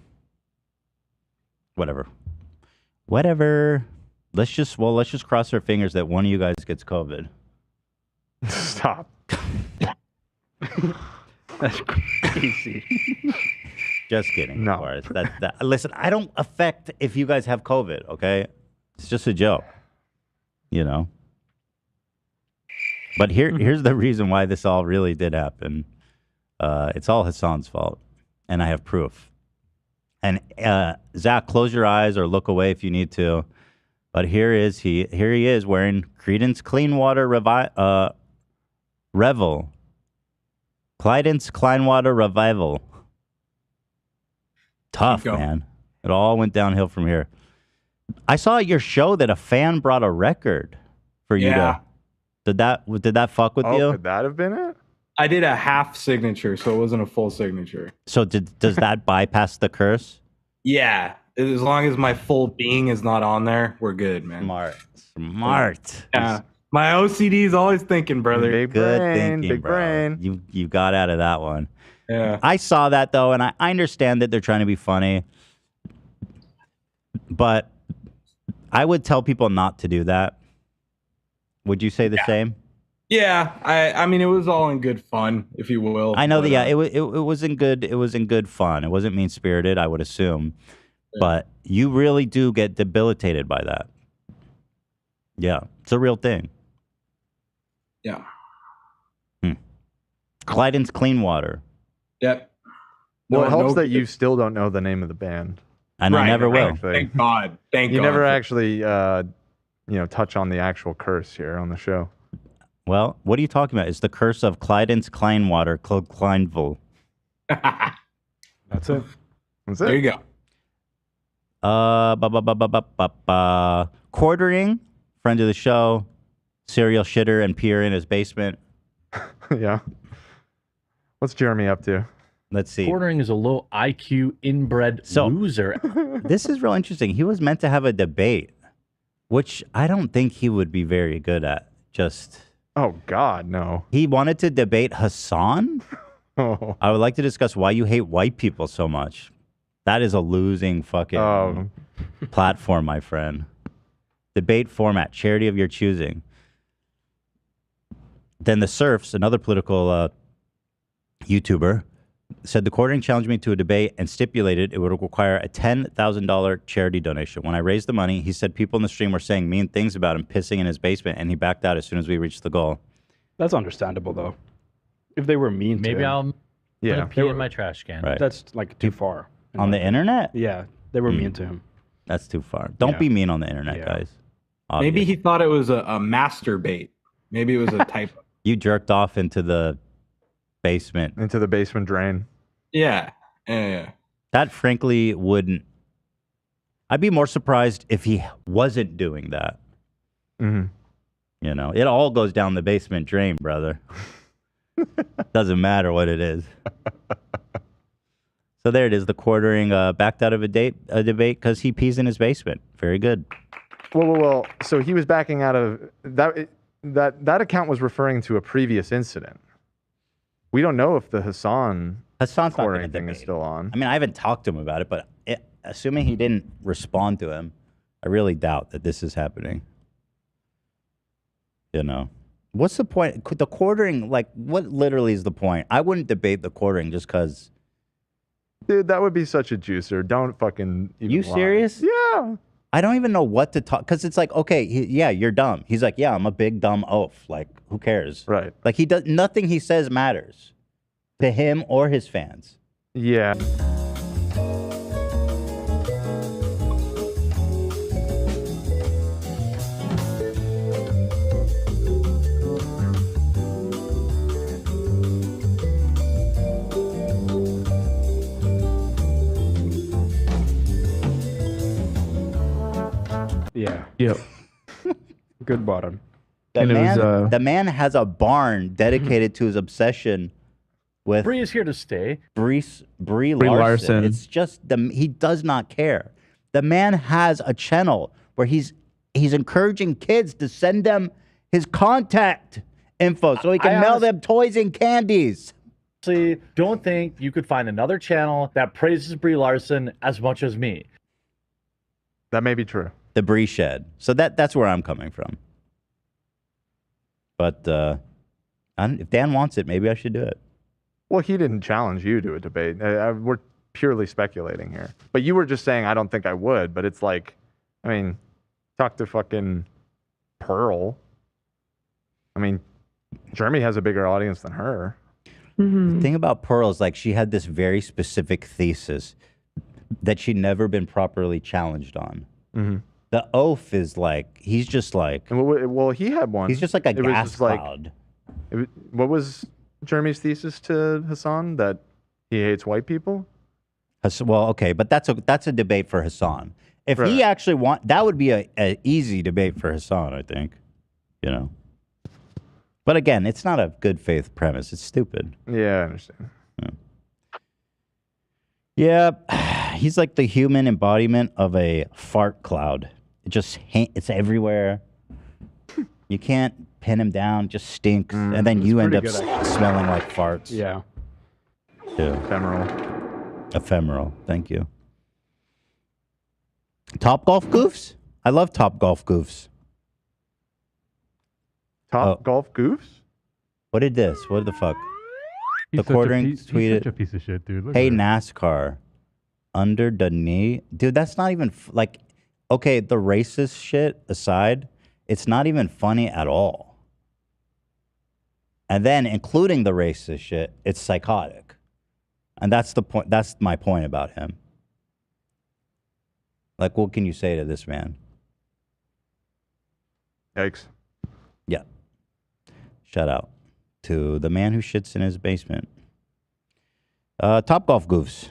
Whatever. Let's just cross our fingers that one of you guys gets COVID. Stop. That's crazy. Just kidding. No. Of course. Listen, I don't affect if you guys have COVID, okay? It's just a joke. You know? But here's the reason why this all really did happen. It's all Hasan's fault. And I have proof. And Zach, close your eyes or look away if you need to. But here he is wearing Creedence Cleanwater Revel. Creedence Cleanwater Revival. Tough, man. It all went downhill from here. I saw at your show that a fan brought a record for you to. Did that fuck with you? Could that have been it? I did a half signature, so it wasn't a full signature. So does that bypass the curse? Yeah, as long as my full being is not on there, we're good, man. Smart. Yeah, my OCD is always thinking, brother. Good thinking, bro. You got out of that one. Yeah. I saw that though, and I understand that they're trying to be funny, but I would tell people not to do that. Would you say the same? Yeah, I mean, it was all in good fun, if you will. I know that. Yeah, it was in good. It was in good fun. It wasn't mean spirited, I would assume, but you really do get debilitated by that. Yeah, it's a real thing. Yeah. Clyden's Clean Water. Yep. Well, it helps that you still don't know the name of the band, and I never will. Thank God. Thank God. You never actually, touch on the actual curse here on the show. Well, what are you talking about? It's the curse of Clyden's Kleinwater, Kleinville. That's it. That's it. There you go. Quartering, friend of the show, serial shitter and peer in his basement. Yeah. What's Jeremy up to? Let's see. Quartering is a low IQ inbred loser. This is real interesting. He was meant to have a debate, which I don't think he would be very good at. Oh, God, no. He wanted to debate Hasan? Oh. I would like to discuss why you hate white people so much. That is a losing fucking platform, my friend. Debate format, charity of your choosing. Then the Surfs, another political YouTuber, Said the quartering challenged me to a debate and stipulated it would require a $10,000 charity donation. When I raised the money, he said people in the stream were saying mean things about him pissing in his basement, and he backed out as soon as we reached the goal. That's understandable, though. If they were mean to Maybe him. I'll put a pee in my trash can. Right. That's like too far. On the internet? Yeah, they were mean to him. That's too far. Don't be mean on the internet, guys. Maybe he thought it was a masturbate. Maybe it was a typo. You jerked off into the basement. Into the basement drain. Yeah. Yeah. That frankly wouldn't. I'd be more surprised if he wasn't doing that. Mm-hmm. You know, it all goes down the basement drain, brother. Doesn't matter what it is. So there it is. The quartering backed out of a debate because he pees in his basement. Very good. Well. So he was backing out of that. That account was referring to a previous incident. We don't know if the Hasan's quartering thing is still on. I mean, I haven't talked to him about it, but assuming he didn't respond to him, I really doubt that this is happening. You know, what's the point? The quartering, like, what literally is the point? I wouldn't debate the quartering just because. Dude, that would be such a juicer. Don't fucking. Even You lie. serious? Yeah. I don't even know what to talk, because it's like, okay, yeah, you're dumb. He's like, yeah, I'm a big dumb oaf. Like, who cares? Right. Like, he does nothing he says matters to him or his fans. Yeah. Yeah. Yep. Good bottom. The man has a barn dedicated to his obsession with Bree is here to stay. Brie Brie Larson. Larson. It's just he does not care. The man has a channel where he's encouraging kids to send them his contact info so he can mail them toys and candies. Honestly, don't think you could find another channel that praises Brie Larson as much as me. That may be true. The Brie Shed. So that's where I'm coming from. But if Dan wants it, maybe I should do it. Well, he didn't challenge you to a debate. We're purely speculating here. But you were just saying, I don't think I would. But it's like, I mean, talk to fucking Pearl. I mean, Jeremy has a bigger audience than her. The thing about Pearl is like she had this very specific thesis that she'd never been properly challenged on. Mm-hmm. The oaf is like, he's just like... Well, he had one. He's just like a It was gas just like- cloud. What was Jeremy's thesis to Hasan? That he hates white people? Well, okay, but that's a debate for Hasan. If he actually that would be a easy debate for Hasan, I think. You know. But again, it's not a good faith premise. It's stupid. Yeah, I understand. Yeah, he's like the human embodiment of a fart cloud. It's everywhere. You can't pin him down. Just stinks, and then you end up smelling like farts. Yeah. Ephemeral. Thank you. Top golf goofs. I love top golf goofs. Golf goofs? What did this? What the fuck? He's tweeted. such a piece of shit, dude. Look Hey, at him. NASCAR. Under the knee. Dude, that's not even like, okay, the racist shit aside, it's not even funny at all. And then including the racist shit, it's psychotic. And that's the point. That's my point about him. Like, what can you say to this man? Yikes. Yeah. Shout out to the man who shits in his basement. Top golf goofs.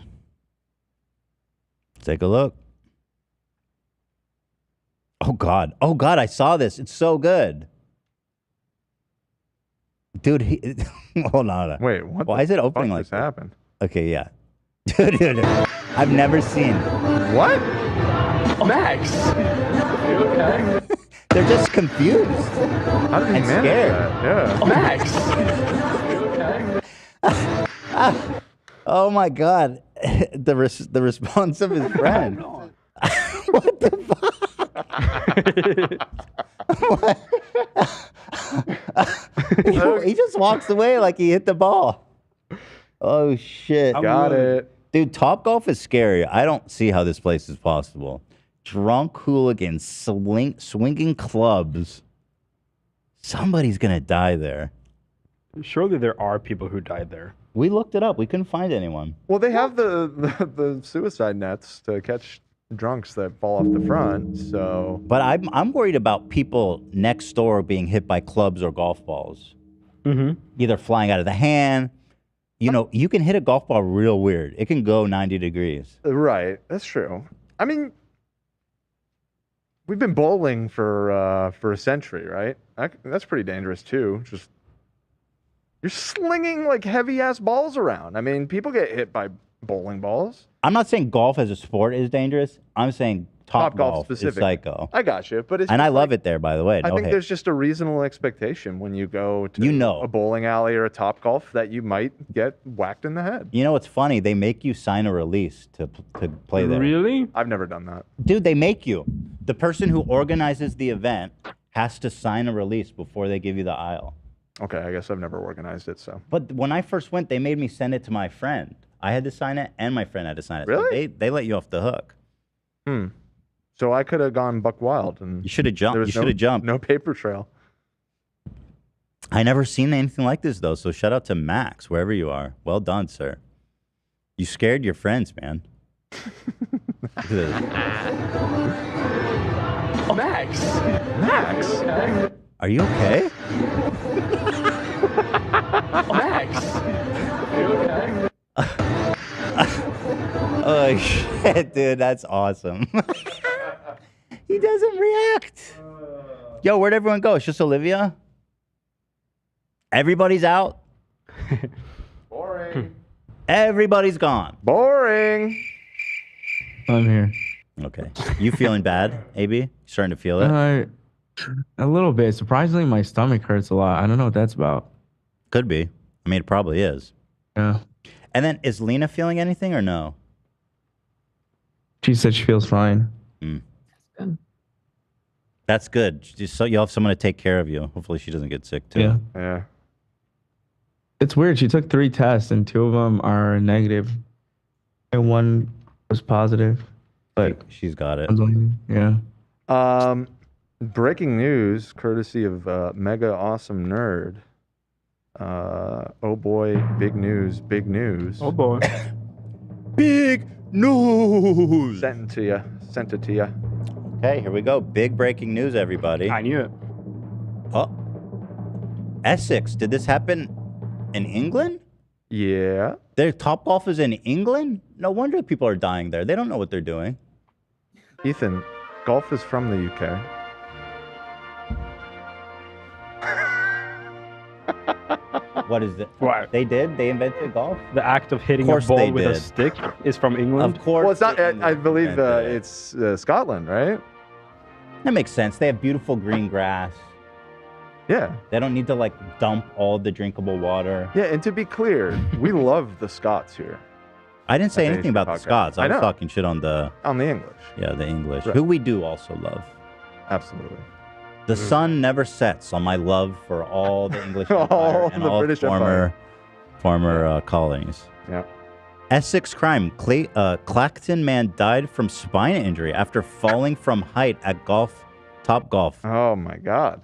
Take a look. Oh God, I saw this. It's so good. Dude, hold on. Wait, what? Why is it opening like this happened? Okay, yeah. Dude, I've never seen. What? Max. You okay? They're just confused. How did he and manage scared. that? Yeah. Max. You okay? Oh my God, the response of his friend. What the fuck? He just walks away like he hit the ball. Oh shit! Got it. Dude, Topgolf is scary. I don't see how this place is possible. Drunk hooligans swinging clubs. Somebody's gonna die there. Surely there are people who died there. We looked it up. We couldn't find anyone. Well, they have the suicide nets to catch drunks that fall off the front. So, But I'm worried about people next door being hit by clubs or golf balls. Mm-hmm. Either flying out of the hand. You know, you can hit a golf ball real weird. It can go 90 degrees. right, that's true. I mean, we've been bowling for a century, right? That's pretty dangerous too. Just you're slinging like heavy ass balls around. I mean, people get hit by bowling balls. I'm not saying golf as a sport is dangerous. I'm saying top golf is psycho. I got you, but it's And I just love like- it there, by the way. I No think hate. there's just a reasonable expectation when you go to a bowling alley or a top golf that you might get whacked in the head. You know what's funny? They make you sign a release to play there. Really? I've never done that. Dude, they make you. The person who organizes the event has to sign a release before they give you the aisle. Okay, I guess I've never organized it, so. But when I first went, they made me send it to my friend. I had to sign it, and my friend had to sign it. Really? So they let you off the hook. So I could have gone buck wild, and You should have jumped. there You was should have jumped. No paper trail. I never seen anything like this though. So shout out to Max, wherever you are. Well done, sir. You scared your friends, man. Look at this. Max. Are you okay? Max. You okay? Oh shit, dude, that's awesome. He doesn't react. Yo, where'd everyone go? It's just Olivia? Everybody's out? Boring. Everybody's gone. Boring. I'm here. Okay. You feeling bad, AB? Starting to feel it? A little bit. Surprisingly, my stomach hurts a lot. I don't know what that's about. Could be. I mean, it probably is. Yeah. And then, is Lena feeling anything or no? She said she feels fine. That's good. Just so you'll have someone to take care of you. Hopefully she doesn't get sick too. Yeah. Yeah. It's weird. She took 3 tests and 2 of them are negative, and 1 was positive. But she's got it. Yeah. Breaking news, courtesy of Mega Awesome Nerd. Oh boy, big news, big news. Oh boy. Big news. Sent it to you. Okay, here we go. Big breaking news, everybody. I knew it. Oh. Essex, did this happen in England? Yeah. Their top golf is in England? No wonder people are dying there. They don't know what they're doing. Ethan, golf is from the UK. What is it? What? They did? They invented golf? The act of hitting a course they ball with a did. stick is from England. Of course. Well, it's not. they I believe invented it. it's Scotland, right? That makes sense. They have beautiful green grass. Yeah. They don't need to like dump all the drinkable water. Yeah, and to be clear, we love the Scots here. I didn't say At anything about the Podcast. Scots. I I was know. talking shit on the English. Yeah, the English. Right. Who we do also love. Absolutely. The sun never sets on my love for all the English All Empire and the all British former colonies. Yeah. Essex crime. Clacton man died from spine injury after falling from height at Top Golf. Oh my God.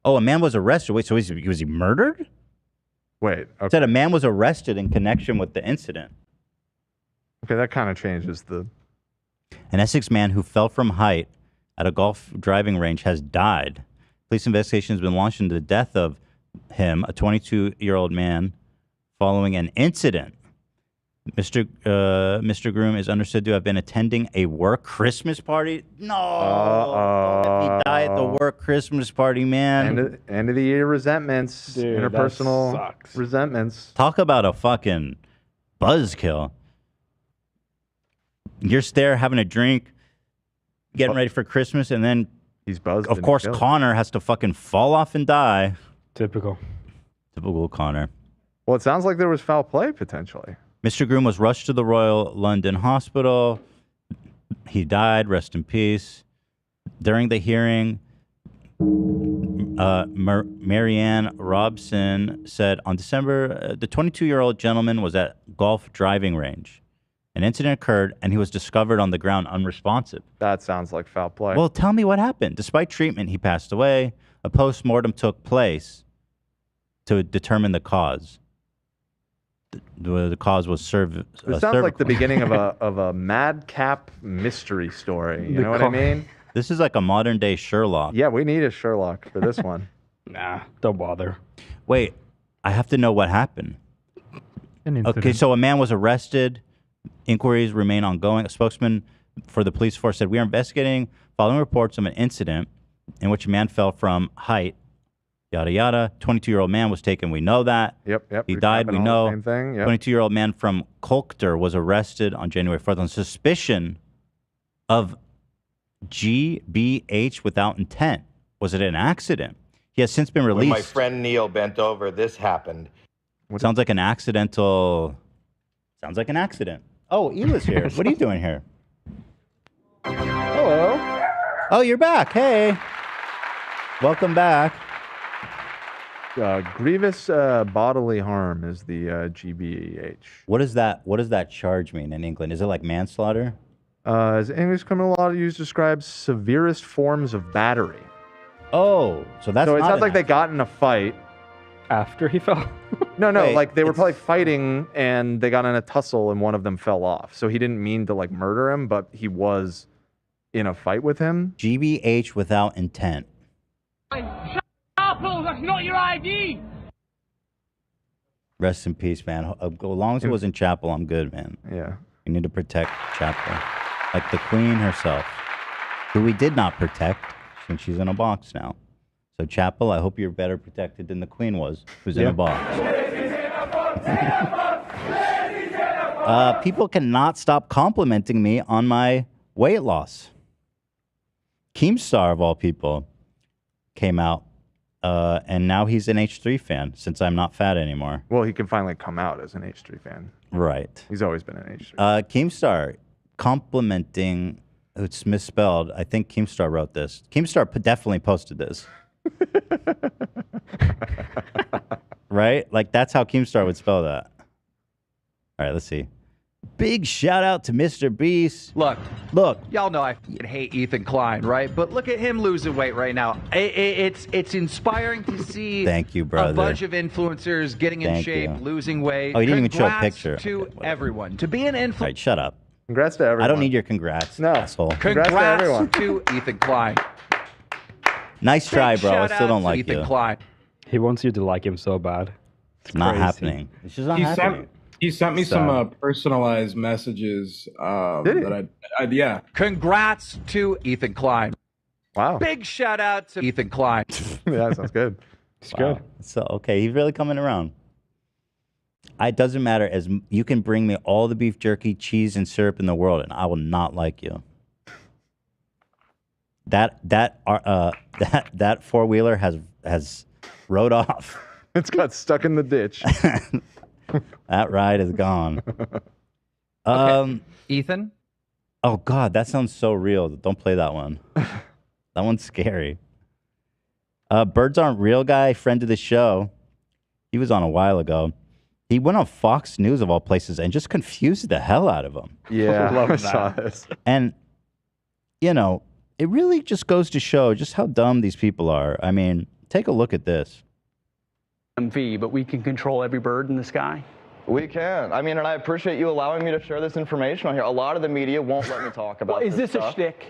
Oh, a man was arrested. Wait, so was he murdered? Wait. It Okay. said a man was arrested in connection with the incident. Okay, that kind of changes the. An Essex man who fell from height at a golf driving range has died. Police investigation has been launched into the death of him, a 22-year-old man, following an incident. Mr. Groom is understood to have been attending a work Christmas party. No, don't let me die at the work Christmas party, man. End of the year resentments, Dude, that interpersonal sucks. resentments. Talk about a fucking buzzkill. You're there having a drink, getting ready for Christmas, and then he's buzzed. Of and course, killed. Connor has to fucking fall off and die. Typical Connor. Well, it sounds like there was foul play potentially. Mr. Groom was rushed to the Royal London Hospital. He died, rest in peace. During the hearing, Marianne Robson said on December, the 22-year-old gentleman was at golf driving range. An incident occurred, and he was discovered on the ground unresponsive. That sounds like foul play. Well, tell me what happened. Despite treatment, he passed away. A post-mortem took place to determine the cause. The cause was It sounds like the beginning of a madcap mystery story. You know what I mean? This is like a modern-day Sherlock. Yeah, we need a Sherlock for this one. Nah, don't bother. Wait, I have to know what happened. Okay, so a man was arrested. Inquiries remain ongoing. A spokesman for the police force said, "We are investigating following reports of an incident in which a man fell from height, yada, yada. 22-year-old man was taken. We know that. Yep. He died. We know. Same thing. Yep. 22-year-old man from Kolkter was arrested on January 4th on suspicion of GBH without intent. Was it an accident? He has since been When released." my friend Neil bent over, this happened. Sounds like an accidental. Sounds like an accident. Oh, Ela's here. What are you doing here? Hello. Oh, you're back. Hey. Welcome back. Grievous bodily harm is the GBH. What does that charge mean in England? Is it like manslaughter? As English criminal law use describes severest forms of battery. Oh, so that's so it not sounds an like they got in a fight. After he fell? No, Wait, like they were probably fighting and they got in a tussle and one of them fell off. So he didn't mean to like murder him, but he was in a fight with him. GBH without intent. Apple, that's not your ID. Rest in peace, man. As long as it was in Chapel, I'm good, man. Yeah. We need to protect Chapel. Like the Queen herself, who we did not protect since she's in a box now. So Chapel, I hope you're better protected than the Queen was, who's in a box. People cannot stop complimenting me on my weight loss. Keemstar, of all people, came out, and now he's an H3 fan since I'm not fat anymore. Well, he can finally come out as an H3 fan. Right. He's always been an H3. Keemstar complimenting, it's misspelled. I think Keemstar wrote this. Keemstar definitely posted this. Right? Like, that's how Keemstar would spell that. All right, let's see. Big shout out to Mr. Beast. Look, Look. y'all know I hate Ethan Klein, right? But look at him losing weight right now. It's inspiring to see. Thank you, brother. A bunch of influencers getting in Thank shape, you. losing weight. Oh, you didn't even show a Congrats picture. to everyone. To be an influencer. All right, shut up. Congrats to everyone. I don't need your congrats, asshole. Congrats to Ethan Klein. Nice try, Big bro. I shout still out don't to like Ethan you. Klein. He wants you to like him so bad. It's not happening. It's just not happening. He sent me some personalized messages. That yeah. Congrats to Ethan Klein. Wow. Big shout out to Ethan Klein. Yeah, sounds good. It's good. So, okay, he's really coming around. It doesn't matter. As you can bring me all the beef jerky, cheese, and syrup in the world, and I will not like you. That four-wheeler has rode off. It's got stuck in the ditch. That ride is gone. Ethan? Oh, God, that sounds so real. Don't play that one. That one's scary. Birds Aren't Real guy, friend of the show. He was on a while ago. He went on Fox News, of all places, and just confused the hell out of him. Yeah, Love I that. saw this. And, you know, it really just goes to show just how dumb these people are. I mean, take a look at this. MV, but we can control every bird in the sky? We can. I mean, and I appreciate you allowing me to share this information on here. A lot of the media won't let me talk about Well, is this stuff. a shtick?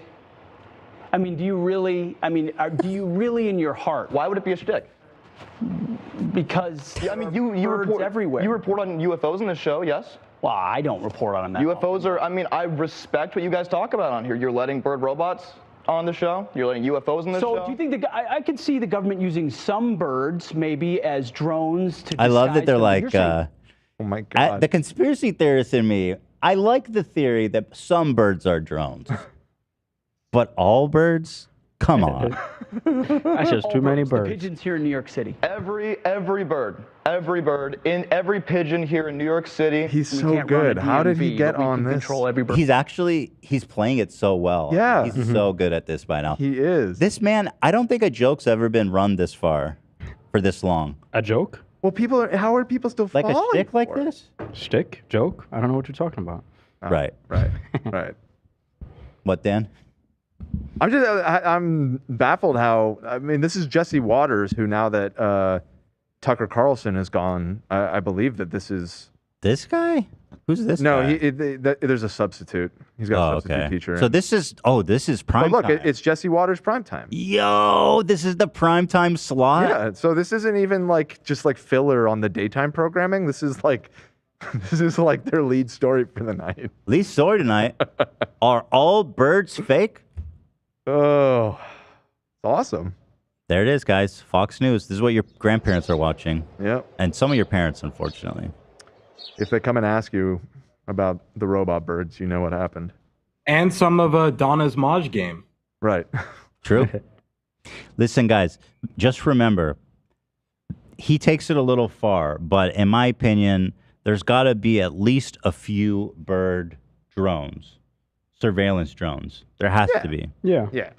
I mean, do you really in your heart? Why would it be a shtick? Because I mean, you birds report everywhere. You report on UFOs in the show, yes? Well, I don't report on them. UFOs are, I mean, I respect what you guys talk about on here. You're letting bird robots on the show. You're letting UFOs in the show. So do you think I could see the government using some birds maybe as drones to I love that disguise they're them? like, You're saying- oh my God. the conspiracy theorist in me, I like the theory that some birds are drones. But all birds? Come on. That's just too many The birds. pigeons here in New York City. Every bird in every pigeon here in New York City. He's We so can't run a good. How did he DMV, get but we on can this? Control every bird. He's playing it so well. Yeah. He's so good at this by now. He is. This man, I don't think a joke's ever been run this far for this long. A joke? Well, how are people still Like a falling shtick like for it? this? Shtick? Joke? I don't know what you're talking about. Right. Right. What, Dan? I'm baffled how. I mean, this is Jesse Waters, who now that Tucker Carlson is gone, I believe that this is this guy. Who's this? No, guy? there's a substitute. He's got a substitute teacher. So this is prime But look, time. it's Jesse Waters prime time. Yo, this is the prime time slot. Yeah. So this isn't even just like filler on the daytime programming. This is like their lead story for the night. Lead story tonight. Are all birds fake? Oh, it's awesome. There it is, guys. Fox News. This is what your grandparents are watching. Yep. And some of your parents, unfortunately. If they come and ask you about the robot birds, you know what happened. And some of Donna's Maj game. Right. True. Listen, guys, just remember, he takes it a little far, but in my opinion, there's got to be at least a few bird drones, surveillance drones. There has to be. Yeah. Yeah.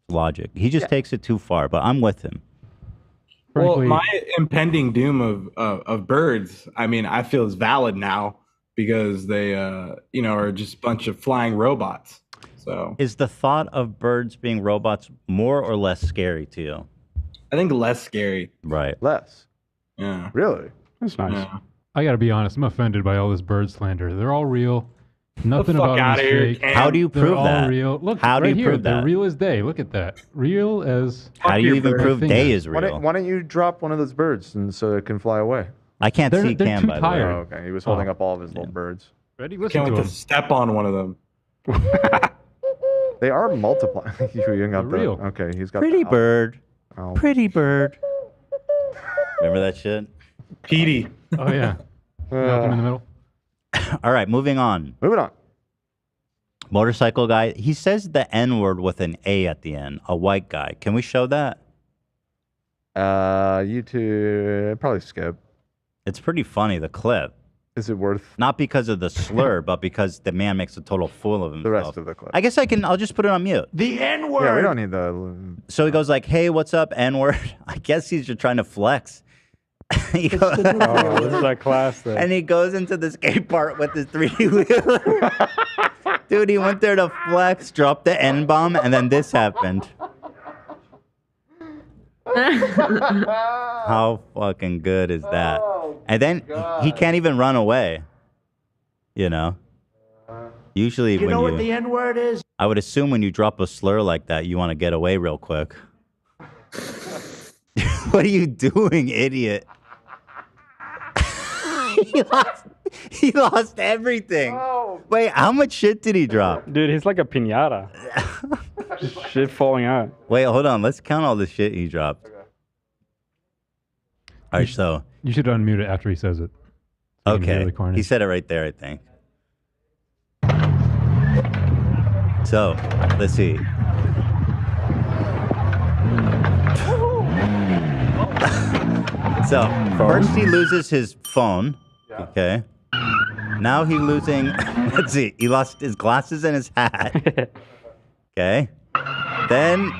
Logic. He just takes it too far, but I'm with him. Well, my impending doom of birds, I mean, I feel is valid now because they, are just a bunch of flying robots. So Is the thought of birds being robots more or less scary to you? I think less scary. Right. Less. Yeah. Really? That's nice. Yeah. I gotta be honest, I'm offended by all this bird slander. They're all real. Nothing fuck about them outta is here, fake. Cam. How do you They're prove all that? real. Look, How do right you here, prove they're that? real as day. Look at that. Real as. How do you even prove day is Why real? don't you drop one of those birds and so it can fly away? I can't They're- see they're Cam, too by the way. tired. Oh, okay. He was holding up all of his little birds. Ready? Listen Can't to wait them. to step on one of them. They are multiplying. You got They're real. Okay, he's got Pretty the bird. Oh. Pretty bird. Remember that shit? Petey. Oh, yeah. Malcolm in the middle. All right, moving on. Moving on. Motorcycle guy. He says the N word with an A at the end. A white guy. Can we show that? YouTube, probably skip. It's pretty funny, the clip. Is it worth Not because of the slur, but because the man makes a total fool of himself. the rest of the clip? I guess I'll just put it on mute. The N-word. Yeah, we don't need the. So he goes like, "Hey, what's up, N-word?" I guess he's just trying to flex. He goes- Oh, this is that class thing. and he goes into the skate park with his 3D wheeler. Dude, he went there to flex, dropped the N-bomb, and then this happened. How fucking good is that? And then he can't even run away. You know? Usually You know when what the N-word is? I would assume when you drop a slur like that, you want to get away real quick. What are you doing, idiot? he lost everything. Wait, how much shit did he drop? Dude, he's like a piñata. Just shit falling out. Wait, hold on. Let's count all the shit he dropped. All right, so. You should unmute it after he says it. It's gonna be Okay. really corny. He said it right there, I think. So, let's see. So, first he loses his phone. Okay. Now he's losing, let's see, he lost his glasses and his hat. Okay. Then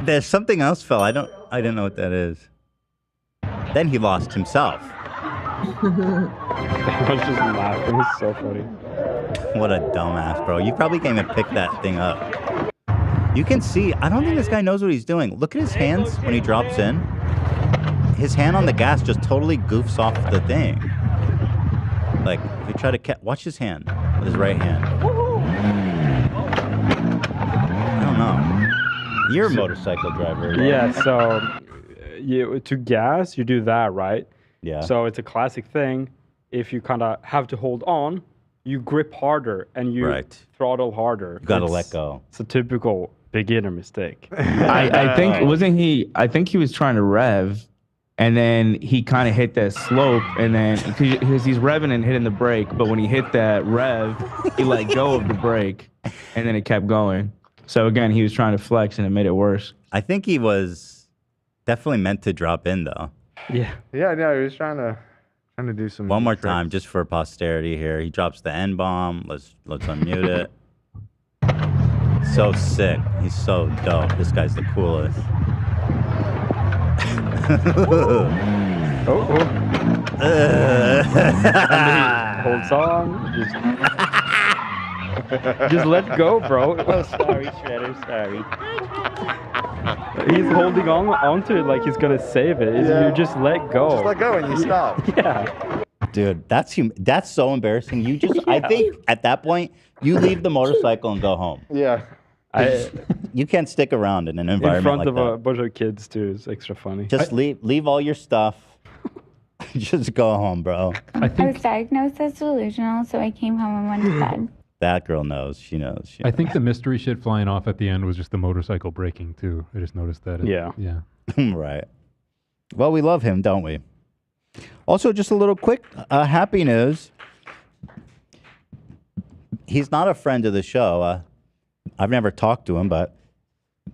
there's something else fell. I didn't know what that is. Then he lost himself. I was just laughing. It's so funny. What a dumbass, bro. You probably can't even pick that thing up. You can see, I don't think this guy knows what he's doing. Look at his hands when he drops in. His hand on the gas just totally goofs off the thing. Like, if you try to watch his hand with his right hand. I don't know. You're a motorcycle driver. Right? Yeah, so to gas, you do that, right? Yeah. So it's a classic thing. If you kind of have to hold on, you grip harder and you throttle harder. You gotta let go. It's a typical beginner mistake. I think wasn't he? I think he was trying to rev, and then he kind of hit that slope, and then because he's revving and hitting the brake, but when he hit that rev, he let go of the brake, and then it kept going. So again, he was trying to flex, and it made it worse. I think he was definitely meant to drop in though. Yeah. Yeah, no, he was trying to do some. One more time, just for posterity here. He drops the N bomb. Let's unmute it. So sick. He's so dope. This guy's the coolest. Holds on. Just let go, bro. Oh, sorry, Shredder. Sorry. He's holding onto it like he's gonna save it. You just let go. Just let go and you stop. Yeah. Dude, that's so embarrassing. You just, I think at that point, you leave the motorcycle and go home. Yeah. You can't stick around in an In environment front like of that. a bunch of kids too. It's extra funny. Just leave all your stuff. Just go home, bro. I was diagnosed as delusional, so I came home and went to bed. That girl knows. She knows. I think the mystery shit flying off at the end was just the motorcycle braking too. I just noticed that. Yeah. Yeah. Right. Well, we love him, don't we? Also, just a little quick happy news. He's not a friend of the show. I've never talked to him, but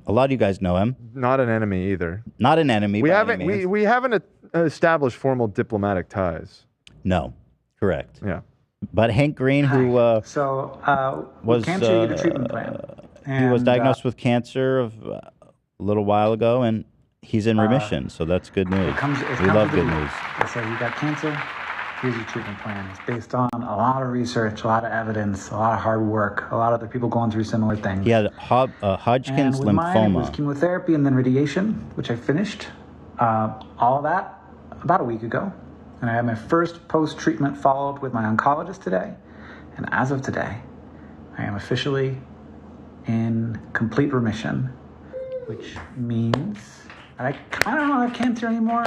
a lot of you guys know him. Not an enemy either. Not an enemy. We by haven't any means. we haven't established formal diplomatic ties. No, correct. Yeah. But Hank Green, who was cancer, you get a treatment plan. he was And, diagnosed with cancer a little while ago, and he's in remission. So that's good news. We love good news. They say you got cancer. Here's your treatment plan. It's based on a lot of research, a lot of evidence, a lot of hard work, a lot of other people going through similar things. He had Hodgkin's and with mine, it was lymphoma. chemotherapy and then radiation, which I finished. All of that about a week ago. And I had my first post-treatment follow-up with my oncologist today. And as of today, I am officially in complete remission, which means I kind of don't have cancer anymore.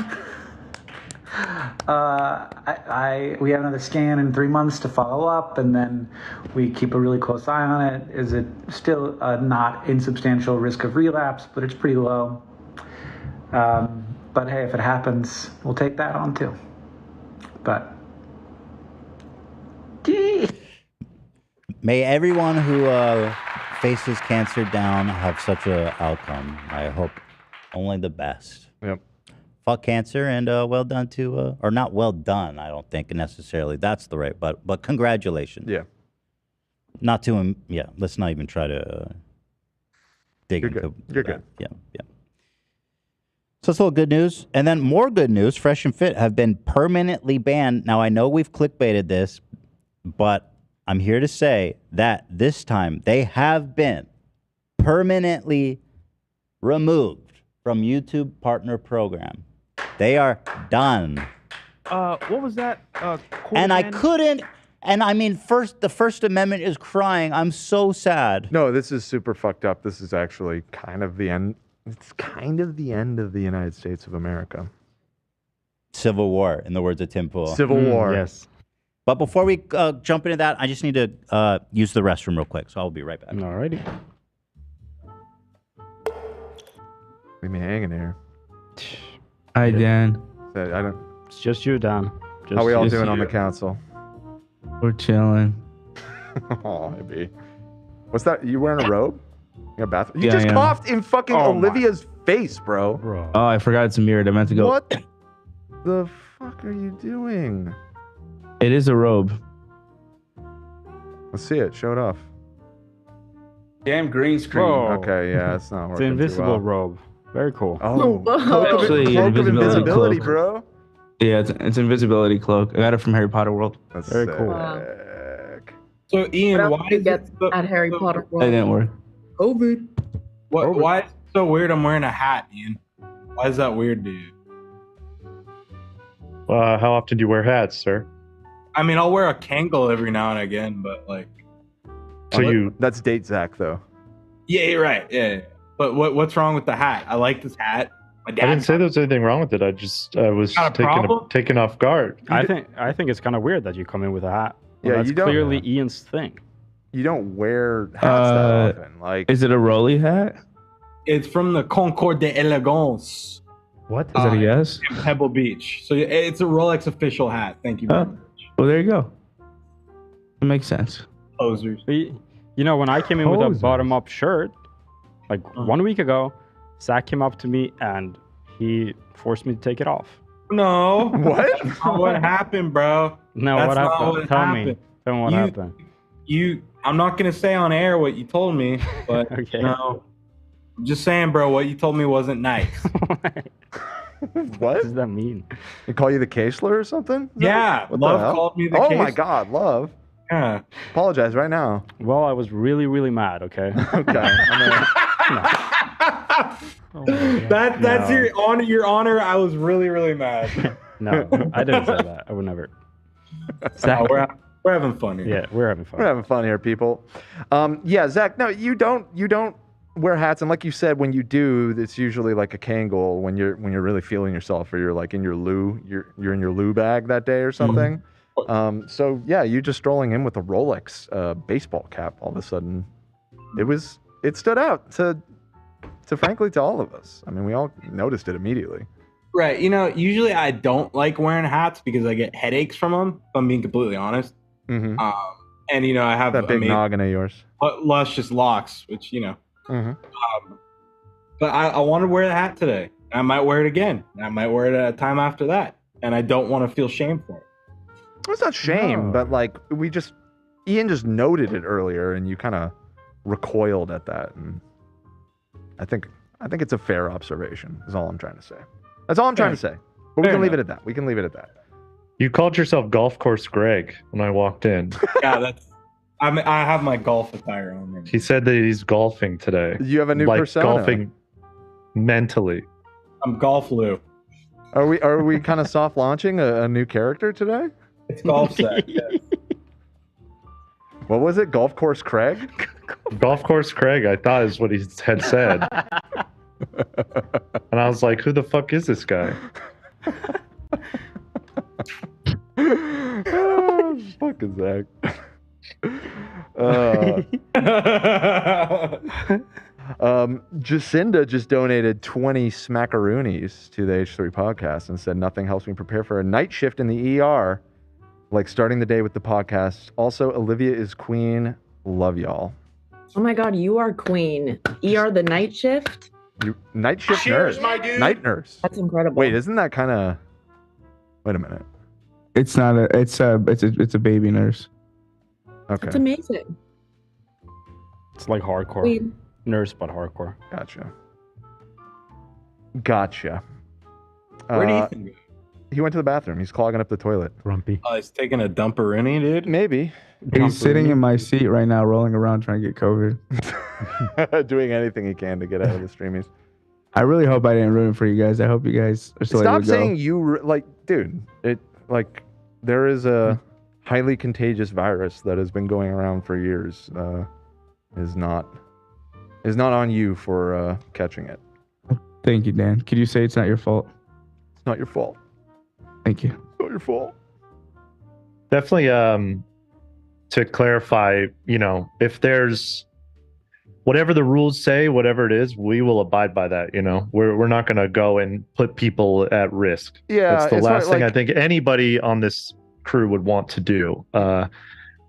We have another scan in 3 months to follow up, and then we keep a really close eye on it. Is it still a not insubstantial risk of relapse, but it's pretty low. But hey, if it happens, we'll take that on too. But May everyone who faces cancer down have such a outcome. I hope only the best. Yep. Fuck cancer, and well done to, or not well done. I don't think necessarily that's the right, but congratulations. Yeah. Not to him. Yeah. Let's not even try to dig You're into. good. You're that. good. Yeah. So it's a little good news. And then more good news. Fresh and Fit have been permanently banned. Now, I know we've clickbaited this, but I'm here to say that this time they have been permanently removed from YouTube Partner Program. They are done. What was that? And I couldn't, and I mean, the First Amendment is crying. I'm so sad. No, this is super fucked up. This is actually kind of the end. It's kind of the end of the United States of America. Civil War, in the words of Tim Pool. Civil War. Yes. But before we jump into that, I just need to use the restroom real quick. So I'll be right back. Alrighty. Leave me hanging here. Hi, Dan. I don't. It's just you, Dan. How we all just doing on you. the council? We're chilling. Oh, maybe. What's that? You wearing a robe? You got a bath? You Yeah, just I am. coughed in fucking Oh, my. Olivia's face, bro. Oh, I forgot it's a mirror. I meant to go. What the fuck are you doing? It is a robe. Let's see it. Show it off. Damn green screen. Whoa. Okay, yeah, it's not It's working an invisible too well. robe. Very cool. Oh, Actually, cloak of invisibility invisibility, cloak. bro. Yeah, it's invisibility cloak. I got it from Harry Potter World. That's Very cool. So Ian, why is it so, at Harry Potter It didn't work. COVID. why is it so weird I'm wearing a hat, Ian? Why is that weird to you? How often do you wear hats, sir? I mean, I'll wear a Kangol every now and again, but like, That's date Zach though. yeah, you're right. Yeah. But what's wrong with the hat? I like this hat. My I didn't dad. say there was anything wrong with it. I was Got a problem? taken off guard. I think it's kind of weird that you come in with a hat. Well, Yeah, that's you don't- clearly Ian's thing. You don't wear hats that often. Like, Is it a Rolly hat? It's from the Concours d'Elegance. What? Is that a yes? In Pebble Beach. So it's a Rolex official hat. Thank you. Oh, well, there you go. It makes sense. Posers. You know, when I came in with a Posers. bottom-up shirt, Like 1 week ago, Zach came up to me and he forced me to take it off. No. What? That's not what happened, bro. No, That's what not happened? what Tell happened. me. Tell me what happened. I'm not gonna say on air what you told me, but Okay. no. I'm just saying, bro, what you told me wasn't nice. What does that mean? They call you the Keesler or something? Yeah, What the Love hell? called me the Oh my Keesler. God, Love. Yeah. Apologize right now. Well, I was really, really mad, okay? Okay. That's your honor. I was really, really mad. No, I didn't say that. I would never. No, we're having fun here. Yeah, we're having fun. We're having fun here, people. Yeah, Zach. No, you don't wear hats, and like you said, when you do, it's usually like a Kangol when you're really feeling yourself, or you're like in your loo, you're in your loo bag that day or something. So yeah, you just strolling in with a Rolex baseball cap all of a sudden, it stood out to frankly to all of us. I mean, we all noticed it immediately. Right. Usually I don't like wearing hats because I get headaches from them, if I'm being completely honest. Mm-hmm. And I have that big noggin of yours. Luscious locks, which Mm-hmm. But I want to wear the hat today. I might wear it again. I might wear it at a time after that, and I don't want to feel shame for it. It's not shame, but like Ian just noted it earlier, and you kind of recoiled at that, and I think it's a fair observation. Is all I'm trying to say. That's all I'm trying to say. But we can leave it at that. We can leave it at that. You called yourself Golf Course Greg when I walked in. Yeah, I have my golf attire on. Right. He said that he's golfing today. You have a new persona. Golfing mentally. I'm Golf Lou. Are we kind of soft launching a new character today? It's Golf Zach. Yeah. What was it? Golf Course Craig? Golf Course Craig, I thought is what he had said. And I was like, who the fuck is this guy? Fucking Zach. Jacinda just donated 20 smackaroonies to the H3 podcast and said nothing helps me prepare for a night shift in the ER, like starting the day with the podcast. Also, Olivia is queen. Love y'all. Oh my God, you are queen. ER the night shift? Night shift Cheers, nurse. my dude. Night nurse. That's incredible. Wait, isn't that kind of... Wait a minute. It's not a. It's a baby nurse. Okay. That's amazing. It's like hardcore. Queen. Nurse, but hardcore. Gotcha. Where do you think? He went to the bathroom. He's clogging up the toilet. Grumpy. Oh, he's taking a dumperini, dude. Maybe. He's sitting in my seat right now, rolling around trying to get COVID. Doing anything he can to get out of the streamies. I really hope I didn't ruin it for you guys. I hope you guys are still able Stop to go. saying dude. There is a highly contagious virus that has been going around for years. Is not on you for catching it. Thank you, Dan. Could you say it's not your fault? It's not your fault. Thank you. It's not your fault. Definitely, to clarify, if there's whatever the rules say, whatever it is, we will abide by that. We're not going to go and put people at risk. Yeah, that's the it's last not thing I like- think anybody on this crew would want to do,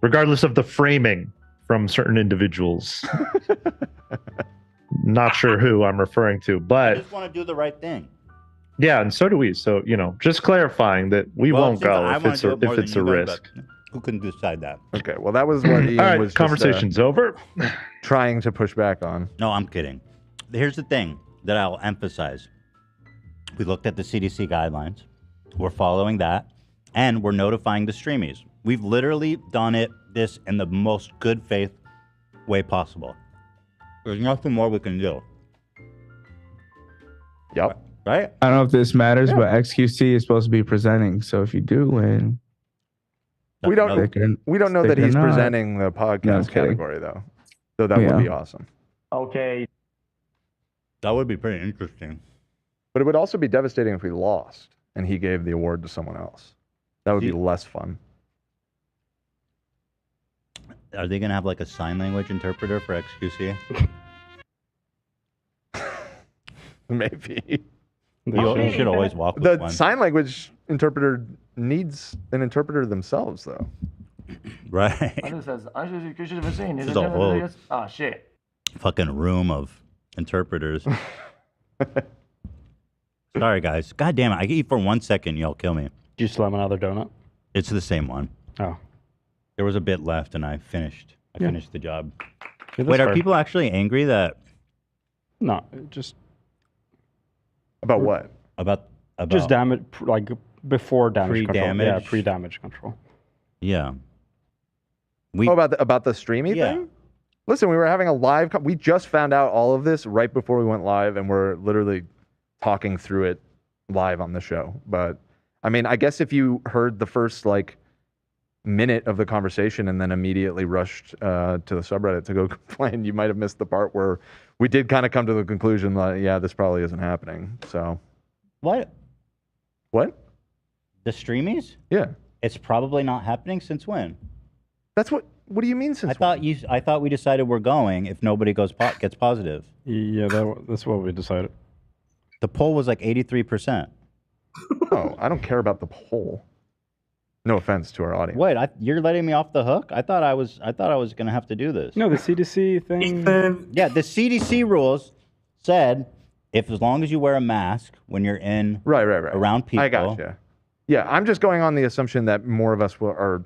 regardless of the framing from certain individuals. Not sure who I'm referring to, I but just want to do the right thing. yeah, and so do we. So just clarifying that we Well, won't since go I if wanna it's do a, it more if than it's you a guys, risk. but who can decide that? Okay, well, that was what Ian All right, was just, conversation's over. trying to push back on. No, I'm kidding. Here's the thing that I'll emphasize. We looked at the CDC guidelines. We're following that. And we're notifying the streamies. We've literally done this in the most good faith way possible. There's nothing more we can do. Yep. Right? I don't know if this matters, but XQC is supposed to be presenting. So if you do win, We don't know that he's not. presenting the No, I'm podcast kidding. category though. So that Yeah. would be awesome. Okay. That would be pretty interesting. But it would also be devastating if we lost and he gave the award to someone else. That would be less fun. Are they going to have like a sign language interpreter for XQC? Maybe. You should always walk with The one. sign language interpreter needs an interpreter themselves, though. Right. This is a whole Ah, shit. fucking room of interpreters. Sorry, guys. God damn it. I can eat for 1 second. Y'all kill me. Did you slam another donut? It's the same one. Oh. There was a bit left, and I finished. I finished the job. Yeah, Wait, that's are fair. people actually angry that... No, just... About what? About Just damage, like before damage control. Pre-damage? Yeah, pre-damage control. Yeah. About the streamy thing? Listen, we were having a live... we just found out all of this right before we went live, and we're literally talking through it live on the show. But, I mean, I guess if you heard the first, like, minute of the conversation and then immediately rushed to the subreddit to go complain, you might have missed the part where we did kind of come to the conclusion that, yeah, this probably isn't happening. So... What? What? The streamies? Yeah. It's probably not happening since when? That's what do you mean since I thought we decided we're going if nobody gets positive. Yeah, that's what we decided. The poll was like 83%. Oh, I don't care about the poll. No offense to our audience. Wait, you're letting me off the hook? I thought I was going to have to do this. No, the CDC thing. Yeah, the CDC rules said if as long as you wear a mask when you're in right around people. I gotcha. Yeah, I'm just going on the assumption that more of us are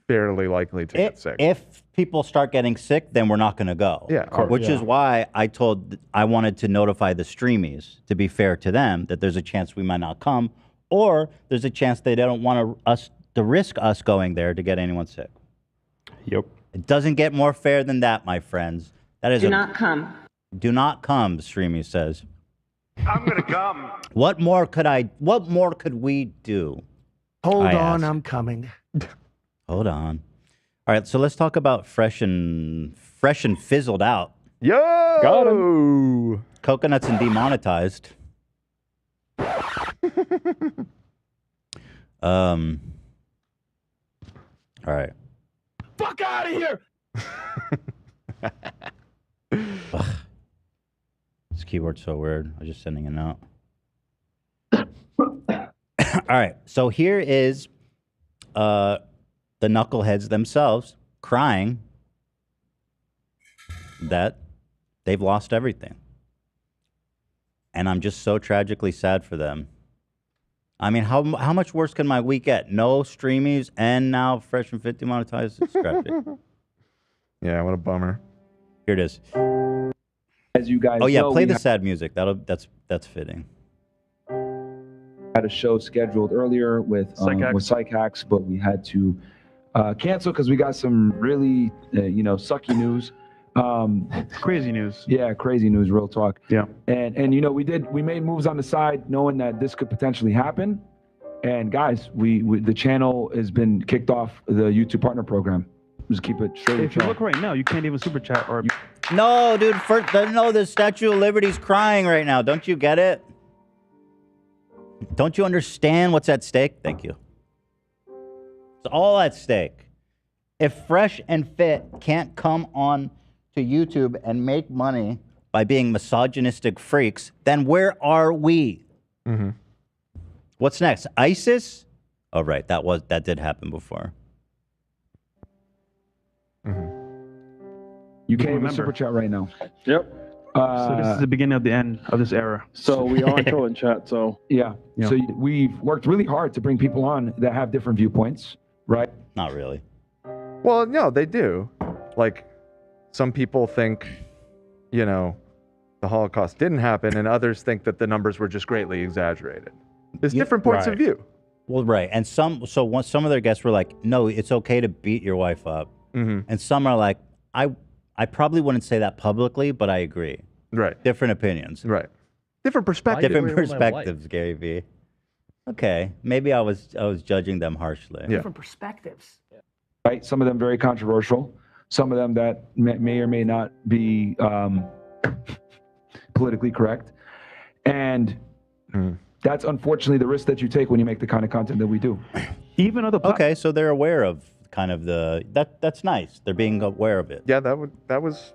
fairly likely to get sick. If people start getting sick, then we're not going to go. Yeah, Which is why I wanted to notify the streamies, to be fair to them, that there's a chance we might not come, or there's a chance they don't want us to risk us going there to get anyone sick. Yep. It doesn't get more fair than that, my friends. That is Do not come. Do not come, Streamy says. I'm gonna come. What more could we do? Hold I on, ask. I'm coming. Hold on. All right, so let's talk about fresh and fizzled out. Yo! Got him. Coconuts and demonetized. All right. Fuck out of here! Ugh. This keyboard's so weird. I was just sending a note. All right, so here is the knuckleheads themselves crying that they've lost everything. And I'm just so tragically sad for them. I mean, how much worse can my week get? No streamies and now Fresh and Fit demonetized. It's tragic. Yeah, what a bummer. Here it is. As you guys Oh yeah, know, play we the sad music. That's fitting. had a show scheduled earlier with Psych Hacks, but we had to cancel because we got some really sucky news. Crazy news. Yeah, crazy news, real talk. Yeah. And we made moves on the side knowing that this could potentially happen. And guys, the channel has been kicked off the YouTube partner program. Just keep it straight. If you look right now, you can't even super chat or. No, dude. The Statue of Liberty's crying right now. Don't you get it? Don't you understand what's at stake? Thank you. It's all at stake. If Fresh and Fit can't come on to YouTube and make money by being misogynistic freaks, then where are we? Mm-hmm. What's next? ISIS? Oh, right. That did happen before. Mm-hmm. You can't even super chat right now. Yep. So this is the beginning of the end of this era. So we are trolling chat. So yeah. So we've worked really hard to bring people on that have different viewpoints, right? Not really. Well, no, they do. Like, some people think, the Holocaust didn't happen, and others think that the numbers were just greatly exaggerated. There's different points of view. Well, right. And some of their guests were like, no, it's okay to beat your wife up. Mm-hmm. And some are like, I probably wouldn't say that publicly, but I agree. Right. Different opinions. Right. Different perspectives. Different perspectives, Gary V. Okay. Maybe I was judging them harshly. Yeah. Different perspectives. Right. Some of them very controversial. Some of them that may or may not be politically correct. And that's unfortunately the risk that you take when you make the kind of content that we do. Even other Okay, so they're aware of kind of that's nice. They're being aware of it. Yeah, that was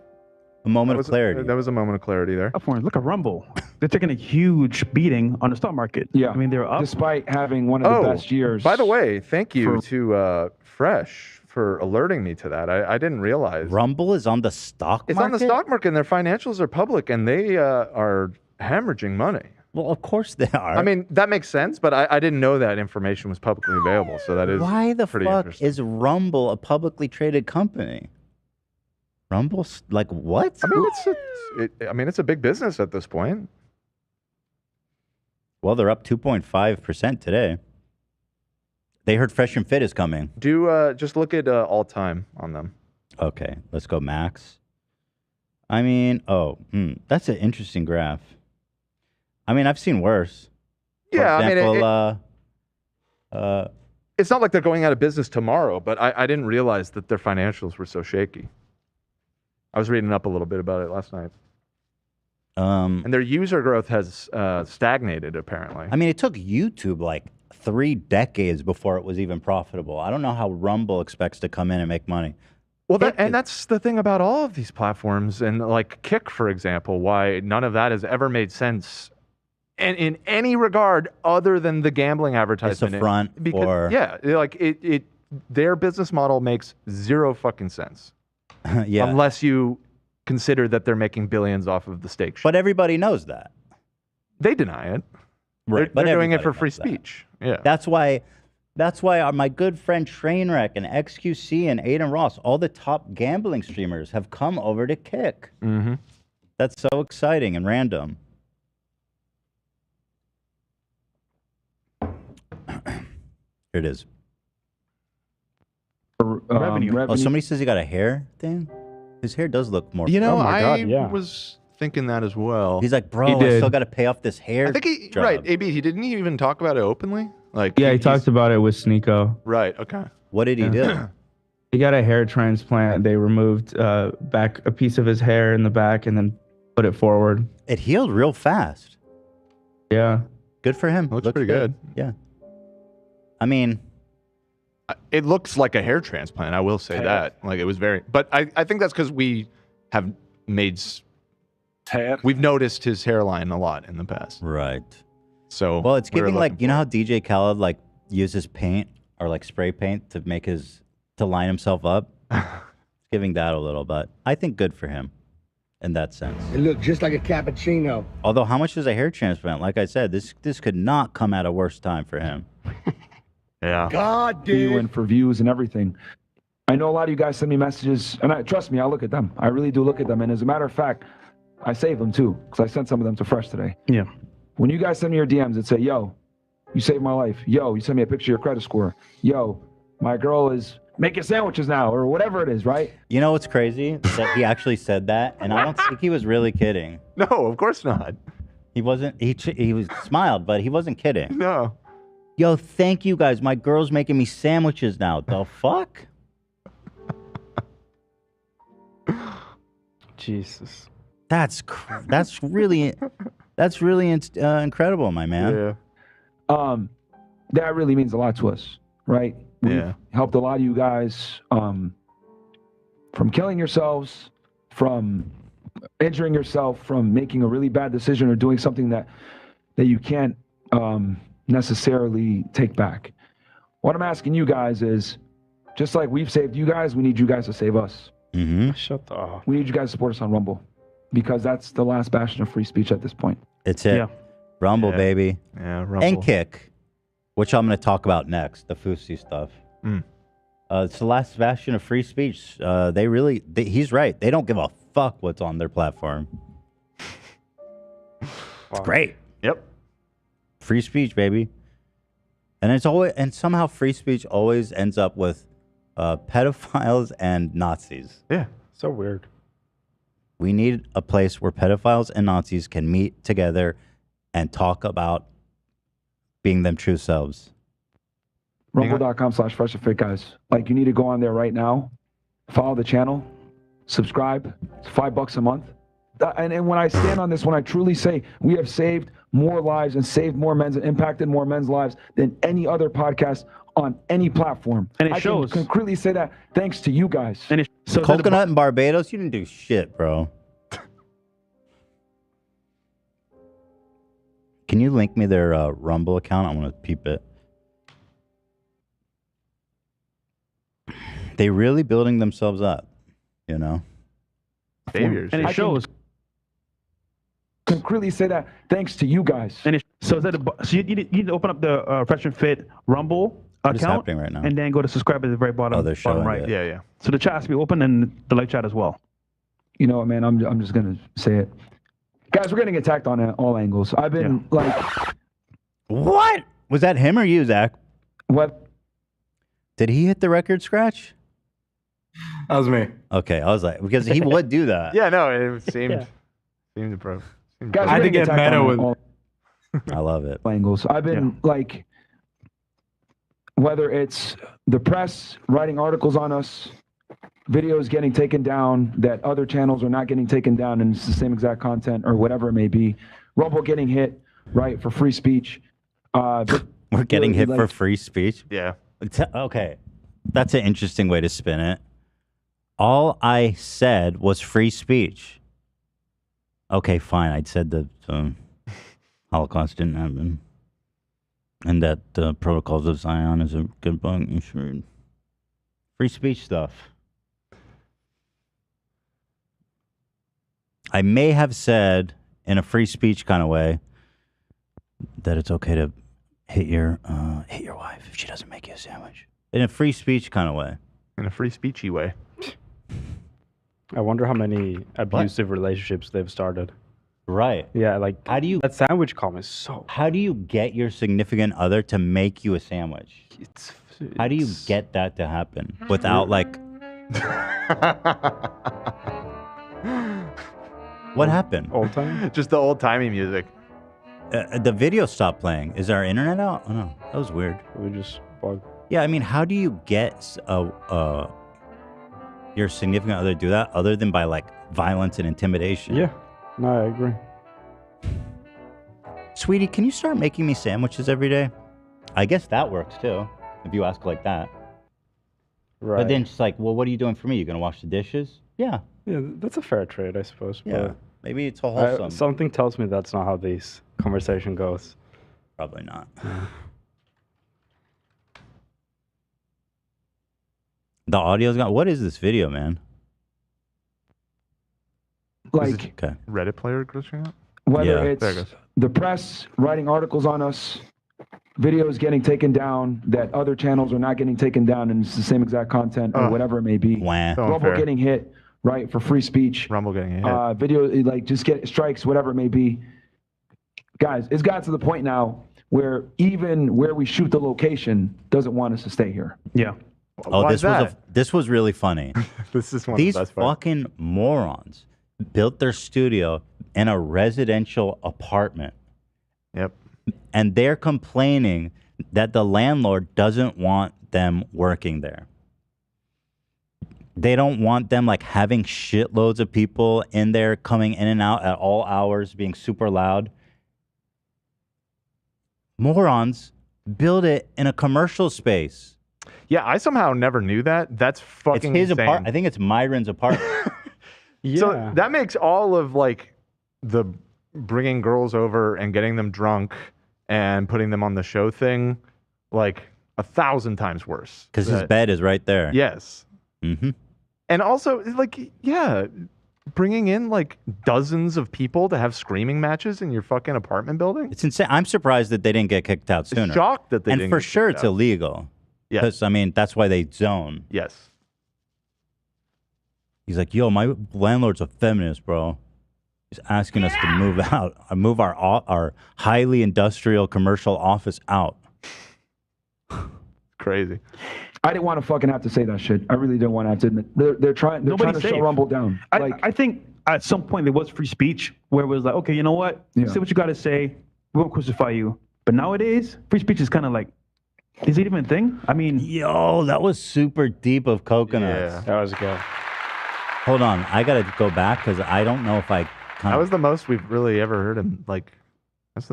a moment of clarity. That was a moment of clarity there. Look at Rumble. They're taking a huge beating on the stock market. Yeah. I mean, they're up. Despite having one of the best years. By the way, thank you to Fresh for alerting me to that. I didn't realize. Rumble is on the stock It's market? on the stock market, and their financials are public, and they are hemorrhaging money. Well, of course they are. I mean, that makes sense, but I didn't know that information was publicly available. So that is Why the pretty fuck interesting. is Rumble a publicly traded company? Rumble's like what? I mean, it's a big business at this point. Well, they're up 2.5% today. They heard Fresh and Fit is coming. Do just look at all time on them. Okay, let's go max. I mean, that's an interesting graph. I mean, I've seen worse. For Yeah, example, I mean, it's not like they're going out of business tomorrow, but I didn't realize that their financials were so shaky. I was reading up a little bit about it last night. And their user growth has stagnated, apparently. I mean, it took YouTube like 3 decades before it was even profitable. I don't know how Rumble expects to come in and make money. Well, that's the thing about all of these platforms, and like Kick, for example, why none of that has ever made sense in any regard other than the gambling advertisement. It's a front because, yeah, like their business model makes zero fucking sense. Yeah. Unless you consider that they're making billions off of the stake. But everybody knows that. They deny it. Right. They're doing it everybody for free knows that. speech. Yeah. That's why my good friend Trainwreck and XQC and Aiden Ross, all the top gambling streamers, have come over to Kick. Mm-hmm. That's so exciting and random. Here it is. Revenue. Oh, somebody says he got a hair thing? His hair does look more... You know, oh my God, I yeah. was thinking that as well. He's like, bro, I still got to pay off this hair. I think job. right, AB, didn't he even talk about it openly? Like, Yeah, he talked about it with Sneeko. Right, okay. What did he do? He got a hair transplant. They removed back a piece of his hair in the back and then put it forward. It healed real fast. Yeah. Good for him. Looks pretty good. Yeah. I mean, it looks like a hair transplant. I will say that. Like it was very, but I think that's because we have made. We've noticed his hairline a lot in the past. Right. So well, it's we're giving looking like, you know how DJ Khaled like uses paint or like spray paint to make to line himself up? It's giving that a little, but I think good for him in that sense. It looked just like a cappuccino. Although how much is a hair transplant? Like I said, this could not come at a worse time for him. Yeah. God, You dude. and for views and everything. I know a lot of you guys send me messages, and trust me, I look at them. I really do look at them. And as a matter of fact, I save them too, because I sent some of them to Fresh today. Yeah. When you guys send me your DMs and say, yo, you saved my life. Yo, you send me a picture of your credit score. Yo, my girl is making sandwiches now, or whatever it is, right? You know what's crazy? That he actually said that, and I don't think he was really kidding. No, of course not. He wasn't. He was smiled, but he wasn't kidding. No. Yo, thank you guys. My girl's making me sandwiches now. The fuck? Jesus. That's really incredible, my man. Yeah. That really means a lot to us, right? We've Yeah. helped a lot of you guys from killing yourselves, from injuring yourself, from making a really bad decision or doing something that you can't necessarily take back. What I'm asking you guys is, just like we've saved you guys, we need you guys to save us. Mm-hmm. Shut up. We need you guys to support us on Rumble, because that's the last bastion of free speech at this point. It's it. Yeah. Rumble, Yeah. baby. Yeah, Rumble. And Kick, which I'm going to talk about next, the Fousey stuff. Mm. It's the last bastion of free speech. He's right. They don't give a fuck what's on their platform. It's great. Yep. Free speech, baby. And somehow free speech always ends up with pedophiles and Nazis. Yeah. So weird. We need a place where pedophiles and Nazis can meet together and talk about being them true selves. Rumble.com/freshandfit, guys. Like, you need to go on there right now, follow the channel, subscribe. It's $5 a month. And when I stand on this, when I truly say we have saved more lives and saved more men's and impacted more men's lives than any other podcast on any platform. And it I shows. can concretely say that thanks to you guys. And so Coconut in Barbados, you didn't do shit, bro. Can you link me their Rumble account? I want to peep it. They really building themselves up, you know? Saviors. And it shows. Can clearly say that thanks to you guys. And so is that so you need to open up the Fresh and Fit Rumble What is account happening right now? and then go to subscribe at the very bottom. Oh, they're showing right. it. Yeah, yeah. So the chat has to be open and the live chat as well. You know what, man? I'm just gonna say it, guys. We're getting attacked on all angles. I've been like, what was that? Him or you, Zach? What? Did he hit the record scratch? That was me. Okay, I was like, because he would do that. Yeah, no, it seemed seemed pro. guys, I we're had to getting get attacked meta on with. all I love it. angles. I've been like, whether it's the press writing articles on us, videos getting taken down that other channels are not getting taken down, and it's the same exact content or whatever it may be. Rumble getting hit, right, for free speech. But We're getting hit like, for free speech. Yeah. Okay, that's an interesting way to spin it. All I said was free speech. Okay, fine. I said that Holocaust didn't happen, and that the Protocols of Zion is a good book. You should read. Free speech stuff. I may have said in a free speech kind of way that it's okay to hit your wife if she doesn't make you a sandwich. In a free speech kind of way. In a free speechy way. I wonder how many abusive relationships they've started. Right. Yeah, like how do you that sandwich comment is so. How do you get your significant other to make you a sandwich? How do you get that to happen without like? What happened? Old time? Just the old timey music. The video stopped playing. Is our internet out? Oh no, that was weird. We just bugged. Yeah, I mean, how do you get your significant other to do that other than by like violence and intimidation? Yeah, no, I agree. Sweetie, can you start making me sandwiches every day? I guess that works too, if you ask like that. Right. But then she's like, well, what are you doing for me? You gonna wash the dishes? Yeah. Yeah, that's a fair trade, I suppose. Yeah. But Maybe it's a wholesome. something tells me that's not how this conversation goes. Probably not. The audio's gone. What is this video, man? like Okay. Reddit player glitching out? whether Yeah. There it it's goes. the press writing articles on us, videos getting taken down that other channels are not getting taken down, and it's the same exact content or whatever it may be. Wah. So Rumble unfair. getting hit, right, for free speech. Rumble getting hit. Video, like, just get strikes, whatever it may be. Guys, it's got to the point now where even where we shoot the location doesn't want us to stay here. Yeah. Oh, Why this is was that? this was really funny. This is one These of the best parts. fucking morons built their studio in a residential apartment. Yep. And they're complaining that the landlord doesn't want them working there. They don't want them like having shitloads of people in there coming in and out at all hours, being super loud. Morons build it in a commercial space. Yeah, I somehow never knew that. That's fucking It's his insane. apartment. I think it's Myron's apartment. So that makes all of like the bringing girls over and getting them drunk and putting them on the show thing like 1,000 times worse. Because his bed is right there. Yes. Mm-hmm. And also, like, yeah, bringing in like dozens of people to have screaming matches in your fucking apartment building. It's insane. I'm surprised that they didn't get kicked out sooner. Shocked that they and didn't for get sure kicked it's out. illegal. Yes. Because, I mean, that's why they zone. Yes. He's like, yo, my landlord's a feminist, bro. He's asking us to move out, move our highly industrial commercial office out. Crazy. I didn't want to fucking have to say that shit. I really didn't want to have to admit. They're trying to Nobody's shut safe. Rumble down. I think at some point there was free speech where it was like, okay, you know what? Yeah. Say what you got to say. We won't crucify you. But nowadays, free speech is kind of like, is it even a thing? I mean, Yo, that was super deep of coconuts. Yeah. That was good. Hold on, I gotta go back because I don't know if I. That was the most we've really ever heard him. Like, it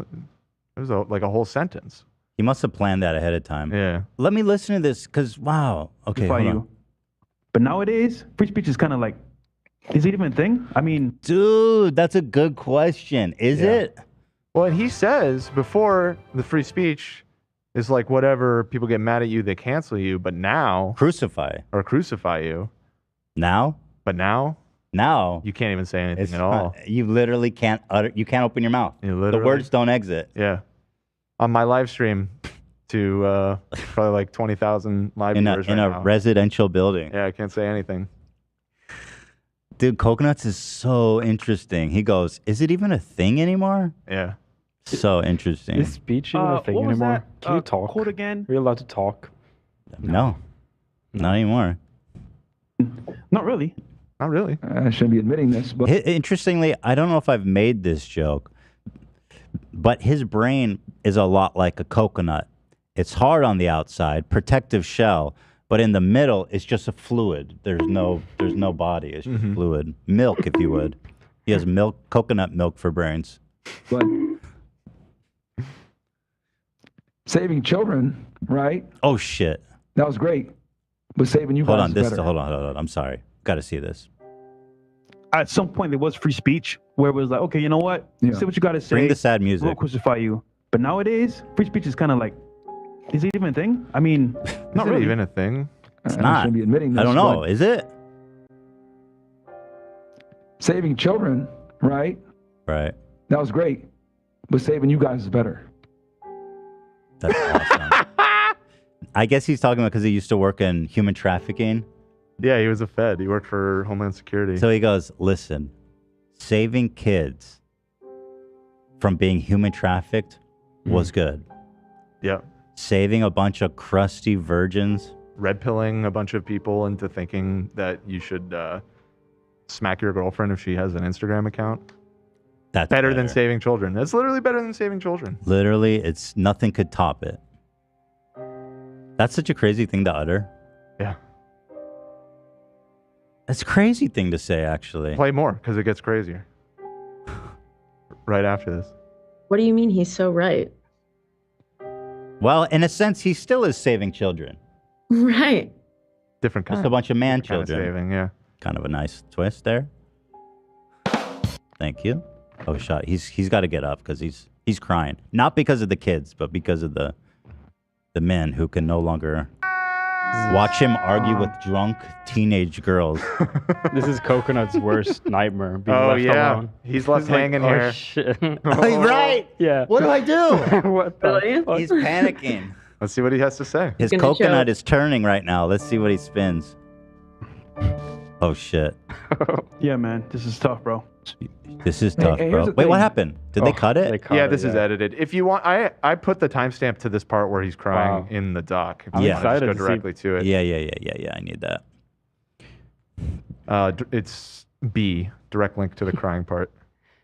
was like a whole sentence. He must have planned that ahead of time. Yeah. Let me listen to this because wow. Okay. crucify Hold you. on. But nowadays, free speech is kind of like, is it even a thing? I mean, Dude, that's a good question. Is Yeah. it? Well, and he says before the free speech, It's like whatever, people get mad at you, they cancel you, but now crucify you. Now? But now you can't even say anything at all. You literally can't you can't open your mouth. The words don't exit. Yeah. On my live stream to probably like 20,000 live viewers in a residential building. Yeah, I can't say anything. Dude, Coconuts is so interesting. He goes, "Is it even a thing anymore?" Yeah. So interesting. Is speech even a thing what was anymore? that, Can you talk? quote again? Are you allowed to talk? No. Not anymore. Not really. Not really. I shouldn't be admitting this, but Interestingly, I don't know if I've made this joke, but his brain is a lot like a coconut. It's hard on the outside, protective shell, but in the middle, it's just a fluid. There's no body. It's just fluid. Milk, if you would. He has milk, coconut milk for brains. but saving children, right? Oh shit! That was great, but saving you Hold guys on, is this. better. Hold on. I'm sorry. Got to see this. At some point, there was free speech where it was like, okay, you know what? Yeah. Say what you got to say. Bring the sad music. We'll crucify you. But nowadays, free speech is kind of like, is it even a thing? I mean, not Is it really. even a thing? It's I not. shouldn't be admitting this. I don't know. but Is it? saving children, right? Right. That was great, but saving you guys is better. That's awesome. I guess he's talking about because he used to work in human trafficking. Yeah, he was a Fed. He worked for Homeland Security. So he goes, listen, saving kids from being human trafficked was good. Yeah. Saving a bunch of crusty virgins. Red pilling a bunch of people into thinking that you should smack your girlfriend if she has an Instagram account. That's better than saving children. That's literally better than saving children. Literally, it's nothing could top it. That's such a crazy thing to utter. Yeah. That's a crazy thing to say, actually. Play more, because it gets crazier. Right after this. What do you mean he's so right? Well, in a sense, he still is saving children. Right. Different kind. Just a bunch of man Different kind of children. saving, yeah. Kind of a nice twist there. Thank you. Oh, shot. He's got to get up because he's crying. Not because of the kids, but because of the men who can no longer watch him argue with drunk teenage girls. This is Coconut's worst nightmare. Being Oh, left yeah. alone. He's left hanging oh, here. Shit. Right. Yeah. What do I do? What the fuck? He's panicking. Let's see what he has to say. His gonna coconut choke. is turning right now. Let's see what he spins. Oh, shit. Yeah, man, this is tough, bro. This is tough, hey, bro. here's the Wait, what thing. happened? Did they cut it? Yeah, this is edited. If you want, I put the timestamp to this part where he's crying Wow. in the doc. If I'm you want to just excited go to see- directly to it. Yeah. I need that. It's B, direct link to the crying part.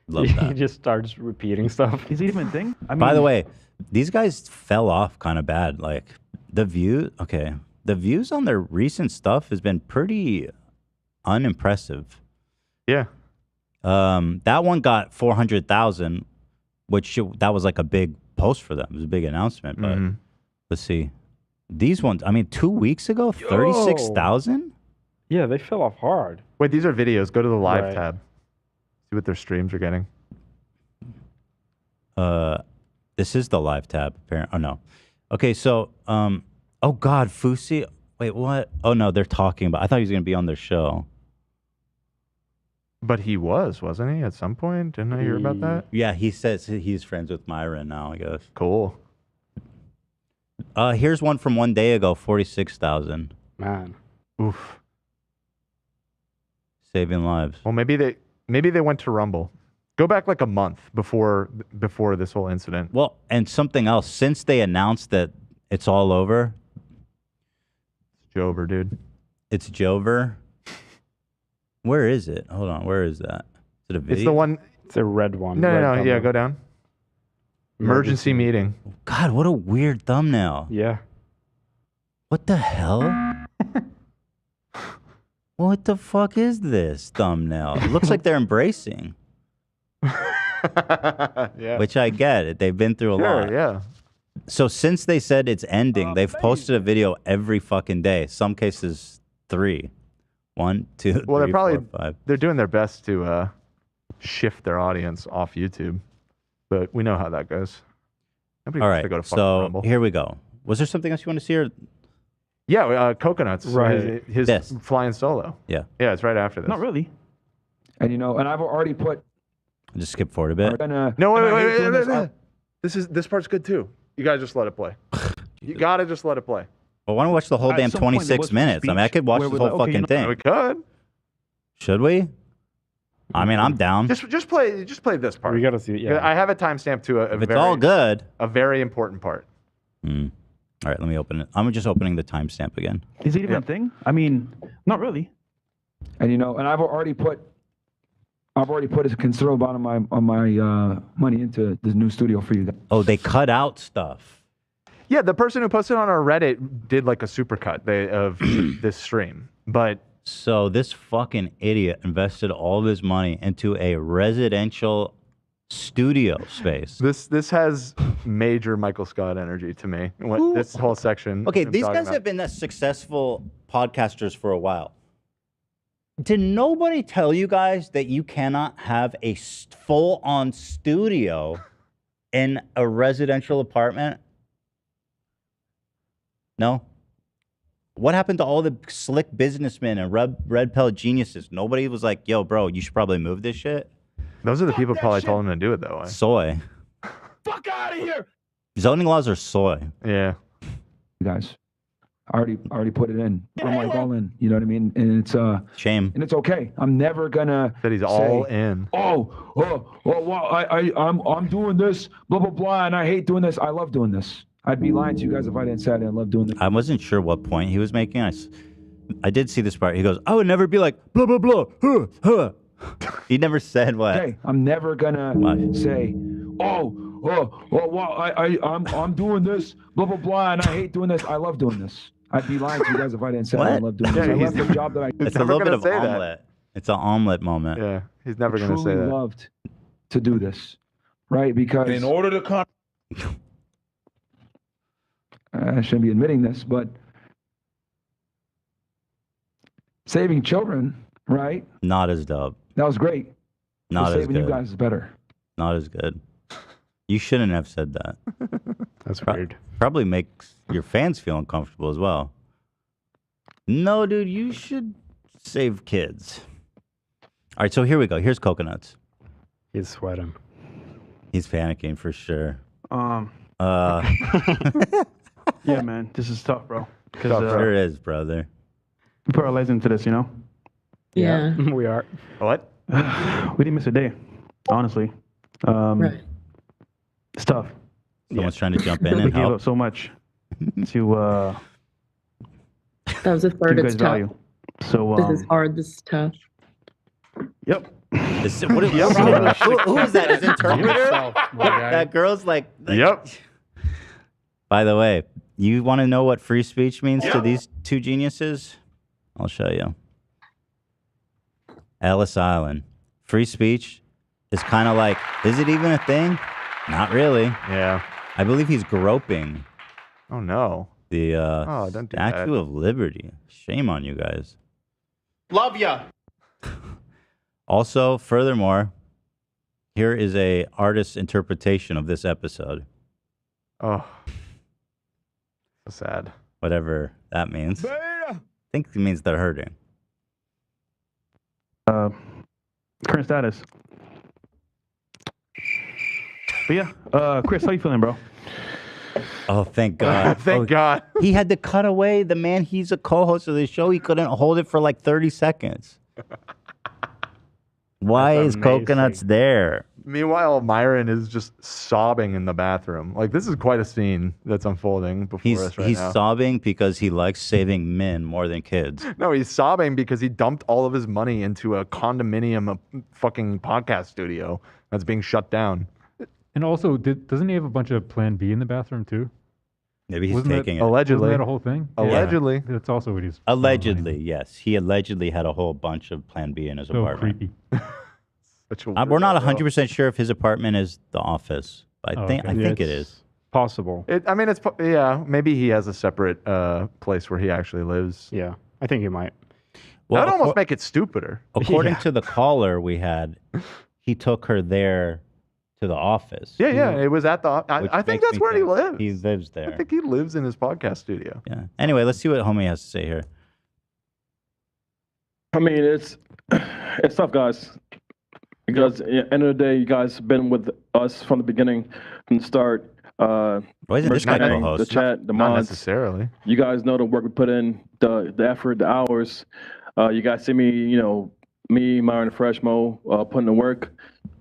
Love He that. just starts repeating stuff. Is it even a thing? I mean, By the way, these guys fell off kind of bad. Like the views on their recent stuff has been pretty unimpressive. Yeah. That one got 400,000, that was like a big post for them. It was a big announcement. But let's see, these ones. I mean, 2 weeks ago, 36,000. Yeah, they fell off hard. Wait, these are videos. Go to the live Right. tab. See what their streams are getting. This is the live tab. Apparently, oh no. Okay, so oh God, Fousey. Wait, what? Oh no, they're talking about. I thought he was gonna be on their show. But he wasn't he, at some point? Didn't I hear about that? Yeah, he says he's friends with Myron now, I guess. Cool. Here's one from 1 day ago, 46,000. Man. Oof. Saving lives. Well, maybe they went to Rumble. Go back like a month before this whole incident. Well, and something else. Since they announced that it's all over. It's Jover, dude. It's Jover. Where is it? Hold on. Where is that? Is it a video? It's the one. It's a red one. No, red no, yeah, thumbnail. go down. Emergency meeting. God, what a weird thumbnail. Yeah. What the hell? What the fuck is this thumbnail? It looks like they're embracing. Yeah. Which I get. They've been through a lot. Yeah. So since they said it's ending, they've posted a video every fucking day. Some cases 3. 1, 2, Well, 3, 4, 5. they're doing their best to shift their audience off YouTube, but we know how that goes. Nobody All wants right. to go to fucking So Rumble. here we go. Was there something else you want to see? Or Yeah, Coconuts. Right. His This. flying solo. yeah, Yeah, it's right after this. Not really. And you know, and I've already put. just skip forward a bit. No, wait, and I wait, hate wait, doing wait, this. wait. This part's good too. You gotta just let it play. You gotta just let it play. Well, why don't we watch the whole At damn some point, there 26 was minutes? I mean, I speech could watch where this we're whole like, okay, fucking you know- thing. We could. Should we? I mean, I'm down. Just play this part. We gotta see it. Yeah. I have a timestamp to a If it's very, all good. a very important part. Hmm. All right, let me open it. I'm just opening the timestamp again. Is it even a thing? I mean, not really. And you know, and I've already put a considerable amount of my money into the new studio for you guys. Oh, they cut out stuff. Yeah, the person who posted on our Reddit did like a supercut of this stream, but So this fucking idiot invested all of his money into a residential studio space. this has major Michael Scott energy to me. This whole section. Okay, I'm these talking guys about. have been successful podcasters for a while. Did nobody tell you guys that you cannot have a full-on studio in a residential apartment? No? What happened to all the slick businessmen and red pill geniuses? Nobody was like, yo, bro, you should probably move this shit? Those are the people probably told him to do it that way. Soy. Fuck out of here! Zoning laws are soy. Yeah. You guys, I already put it in. I'm like all in. You know what I mean? And it's shame. And it's okay. I'm never gonna. That he's all in. Well, I'm doing this, blah blah blah, and I hate doing this. I love doing this. I'd be lying to you guys if I didn't say I didn't love doing this. I wasn't sure what point he was making. I did see this part. He goes, I would never be like, blah, blah, blah, huh, huh. He never said what. Okay, I'm never gonna say, I'm doing this, blah blah blah, and I hate doing this. I love doing this. I'd be lying to you guys if I didn't say I What? love doing this. I left the job that I. It's a little bit of omelet. It's an omelet moment. Yeah, he's never going to say truly that. loved to do this, right? Because In order to I shouldn't be admitting this, but saving children, right? Not as dope. That was great. Not But as saving you good. guys is better. Not as good. You shouldn't have said that. That's weird. Probably makes your fans feel uncomfortable as well. No, dude, you should save kids. All right, so here we go. Here's Coconuts. He's sweating. He's panicking for sure. Yeah, man, this is tough, bro. Because Sure is, brother. we put our lives into this, you know. Yeah. We are. What? We didn't miss a day, honestly. Right. It's tough. Someone's trying to jump in We and gave help. up so much to That was a to third. you It's guys' tough. value. So This is hard. This is tough. Yep. What is, who is that? His interpreter? That girl's like. Yep. By the way, you want to know what free speech means to these two geniuses? I'll show you. Ellis Island. Free speech is kind of like, is it even a thing? Not really. Yeah. I believe he's groping Oh no. the don't do that. Statue of Liberty. Shame on you guys. Love ya. Also, furthermore, here is a artist's interpretation of this episode. Oh. So sad. Whatever that means. I think it means they're hurting. Current status. But yeah, Chris, how you feeling, bro? Oh, thank God. Thank God. He had to cut away the man. He's a co-host of the show. He couldn't hold it for like 30 seconds. Why That's is Coconuts amazing. there? Meanwhile, Myron is just sobbing in the bathroom. Like, this is quite a scene that's unfolding before us right He's now. sobbing because he likes saving men more than kids. No, he's sobbing because he dumped all of his money into a condominium, a fucking podcast studio that's being shut down. And also, doesn't he have a bunch of Plan B in the bathroom too? Maybe he's Wasn't taking that, it. Allegedly. Wasn't that a whole thing? Allegedly. Yeah, that's also what he's. Allegedly, yes. He allegedly had a whole bunch of Plan B in his So apartment. creepy. We're not 100% sure if his apartment is the office. But I Oh, think okay. I think it is. Possible. I mean, yeah, maybe he has a separate place where he actually lives. Yeah, I think he might. That'd almost make it stupider. According Yeah. to the caller we had, he took her there to the office. Yeah. It was at the. I think that's where he lives. He lives there. I think he lives in his podcast studio. Yeah. Anyway, let's see what homie has to say here. I mean, it's tough, guys. Because at the end of the day, you guys have been with us from the beginning, from the start. Why isn't this guy co-host? The chat, the Not mods. necessarily. You guys know the work we put in, the effort, the hours. You guys see me, me, Myron, and Fresh Mo putting the work.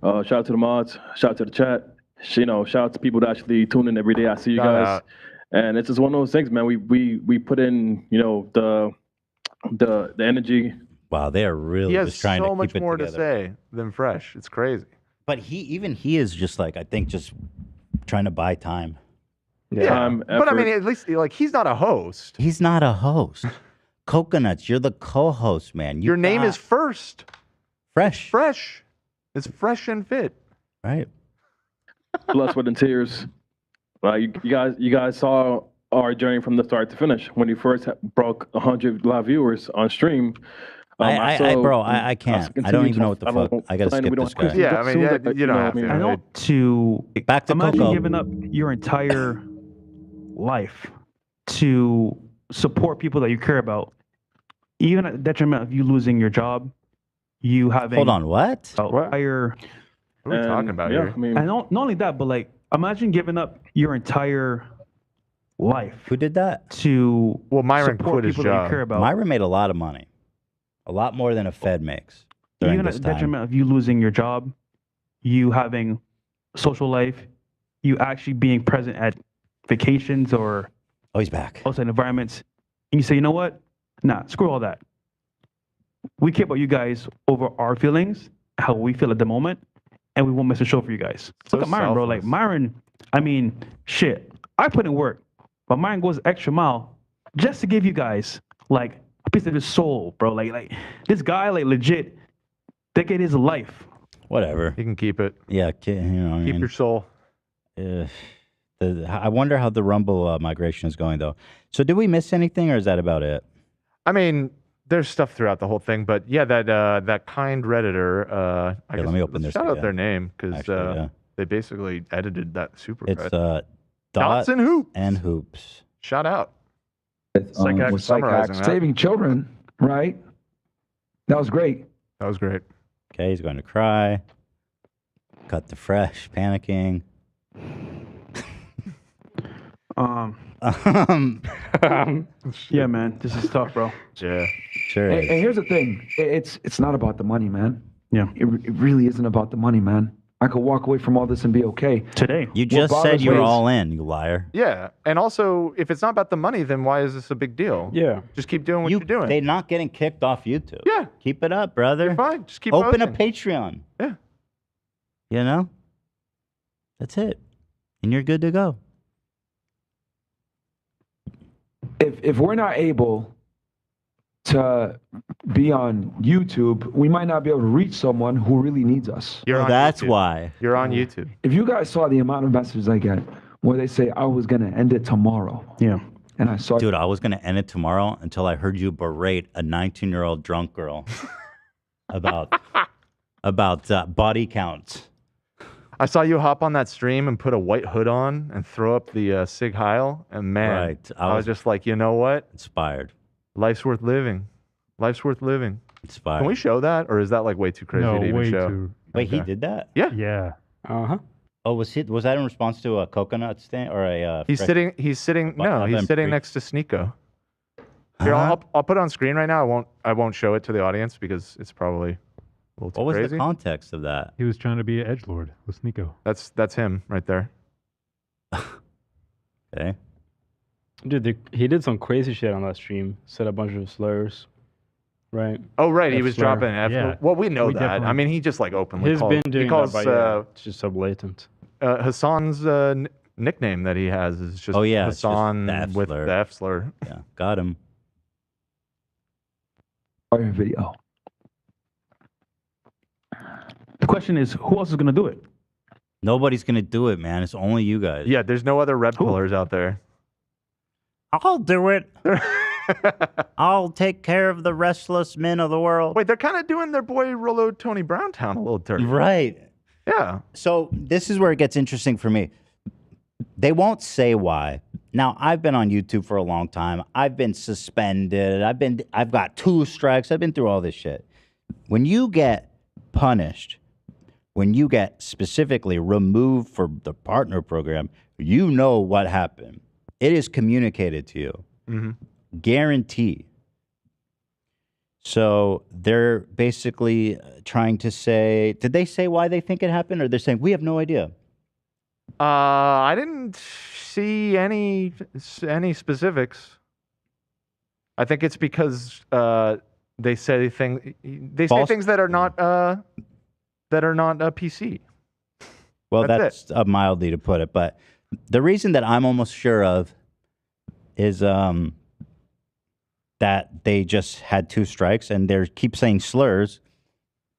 Shout out to the mods. Shout out to the chat. Shout out to people that actually tune in every day. I see you guys. And it's just one of those things, man. We put in, the energy. Wow, they are really He has just trying so to much keep it more to together. say than Fresh. It's crazy. But he is just like, I think, just trying to buy time. Yeah, but I mean, at least like he's not a host. He's not a host. Coconuts, you're the co-host, man. Your name is first. Fresh. Fresh. It's fresh and fit. Right. Blood, sweat, and tears. You guys saw our journey from the start to finish. When you first broke 100 live viewers on stream. I can't. I don't even know what the fuck. I gotta skip this guy. Yeah, I mean, you don't have to. I don't to back to imagine Coco. giving up your entire life to support people that you care about, even at the detriment of you losing your job, you having Hold on, what? Entire, what are we talking about here? I mean, and not only that, but like imagine giving up your entire life. Who did that? To Myron support quit his people that job. you care about. Myron made a lot of money. A lot more than a Fed makes. during Even at this the time. detriment of you losing your job, you having social life, you actually being present at vacations or he's back outside environments, and you say, you know what? Nah, screw all that. We care about you guys over our feelings, how we feel at the moment, and we won't miss a show for you guys. So Look at Myron, bro. Like selfless. Myron, I mean, shit. I put in work, but Myron goes the extra mile just to give you guys like a piece of his soul, bro. Like this guy, like legit, dedicate his life. Whatever. You can keep it. Yeah, Keep your soul. I wonder how the Rumble migration is going, though. So, did we miss anything, or is that about it? I mean, there's stuff throughout the whole thing, but yeah, that kind Redditor. I guess let me open let's this shout out again. their name because Actually, yeah. they basically edited that super. It's red. Dots and Hoops. and Hoops. Shout out. With summarizing that. saving children, right? That was great. That was great. Okay, he's going to cry. Cut the Fresh, panicking. Yeah, man, this is tough, bro. Yeah, sure. And here's the thing: it's not about the money, man. Yeah, it really isn't about the money, man. I could walk away from all this and be okay today. You just said you were all in, you liar. Yeah, and also, if it's not about the money, then why is this a big deal? Yeah, just keep doing what you're doing. They're not getting kicked off YouTube. Yeah, keep it up, brother. You're fine. Just keep open posting. a Patreon. Yeah, you know, that's it, and you're good to go. If we're not able to be on YouTube, we might not be able to reach someone who really needs us. That's why. You're on YouTube. If you guys saw the amount of messages I get where they say I was gonna end it tomorrow. Yeah. And I saw Dude, I was gonna end it tomorrow until I heard you berate a 19-year-old drunk girl about body counts. I saw you hop on that stream and put a white hood on and throw up the Sig Heil, and man, Right. I was just like, you know what? Inspired. Life's worth living. Life's worth living. Inspired. Can we show that, or is that like way too crazy No, to even way show? too. Wait, he Okay. did that? Yeah. Yeah. Uh-huh. Oh, was that in response to a coconut stand or a? He's sitting. He's sitting. No, he's sitting next to Sneeko. Here, Huh? I'll put it on screen right now. I won't show it to the audience because it's probably a little too What was crazy. the context of that? He was trying to be an edgelord with Sneeko. That's him right there. Okay. Dude, he did some crazy shit on that stream. Said a bunch of slurs. Right. Oh, right. He F was slur. dropping F. Yeah. Well, we know We that. definitely- I mean, he just like openly He's calls, been doing he calls that, but yeah, it's just so blatant. Hassan's nickname that he has is just Oh, yeah, it's just Hasan the F with slur. the F slur. Yeah, got him. Fire video. The question is, who else is gonna do it? Nobody's gonna do it, man. It's only you guys. Yeah, there's no other red pillars out there. I'll do it. I'll take care of the restless men of the world. Wait, they're kind of doing their boy Rollo Tony Browntown a little dirty. Right. Yeah. So this is where it gets interesting for me. They won't say why. Now, I've been on YouTube for a long time. I've been suspended. I've got 2 strikes. I've been through all this shit. When you get punished, when you get specifically removed from the partner program, you know what happened. It is communicated to you. Mm-hmm. Guarantee. So they're basically trying to say, did they say why they think it happened? Or they're saying, we have no idea? I didn't see any specifics. I think it's because they say False- things that are not PC. Well, That's that's mildly to put it. But the reason that I'm almost sure of is that they just had 2 strikes and they keep saying slurs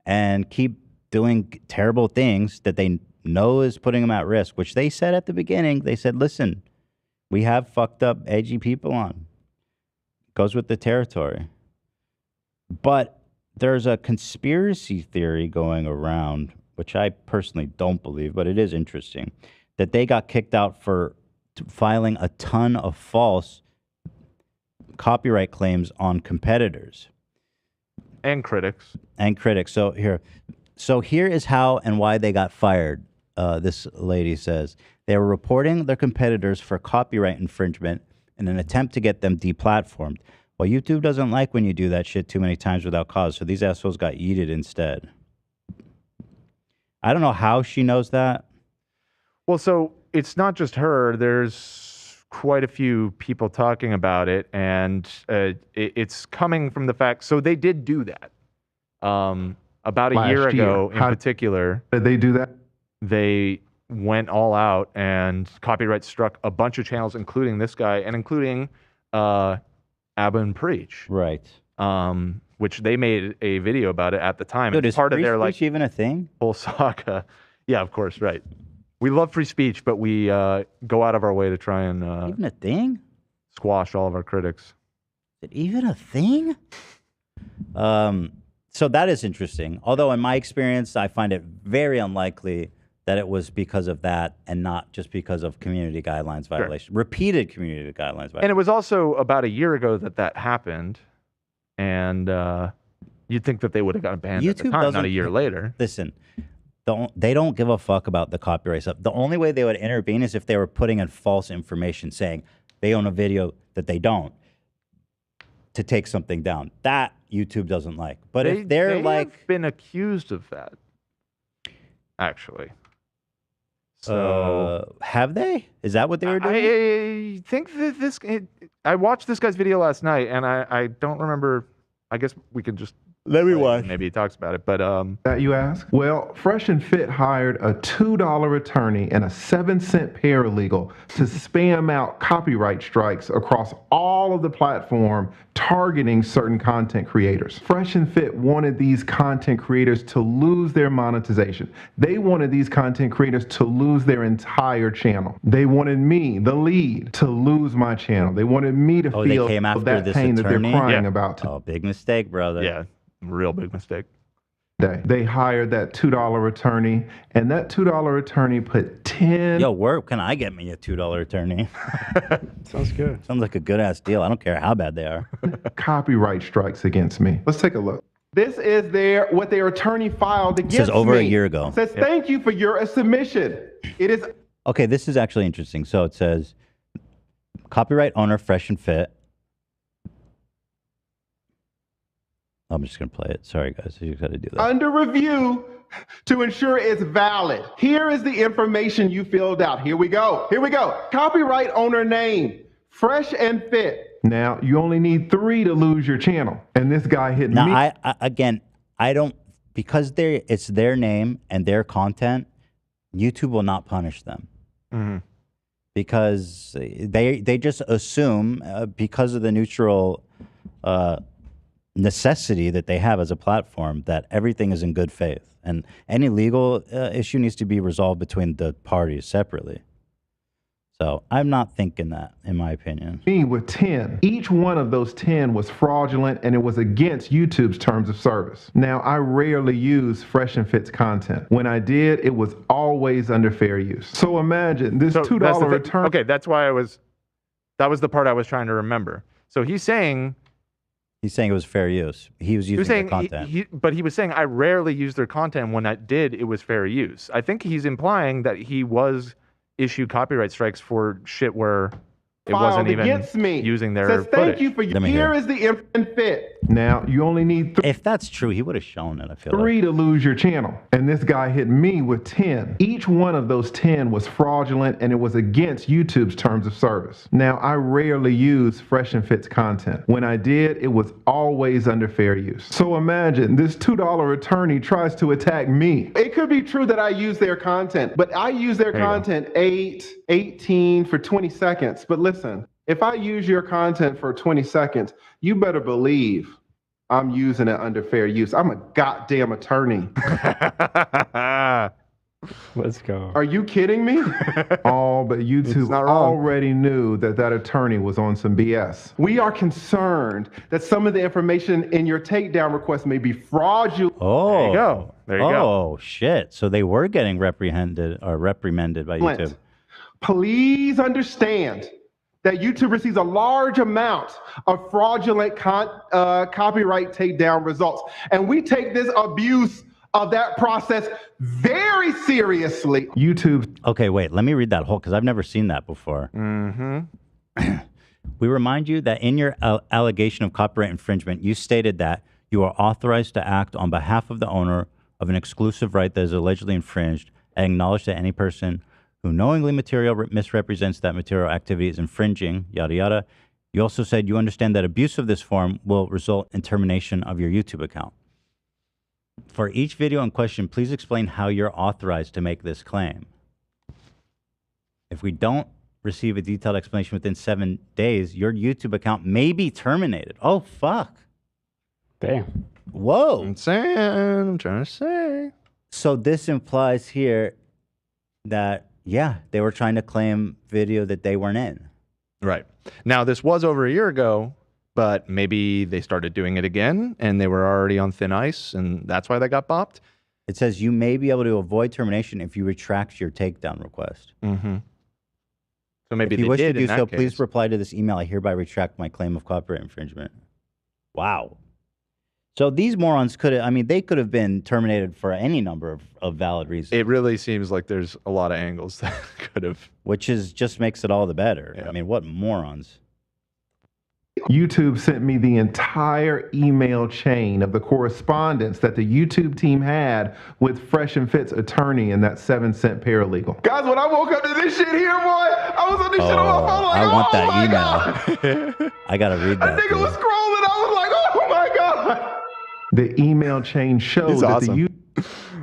and keep doing terrible things that they know is putting them at risk, which they said at the beginning. They said, listen, we have fucked up, edgy people on. Goes with the territory. But there's a conspiracy theory going around, which I personally don't believe, but it is interesting, that they got kicked out for filing a ton of false copyright claims on competitors. And critics. So here is how and why they got fired. This lady says they were reporting their competitors for copyright infringement in an attempt to get them deplatformed. Well, YouTube doesn't like when you do that shit too many times without cause, so these assholes got yeeted instead. I don't know how she knows that. Well, so it's not just her. There's quite a few people talking about it, and it's coming from the fact. So they did do that about a year ago. In particular, did they do that? They went all out and copyright struck a bunch of channels, including this guy and including Abba and Preach. Right. Which they made a video about it at the time. Dude, It's is part of free their speech even a thing? whole saga. Yeah, of course, right. We love free speech, but we go out of our way to try and even a thing? Squash all of our critics. Is it even a thing? So that is interesting. Although in my experience, I find it very unlikely that it was because of that and not just because of community guidelines violation. Repeated community guidelines violation. And it was also about a year ago that happened, and you'd think that they would have gotten banned at the time, not a year later. Listen, they don't give a fuck about the copyright stuff. The only way they would intervene is if they were putting in false information saying they own a video that they don't, to take something down. That YouTube doesn't like. But if they're like... have been accused of that, actually. So have they? Is that what they were doing? I think that I watched this guy's video last night, and I don't remember. I guess we could just let me watch. Maybe he talks about it, but that you ask? Well, Fresh and Fit hired a $2 attorney and a 7-cent paralegal to spam out copyright strikes across all of the platform targeting certain content creators. Fresh and Fit wanted these content creators to lose their monetization. They wanted these content creators to lose their entire channel. They wanted me, the lead, to lose my channel. They wanted me to feel that pain that they're crying about. Oh, big mistake, brother. Yeah. Real big mistake. They hired that $2 attorney, and that $2 attorney put 10. Yo, where can I get me a $2 attorney? Sounds good. Sounds like a good ass deal. I don't care how bad they are. Copyright strikes against me. Let's take a look. This is what their attorney filed against me. Says over a year ago. Says thank you for your submission. It is okay. This is actually interesting. So it says copyright owner Fresh and Fit. I'm just going to play it. Sorry, guys. You got to do that. under review to ensure it's valid. Here is the information you filled out. Here we go. Here we go. Copyright owner name, Fresh and Fit. Now, you only need 3 to lose your channel. And this guy hit me. Now, I don't, because it's their name and their content, YouTube will not punish them. Mm-hmm. Because they just assume, because of the neutral necessity that they have as a platform, that everything is in good faith, and any legal issue needs to be resolved between the parties separately. So I'm not thinking that, in my opinion. Me with 10. Each one of those 10 was fraudulent and it was against YouTube's terms of service. Now, I rarely use Fresh and Fit's content. When I did, it was always under fair use. So imagine this $2 return. Okay, that's why that was the part I was trying to remember. So he's saying it was fair use. He was using their content. But he was saying I rarely use their content. When I did, it was fair use. I think he's implying that he was issued copyright strikes for shit where it wasn't even against me. Using their Says, footage. thank you for here is the infant fit. Now you only need if that's true, he would have shown it. I feel 3 to lose your channel. And this guy hit me with 10. Each one of those 10 was fraudulent and it was against YouTube's terms of service. Now I rarely use Fresh and Fit's content. When I did, it was always under fair use. So imagine this $2 attorney tries to attack me. It could be true that I use their content, but I use their content 18 for 20 seconds. But listen, if I use your content for 20 seconds, you better believe I'm using it under fair use. I'm a goddamn attorney. Let's go. Are you kidding me? Oh, but YouTube already knew that that attorney was on some BS. We are concerned that some of the information in your takedown request may be fraudulent. Oh, there you go. There you go. Oh, shit. So they were getting reprimanded by YouTube. Please understand that YouTube receives a large amount of fraudulent copyright takedown results. And we take this abuse of that process very seriously. YouTube. Okay, wait, let me read that whole, because I've never seen that before. We remind you that in your allegation of copyright infringement, you stated that you are authorized to act on behalf of the owner of an exclusive right that is allegedly infringed, and acknowledge that any person who knowingly misrepresents that material activity is infringing, yada, yada. You also said you understand that abuse of this form will result in termination of your YouTube account. For each video in question, please explain how you're authorized to make this claim. If we don't receive a detailed explanation within 7 days, your YouTube account may be terminated. Oh, fuck. Damn. Whoa. I'm trying to say. So this implies here that, yeah, they were trying to claim video that they weren't in. Right. Now, this was over a year ago, but maybe they started doing it again and they were already on thin ice and that's why they got bopped. It says you may be able to avoid termination if you retract your takedown request. So maybe if you they wish did to do in that so, case. please reply to this email. I hereby retract my claim of copyright infringement. Wow. So these morons could have, I mean, they could have been terminated for any number of valid reasons. It really seems like there's a lot of angles that could have. Which is just makes it all the better. I mean, what morons. YouTube sent me the entire email chain of the correspondence that the YouTube team had with Fresh and Fit's attorney and that 7-cent paralegal. Guys, when I woke up to this shit here, boy, I was on this shit on my phone like, I want oh my that email. I gotta read that. I think it was scrolling. I was like, oh my God. The email chain shows that the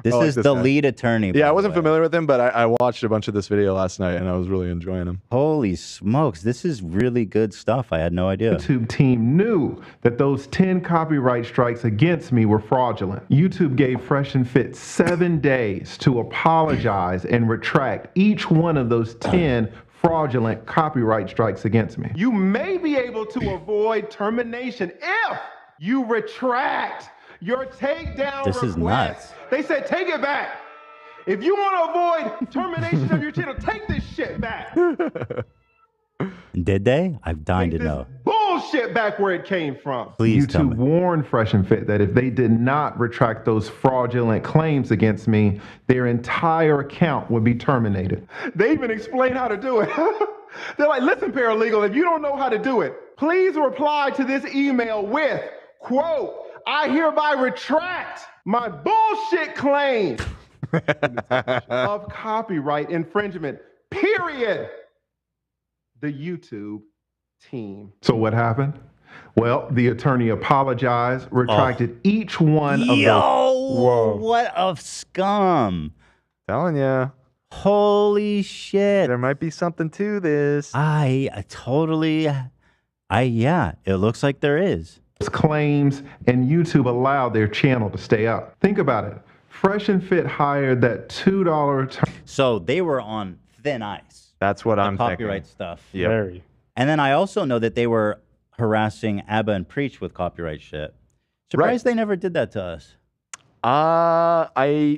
This is the lead attorney. Yeah, I wasn't familiar with him, but I watched a bunch of this video last night and I was really enjoying him. Holy smokes, this is really good stuff. I had no idea. YouTube team knew that those 10 copyright strikes against me were fraudulent. YouTube gave Fresh and Fit 7 days to apologize and retract each one of those 10 fraudulent copyright strikes against me. You may be able to avoid termination if you retract your takedown This is nuts. They said, take it back. If you want to avoid termination of your channel, take this shit back. Did they? I'm dying to know. Bullshit back where it came from. Please tell me. YouTube warned Fresh and Fit that if they did not retract those fraudulent claims against me, their entire account would be terminated. They even explained how to do it. They're like, listen, paralegal, if you don't know how to do it, please reply to this email with, quote, I hereby retract my bullshit claim of copyright infringement, period. The YouTube team. So what happened? Well, the attorney apologized, retracted each one of those. Yo, what a scum. Telling ya. Holy shit. There might be something to this. I totally, yeah, it looks like there is. Claims and YouTube allowed their channel to stay up. Think about it. Fresh and Fit hired that $2 attorney. So they were on thin ice. That's what I'm thinking. Copyright stuff. Yep. Very. And then I also know that they were harassing ABBA and Preach with copyright shit. Surprised they never did that to us.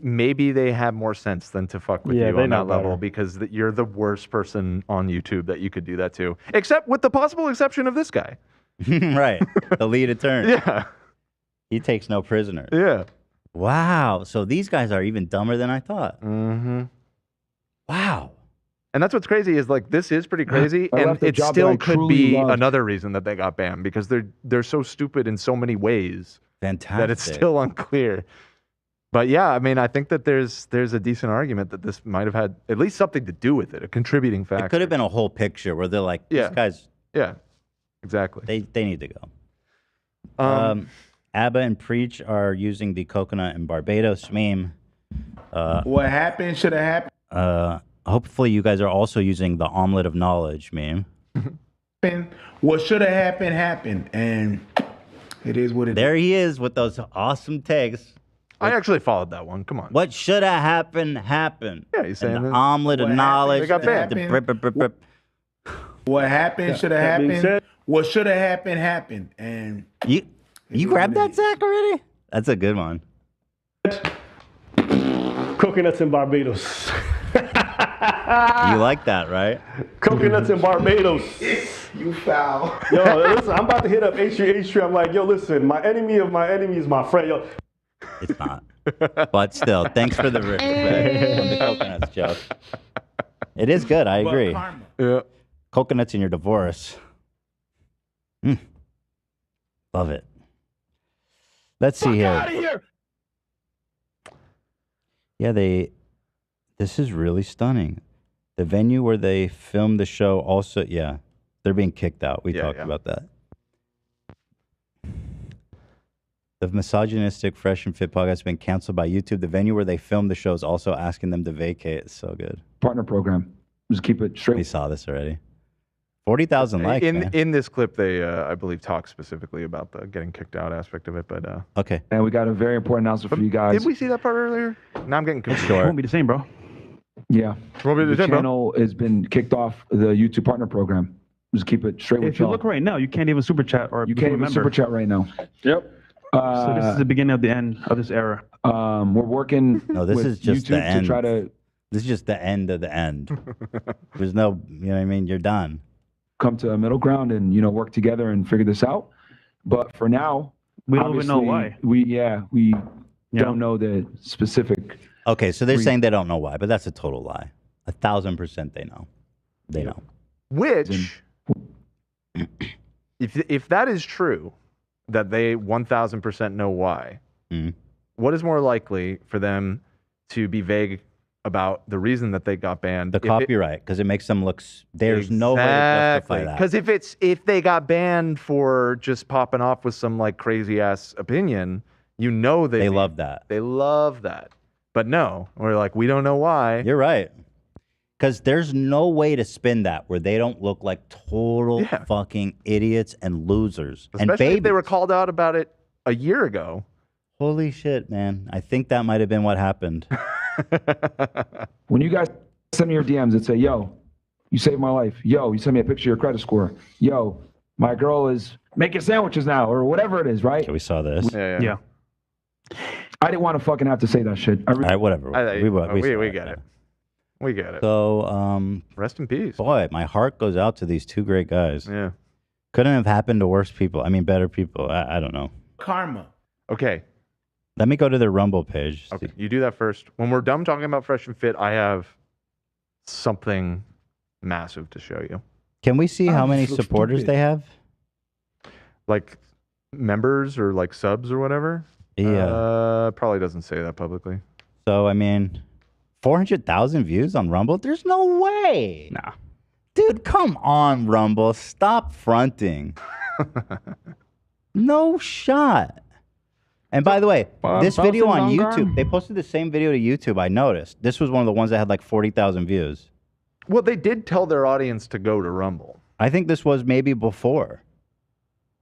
Maybe they have more sense than to fuck with Yeah, you they on know that level better. because you're the worst person on YouTube that you could do that to, except with the possible exception of this guy. Right. The lead attorney. Yeah. He takes no prisoners. Yeah. Wow. So these guys are even dumber than I thought. Mm-hmm. Wow. And that's what's crazy is like this is pretty crazy, I and left a it job that still I could truly be loved. another reason that they got banned because they're so stupid in so many ways Fantastic. that it's still unclear. But yeah, I mean, I think that there's a decent argument that this might have had at least something to do with it, a contributing factor. It could have been a whole picture where they're like, these guys. Yeah, exactly. They need to go. ABBA and Preach are using the coconut in Barbados meme. What happened should have happened. Hopefully you guys are also using the omelet of knowledge meme. What should have happened happened, and it is what it is. There he is with those awesome takes. I actually followed that one. Come on. What should have happened happened. Yeah, he's saying and the that. omelet of What knowledge. happened shoulda happened. What happened should have That being happened. said- What should have happened happened, and You grabbed that, Zach, already? That's a good one. Coconuts in Barbados. You like that, right? Coconuts in Barbados. You foul. Yo, listen, I'm about to hit up H3. I'm like, yo, listen, my enemy of my enemy is my friend. Yo, It's not. But still, thanks for the respect on the coconuts joke. It is good. I agree. Yeah. Coconuts in your divorce. Love it. Let's see here. Yeah, this is really stunning. The venue where they filmed the show also, yeah, they're being kicked out. We talked about that. The misogynistic Fresh and Fit podcast has been canceled by YouTube. The venue where they filmed the show is also asking them to vacate. It's so good. Partner program. Just keep it straight. We saw this already. 40,000 likes, man. In this clip, they I believe talk specifically about the getting kicked out aspect of it, but okay. And we got a very important announcement for you guys. Did we see that part earlier? Now I'm getting confused. it won't be the same, bro. Yeah. Won't be the same, bro. channel has been kicked off the YouTube partner program. Just keep it straight with If you y'all. look right now, you can't even super chat or You become can't a even member. super chat right now. Yep. So this is the beginning of the end of this era. We're working No, this with is just YouTube the end. to try to This is just the end of the end. There's no, you know what I mean? You're done. come to a middle ground and work together and figure this out. But for now, We don't even know obviously, why. We don't know the specific. Okay, so they're saying they don't know why, but that's a total lie. 1,000% they know. They know. Which, if that is true, that they 1,000% know why, what is more likely for them to be vague about the reason that they got banned? The copyright, because it makes them look. There's no way to justify that. Because if they got banned for just popping off with some like crazy ass opinion, they love that. They love that. But no, we're like, we don't know why. You're right. Because there's no way to spin that where they don't look like total fucking idiots and losers. Especially and babies. if they were called out about it a year ago. Holy shit, man. I think that might have been what happened. When you guys send me your DMs and say, yo, you saved my life. Yo, you send me a picture of your credit score. Yo, my girl is making sandwiches now or whatever it is, right? Okay, we saw this. Yeah. I didn't want to fucking have to say that shit. All right, whatever. We get it. We get it. So, rest in peace. Boy, my heart goes out to these two great guys. Yeah. Couldn't have happened to worse people. I mean, better people. I don't know. Karma. Okay. Let me go to their Rumble page. Okay, you do that first. When we're done talking about Fresh and Fit, I have something massive to show you. Can we see how many supporters they have? Like members or like subs or whatever? Yeah. Probably doesn't say that publicly. So, I mean, 400,000 views on Rumble? There's no way. Nah. Dude, come on, Rumble. Stop fronting. No shot. And by the way, this video on YouTube, they posted the same video to YouTube, I noticed. This was one of the ones that had like 40,000 views. Well, they did tell their audience to go to Rumble. I think this was maybe before.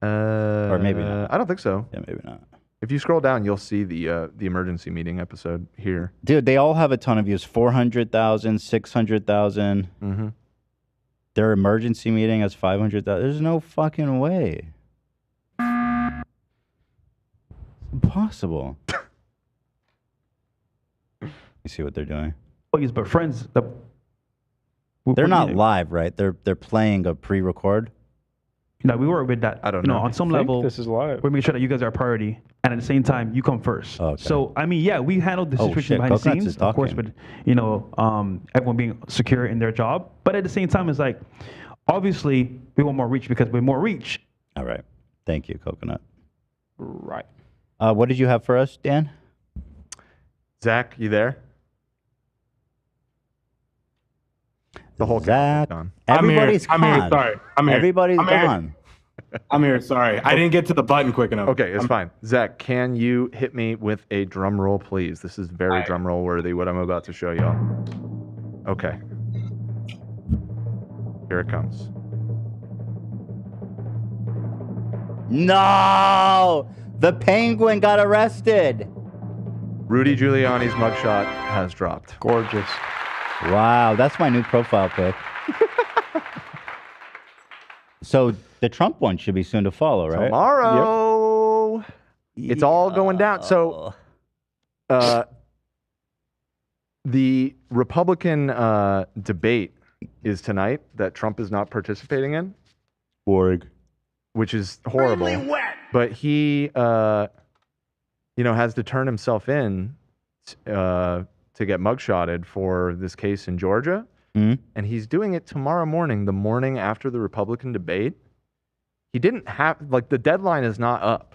Or maybe not. I don't think so. Yeah, maybe not. If you scroll down, you'll see the emergency meeting episode here. Dude, they all have a ton of views. 400,000, 600,000. Their emergency meeting has 500,000. There's no fucking way. Impossible. You see what they're doing? But friends, They're not live, right? They're playing a pre-record. We work with that. I don't know. On some level, this is live. We make sure that you guys are a priority, and at the same time, you come first. Okay. So I mean, yeah, we handled the situation behind the scenes, of course, but everyone being secure in their job. But at the same time, it's like, obviously, we want more reach because we're more reach. All right. Thank you, Coconut. Right. What did you have for us, Dan? Zach, you there? The whole Zach. gone. Everybody's I'm here. Sorry. I'm here. Everybody's I'm here. gone. I'm here. Sorry. I didn't get to the button quick enough. Okay, it's fine. Zach, can you hit me with a drum roll, please? This is very drum roll worthy, what I'm about to show y'all. Okay. Here it comes. No! The Penguin got arrested. Rudy Giuliani's mugshot has dropped. Gorgeous. Wow, that's my new profile pic. So the Trump one should be soon to follow, right? Tomorrow. It's all going down. So the Republican debate is tonight that Trump is not participating in. Borg. Which is horrible. But he has to turn himself in to get mugshotted for this case in Georgia. And he's doing it tomorrow morning, the morning after the Republican debate. He didn't have, the deadline is not up.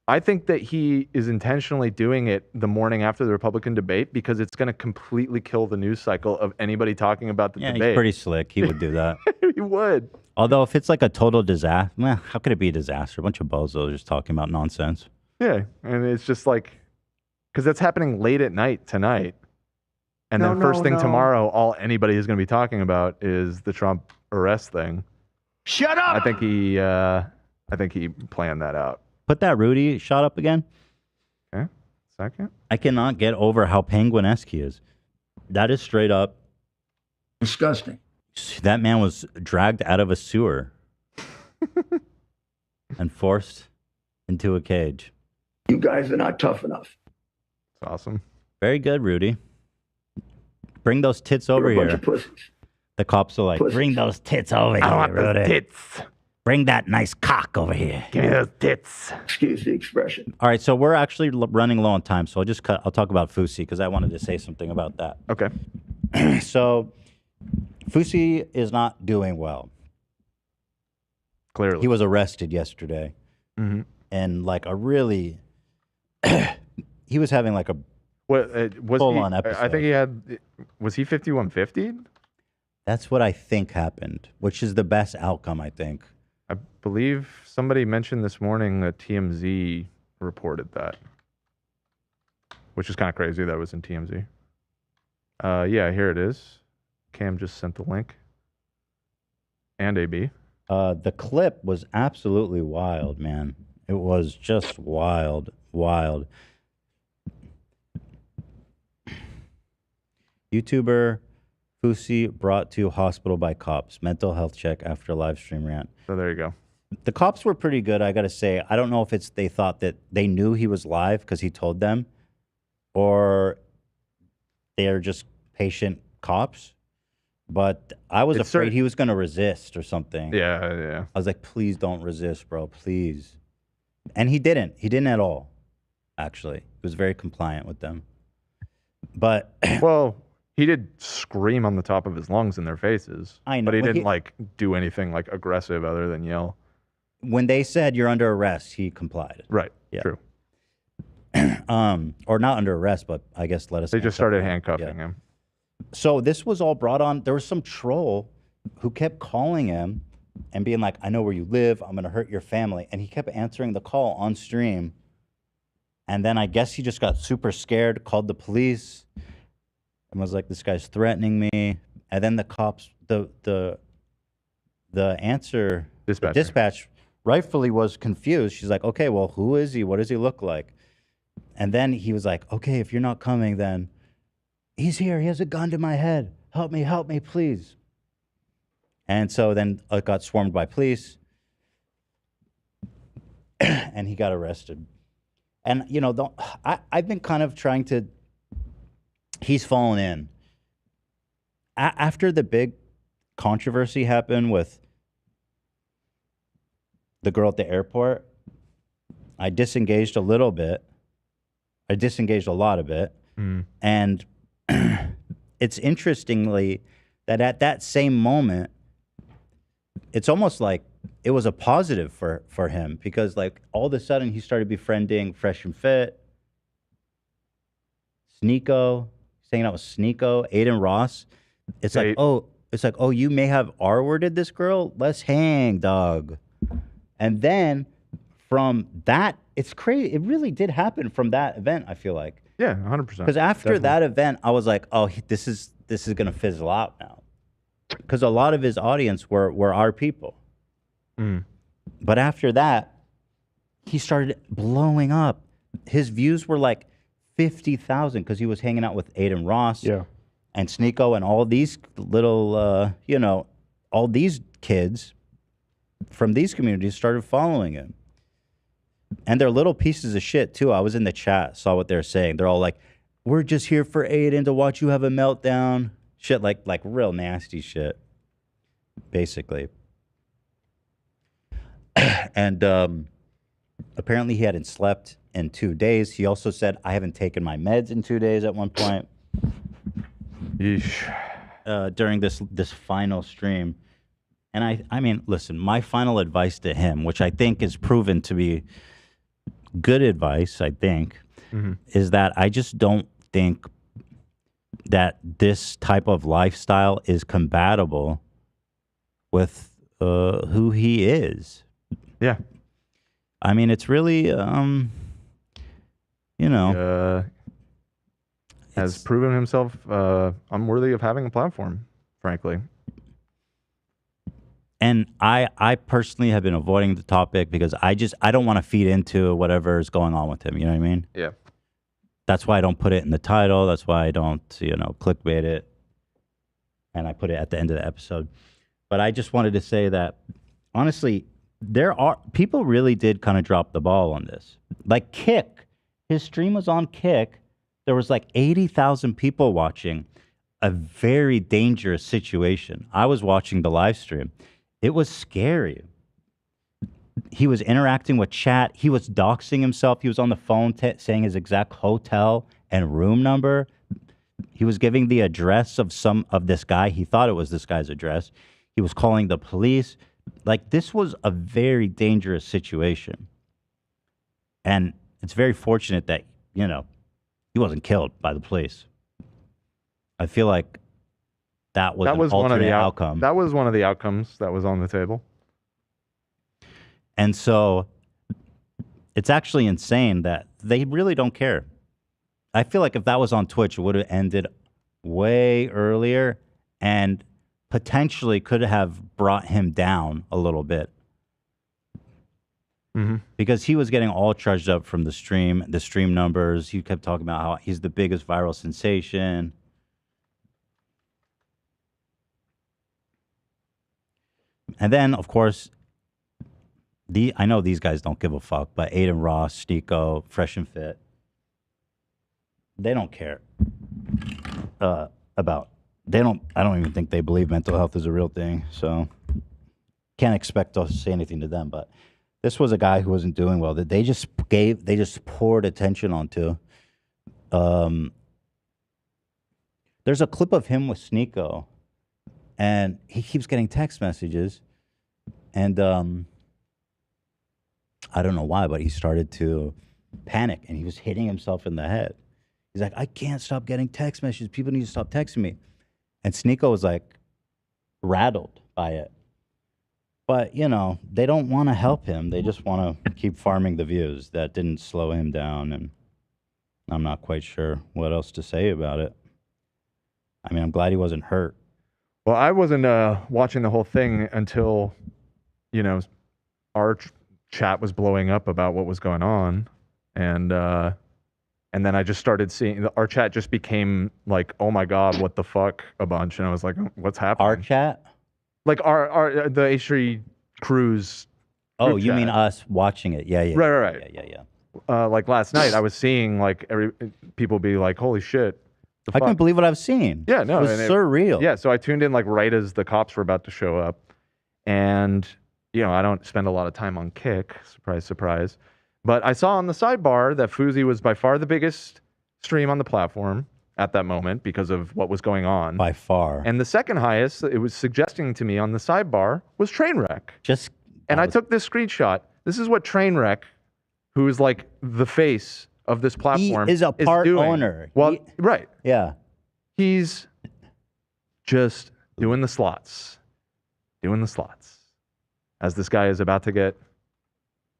I think that he is intentionally doing it the morning after the Republican debate because it's going to completely kill the news cycle of anybody talking about the debate. He's pretty slick. He would do that. He would. Although if it's like a total disaster, how could it be a disaster? A bunch of bozos just talking about nonsense. Yeah, and it's just because that's happening late at night tonight. And then first thing tomorrow, all anybody is going to be talking about is the Trump arrest thing. Shut up! I think he planned that out. Put that Rudy shot up again. Okay, second. I cannot get over how penguin-esque he is. That is straight up disgusting. That man was dragged out of a sewer and forced into a cage. You guys are not tough enough. It's awesome. Very good, Rudy. Bring those tits over You're a here. bunch of pussies. The cops are like, bring those tits over here, I want Rudy. those tits. Bring that nice cock over here. Give me those tits. Excuse the expression. All right, so we're actually running low on time, so I'll talk about Fousey because I wanted to say something about that. Okay. So Fousey is not doing well. Clearly. He was arrested yesterday. Mm-hmm. And a really, he was having a was full-on episode. I think was he 5150? That's what I think happened, which is the best outcome, I think. I believe somebody mentioned this morning that TMZ reported that, which is kind of crazy that was in TMZ. Yeah, here it is. Cam just sent the link. And AB. The clip was absolutely wild, man. It was just wild. YouTuber Fousey brought to hospital by cops. Mental health check after live stream rant. So there you go. The cops were pretty good, I got to say. I don't know if they thought that they knew he was live because he told them, or they're just patient cops. But I was afraid he was going to resist or something. Yeah. I was like, please don't resist, bro, please. And he didn't. He didn't at all, actually. He was very compliant with them. But well, he did scream on the top of his lungs in their faces. I know, but he but didn't do anything aggressive other than yell. When they said you're under arrest, he complied. Right. Yeah. True. Or not under arrest, but I guess let us. They just started handcuffing him. So this was all brought on. There was some troll who kept calling him and being like, I know where you live. I'm going to hurt your family. And he kept answering the call on stream. And then I guess he just got super scared, called the police, and was like, this guy's threatening me. And then the cops, the dispatch rightfully was confused. She's like, okay, well, who is he? What does he look like? And then he was like, okay, if you're not coming, then he's here. He has a gun to my head. Help me, please. And so then it got swarmed by police, and he got arrested. And, you know, I've been kind of trying to, he's fallen in. After the big controversy happened with the girl at the airport, I disengaged a little bit. I disengaged a lot of it. And it's interestingly that at that same moment, it's almost like it was a positive for him, because like all of a sudden he started befriending Fresh and Fit, Sneeko, hanging out with Sneeko, Aiden Ross. It's like, oh, you may have R-worded this girl. Let's hang, dog. And then from that, it's crazy. It really did happen from that event, I feel like. Yeah, 100%. Because after that event, I was like, oh, this is gonna fizzle out now. Because a lot of his audience were our people. But after that, he started blowing up. His views were like 50,000 because he was hanging out with Aiden Ross and Sneeko and all these little, you know, all these kids from these communities started following him. And they're little pieces of shit, too. I was in the chat, saw what they're saying. They're all like, we're just here for Aiden to watch you have a meltdown. Shit, like real nasty shit, basically. And apparently he hadn't slept in 2 days. He also said, I haven't taken my meds in 2 days at one point. Yeesh. During this final stream. And I mean, listen, my final advice to him, which I think is proven to be good advice, I think, is that I just don't think that this type of lifestyle is compatible with who he is. Yeah. I mean, it's really, you know. Has proven himself unworthy of having a platform, frankly. And I personally have been avoiding the topic because I don't want to feed into whatever is going on with him. You know what I mean? Yeah. That's why I don't put it in the title. That's why I don't, you know, clickbait it. And I put it at the end of the episode. But I just wanted to say that, honestly, people really did kind of drop the ball on this. Like Kick, his stream was on Kick. There was like 80,000 people watching. A very dangerous situation. I was watching the live stream. It was scary. He was interacting with chat. He was doxing himself. He was on the phone saying his exact hotel and room number. He was giving the address of this guy. He thought it was this guy's address. He was calling the police. Like, this was a very dangerous situation. And it's very fortunate that, you know, he wasn't killed by the police. I feel like that was an alternate outcome. That was one of the outcomes that was on the table. And so it's actually insane that they really don't care. I feel like if that was on Twitch, it would have ended way earlier and potentially could have brought him down a little bit. Because he was getting all charged up from the stream numbers. He kept talking about how he's the biggest viral sensation. And then, of course, I know these guys don't give a fuck, but Aiden Ross, Sneeko, Fresh and Fit, they don't care I don't even think they believe mental health is a real thing, so can't expect us to say anything to them. But this was a guy who wasn't doing well that they just poured attention onto. There's a clip of him with Sneeko, and he keeps getting text messages, and I don't know why, but he started to panic, and he was hitting himself in the head. He's like, I can't stop getting text messages. People need to stop texting me. And Sneeko was like rattled by it. But, you know, they don't want to help him. They just want to keep farming the views. That didn't slow him down, and I'm not quite sure what else to say about it. I mean, I'm glad he wasn't hurt. Well, I wasn't watching the whole thing until, you know, our chat was blowing up about what was going on. And then I just started seeing, our chat just became like, oh my God, what the fuck, a bunch. And I was like, what's happening? Our chat? Like our the H3 cruise. Oh, group you mean chat. us watching it? Yeah, yeah. Right. Yeah. Like last night, I was seeing like people be like, "Holy shit!" I couldn't believe what I was seeing. Yeah, no, it was and surreal. Yeah, so I tuned in like right as the cops were about to show up, and I don't spend a lot of time on Kick. Surprise, surprise. But I saw on the sidebar that Fousey was by far the biggest stream on the platform at that moment because of what was going on. By far. And the second highest, it was suggesting to me on the sidebar, was Trainwreck. And I took this screenshot. This is what Trainwreck, who is like the face of this platform, is a part doing. owner. Well, right. Yeah. He's just doing the slots. As this guy is about to get...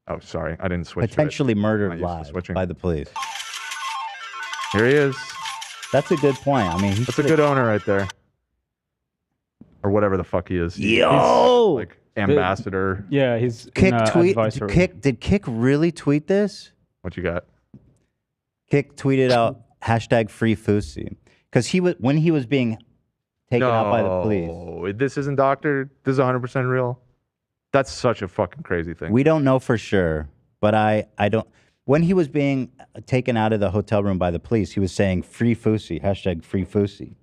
Oh, sorry. I didn't switch Potentially to it. murdered live by the police. Here he is. That's a good point. I mean, that's a good owner right there. Or whatever the fuck he is. Yo! He's like ambassador. Yeah, he's Kick tweet. advisory. Did Kick really tweet this? What you got? Kick tweeted out #free Fousey because when he was being taken out by the police. No, this isn't doctored. This is 100% real. That's such a fucking crazy thing. We don't know for sure, but I don't. When he was being taken out of the hotel room by the police, he was saying "Free Fousey," #free Fousey.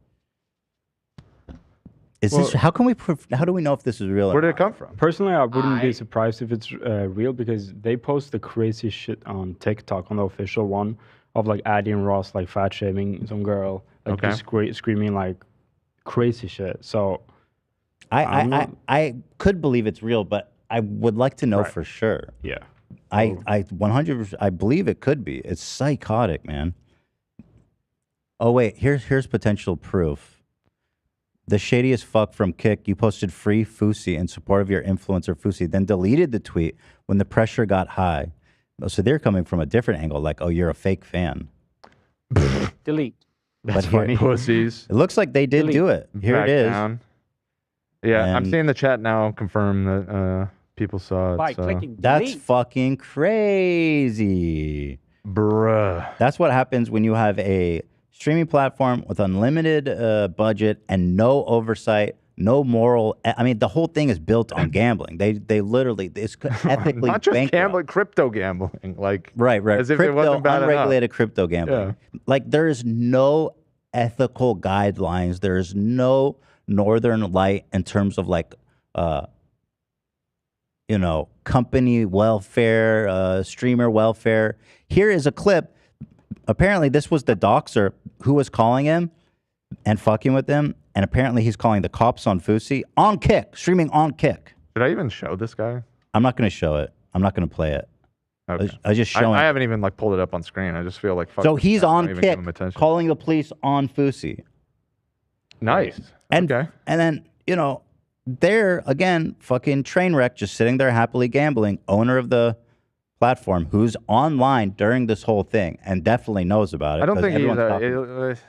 Is this? How can we? How do we know if this is real? Where did it come from? Personally, I wouldn't be surprised if it's real because they post the crazy shit on TikTok on the official one of like Addy and Ross like fat shaming some girl, like just screaming like crazy shit. So I could believe it's real, but I would like to know for sure. Yeah. I 100%. I believe it could be. It's psychotic, man. Oh wait, here's potential proof. The shadiest fuck from Kick. You posted "free Fousey" in support of your influencer Fousey, then deleted the tweet when the pressure got high. So they're coming from a different angle, like, oh, you're a fake fan. Delete. That's But here- funny. Pussies. It looks like they did do it. Here Back it is. down. Yeah, I'm And- seeing the chat now confirm that people saw it. By so. clicking That's delete. fucking crazy. Bruh. That's what happens when you have a streaming platform with unlimited budget and no oversight, no moral. I mean, the whole thing is built on gambling. They literally, it's ethically Not just bankrupt. gambling, crypto gambling. Like, Right. As if it wasn't bad enough. unregulated crypto gambling. Like there is no ethical guidelines. There is no northern light in terms of like, company welfare, streamer welfare. Here is a clip. Apparently, this was the doxer who was calling him and fucking with him, and apparently he's calling the cops on Fousey on Kick, streaming on Kick. Did I even show this guy? I'm not going to show it. I'm not going to play it. Okay. I just showing. I haven't even like pulled it up on screen. I just feel like fuck So this he's guy, on don't even give Kick, him attention. calling the police on Fousey. Nice. And, okay. And then, they're, again, fucking train wreck, just sitting there happily gambling, owner of the platform, who's online during this whole thing and definitely knows about it. I don't 'cause think he's everyone's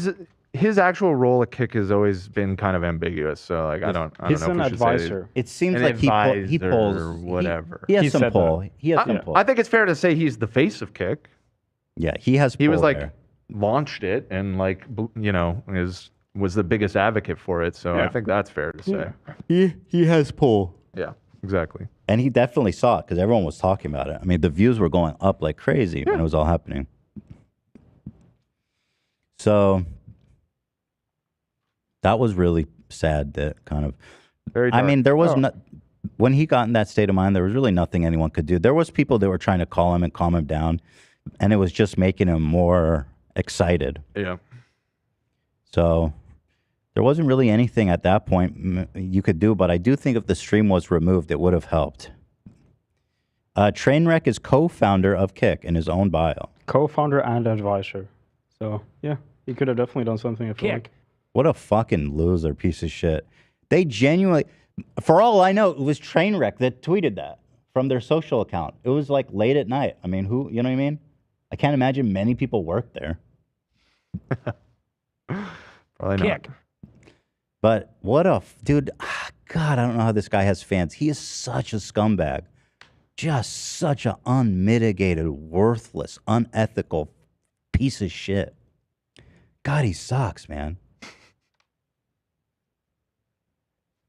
talking- his actual role at Kick has always been kind of ambiguous. So like I don't know. He's if an we should say advisor. It seems an like he advisor polls or whatever. He has some pull. He has some pull. I think it's fair to say he's the face of Kick. Yeah, he has. He was pull like there. launched it and like was the biggest advocate for it. So I think that's fair to say. He has pull. Yeah, exactly. And he definitely saw it because everyone was talking about it. I mean, the views were going up like crazy when it was all happening. So that was really sad. That kind of. Very I dark. mean, there was Oh. not. When he got in that state of mind, there was really nothing anyone could do. There was people that were trying to call him and calm him down, and it was just making him more excited. Yeah. So there wasn't really anything at that point you could do, but I do think if the stream was removed, it would have helped. Trainwreck is co-founder of Kick in his own bio. Co-founder and advisor. So yeah, he could have definitely done something. I feel like. What a fucking loser piece of shit. They genuinely, for all I know, it was Trainwreck that tweeted that from their social account. It was like late at night. I mean, you know what I mean? I can't imagine many people work there. Probably Kick. But what a dude! God, I don't know how this guy has fans. He is such a scumbag, just such an unmitigated, worthless, unethical piece of shit. God, he sucks, man.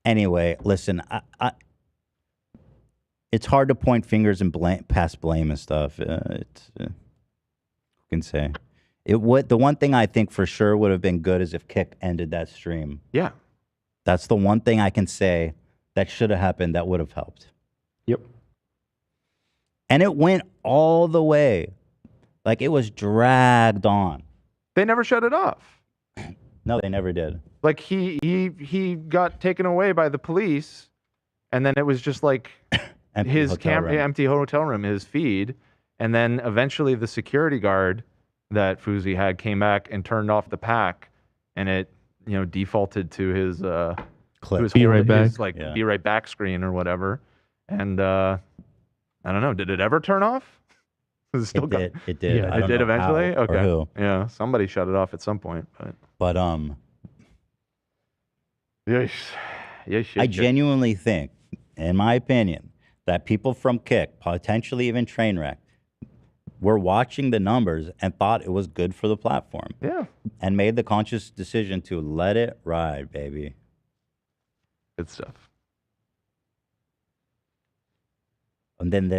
Anyway, listen, it's hard to point fingers and pass blame and stuff. Who can say? The one thing I think for sure would have been good is if Kick ended that stream. Yeah. That's the one thing I can say that should have happened that would have helped. Yep. And it went all the way. Like, it was dragged on. They never shut it off. No, they never did. Like, he got taken away by the police, and then it was just like his empty hotel room, his feed, and then eventually the security guard that Fousey had came back and turned off the pack, and it defaulted to his clip. To his Be right back. his, like be right back screen or whatever. And I don't know, did it ever turn off? Was it still did. It did. Yeah, I don't it did know eventually. how or Okay. who. Yeah, somebody shut it off at some point, But I genuinely think, in my opinion, that people from Kick, potentially even Trainwreck, were watching the numbers and thought it was good for the platform. Yeah. And made the conscious decision to let it ride, baby. Good stuff. And then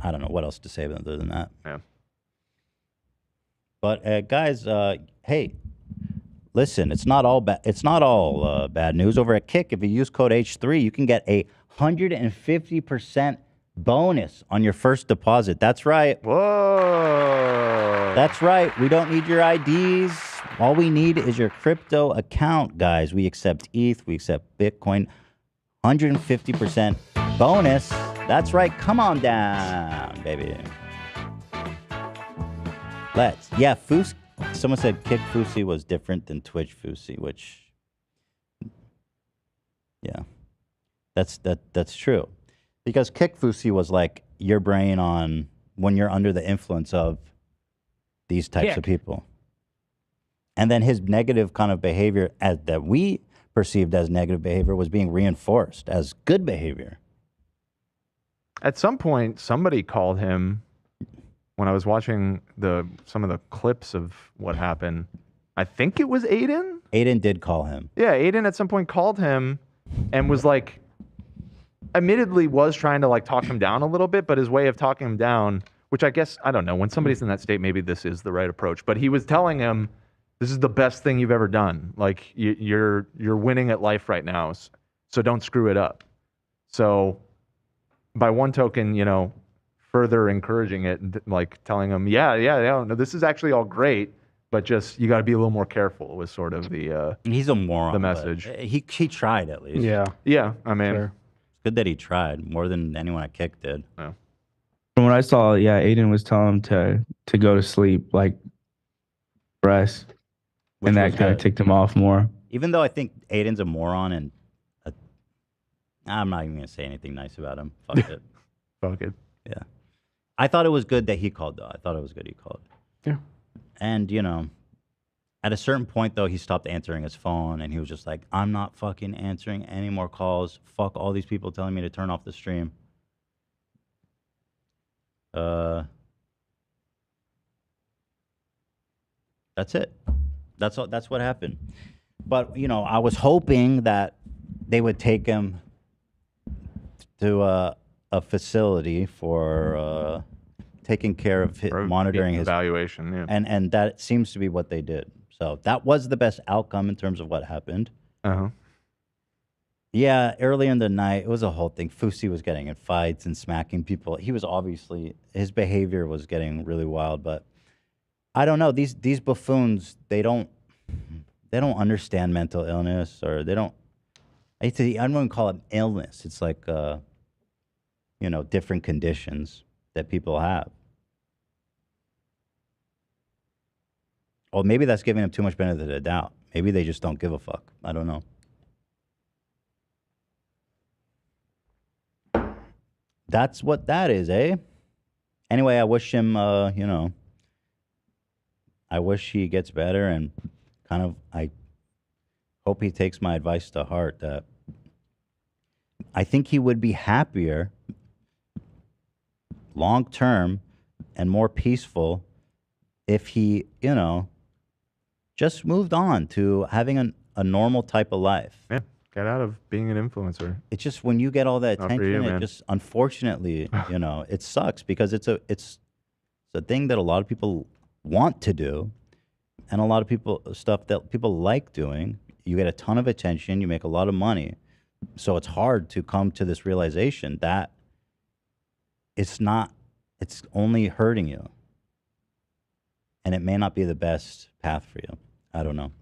I don't know what else to say other than that. Yeah. But guys, hey, listen, it's not all bad. It's not all bad news over at Kick. If you use code H3, you can get a 150% bonus on your first deposit. That's right. Whoa. That's right. We don't need your IDs. All we need is your crypto account, guys. We accept ETH. We accept Bitcoin. 150% bonus. That's right. Come on down, baby. Yeah, Fousey. Someone said Kick Fousey was different than Twitch Fousey, which, yeah, that's true. Because Kick Fousey was like your brain on when you're under the influence of these types of people. And then his negative kind of behavior that we perceived as negative behavior was being reinforced as good behavior. At some point, somebody called him when I was watching some of the clips of what happened. I think it was Aiden. Aiden did call him. Yeah, Aiden at some point called him and was like, admittedly was trying to like talk him down a little bit, but his way of talking him down, which I guess, I don't know, when somebody's in that state, maybe this is the right approach, but he was telling him, this is the best thing you've ever done. Like you're winning at life right now. So don't screw it up. So by one token, further encouraging it and like telling him, no, this is actually all great, but just, you got to be a little more careful was sort of the, he's a moron. The message. He tried at least. Yeah. Yeah. I mean, It's good that he tried more than anyone at Kick did. Yeah. From what I saw, Aiden was telling him to go to sleep, like rest. And that kind of ticked him off more. Even though I think Aiden's a moron and I'm not even going to say anything nice about him. Fuck it. Fuck it. Yeah. I thought it was good that he called, though. I thought it was good he called. Yeah. And, at a certain point, though, he stopped answering his phone and he was just like, I'm not fucking answering any more calls. Fuck all these people telling me to turn off the stream. That's it. That's what happened. But, I was hoping that they would take him to a facility for taking care of monitoring his evaluation. Yeah. And that seems to be what they did. So that was the best outcome in terms of what happened. Uh-huh. Yeah, early in the night, it was a whole thing. Fousey was getting in fights and smacking people. He was obviously, his behavior was getting really wild, but I don't know. These buffoons, they don't understand mental illness, or they don't. I don't even call it illness. It's like different conditions that people have. Or maybe that's giving them too much benefit of the doubt. Maybe they just don't give a fuck. I don't know. That's what that is, eh? Anyway, I wish him, I wish he gets better, and I hope he takes my advice to heart that I think he would be happier long term and more peaceful if he, just moved on to having a normal type of life. Yeah. Get out of being an influencer. It's just when you get all that Not for attention, you, it man. just unfortunately, you know, it sucks because it's a thing that a lot of people want to do, and a lot of stuff that people like doing. You get a ton of attention, you make a lot of money, so it's hard to come to this realization that it's only hurting you, and it may not be the best path for you. I don't know.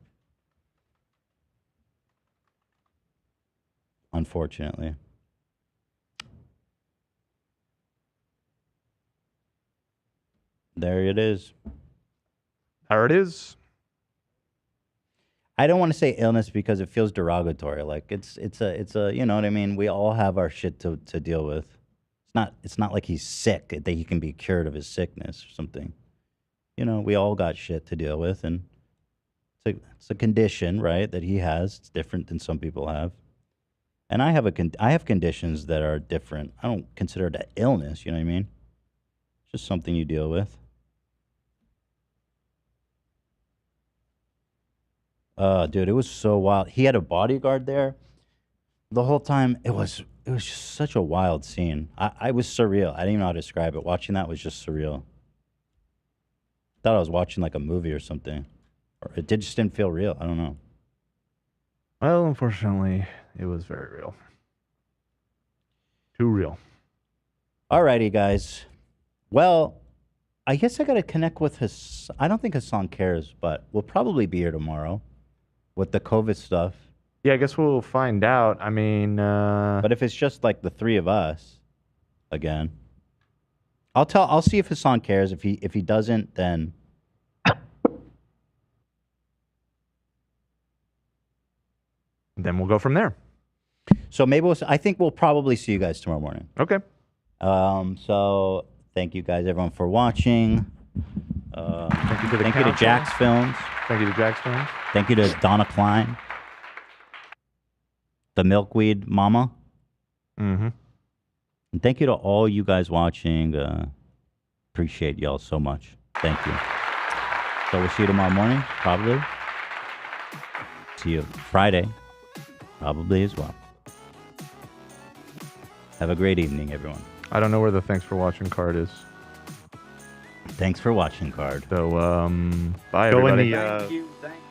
Unfortunately. There it is. There it is. I don't want to say illness because it feels derogatory. Like it's a you know what I mean? We all have our shit to deal with. It's not like he's sick, that he can be cured of his sickness or something. You know, we all got shit to deal with, and it's a condition, right, that he has. It's different than some people have. And I have conditions that are different. I don't consider it an illness, you know what I mean? It's just something you deal with. Dude, it was so wild. He had a bodyguard there the whole time. It was just such a wild scene. I was surreal. I didn't even know how to describe it. Watching that was just surreal. Thought I was watching like a movie or something. Or it just didn't feel real. I don't know. Well, unfortunately, it was very real. Too real. Alrighty, guys. Well, I guess I got to connect with Hasan. I don't think Hasan cares, but we'll probably be here tomorrow with the COVID stuff. Yeah, I guess we'll find out. I mean, but if it's just like the three of us, again, I'll see if Hasan cares. If he doesn't, then we'll go from there. So maybe I think we'll probably see you guys tomorrow morning. Okay. So thank you guys, everyone, for watching. Thank you to Jacksfilms. Thank you to Jacksfilm. Thank you to Donna Klein, the Milkweed Mama. Mm-hmm. And thank you to all you guys watching. Appreciate y'all so much. Thank you. So we'll see you tomorrow morning, probably. See you Friday, probably as well. Have a great evening, everyone. I don't know where the thanks for watching card is. Thanks for watching card. So, bye, Go in everybody. the, Thank you.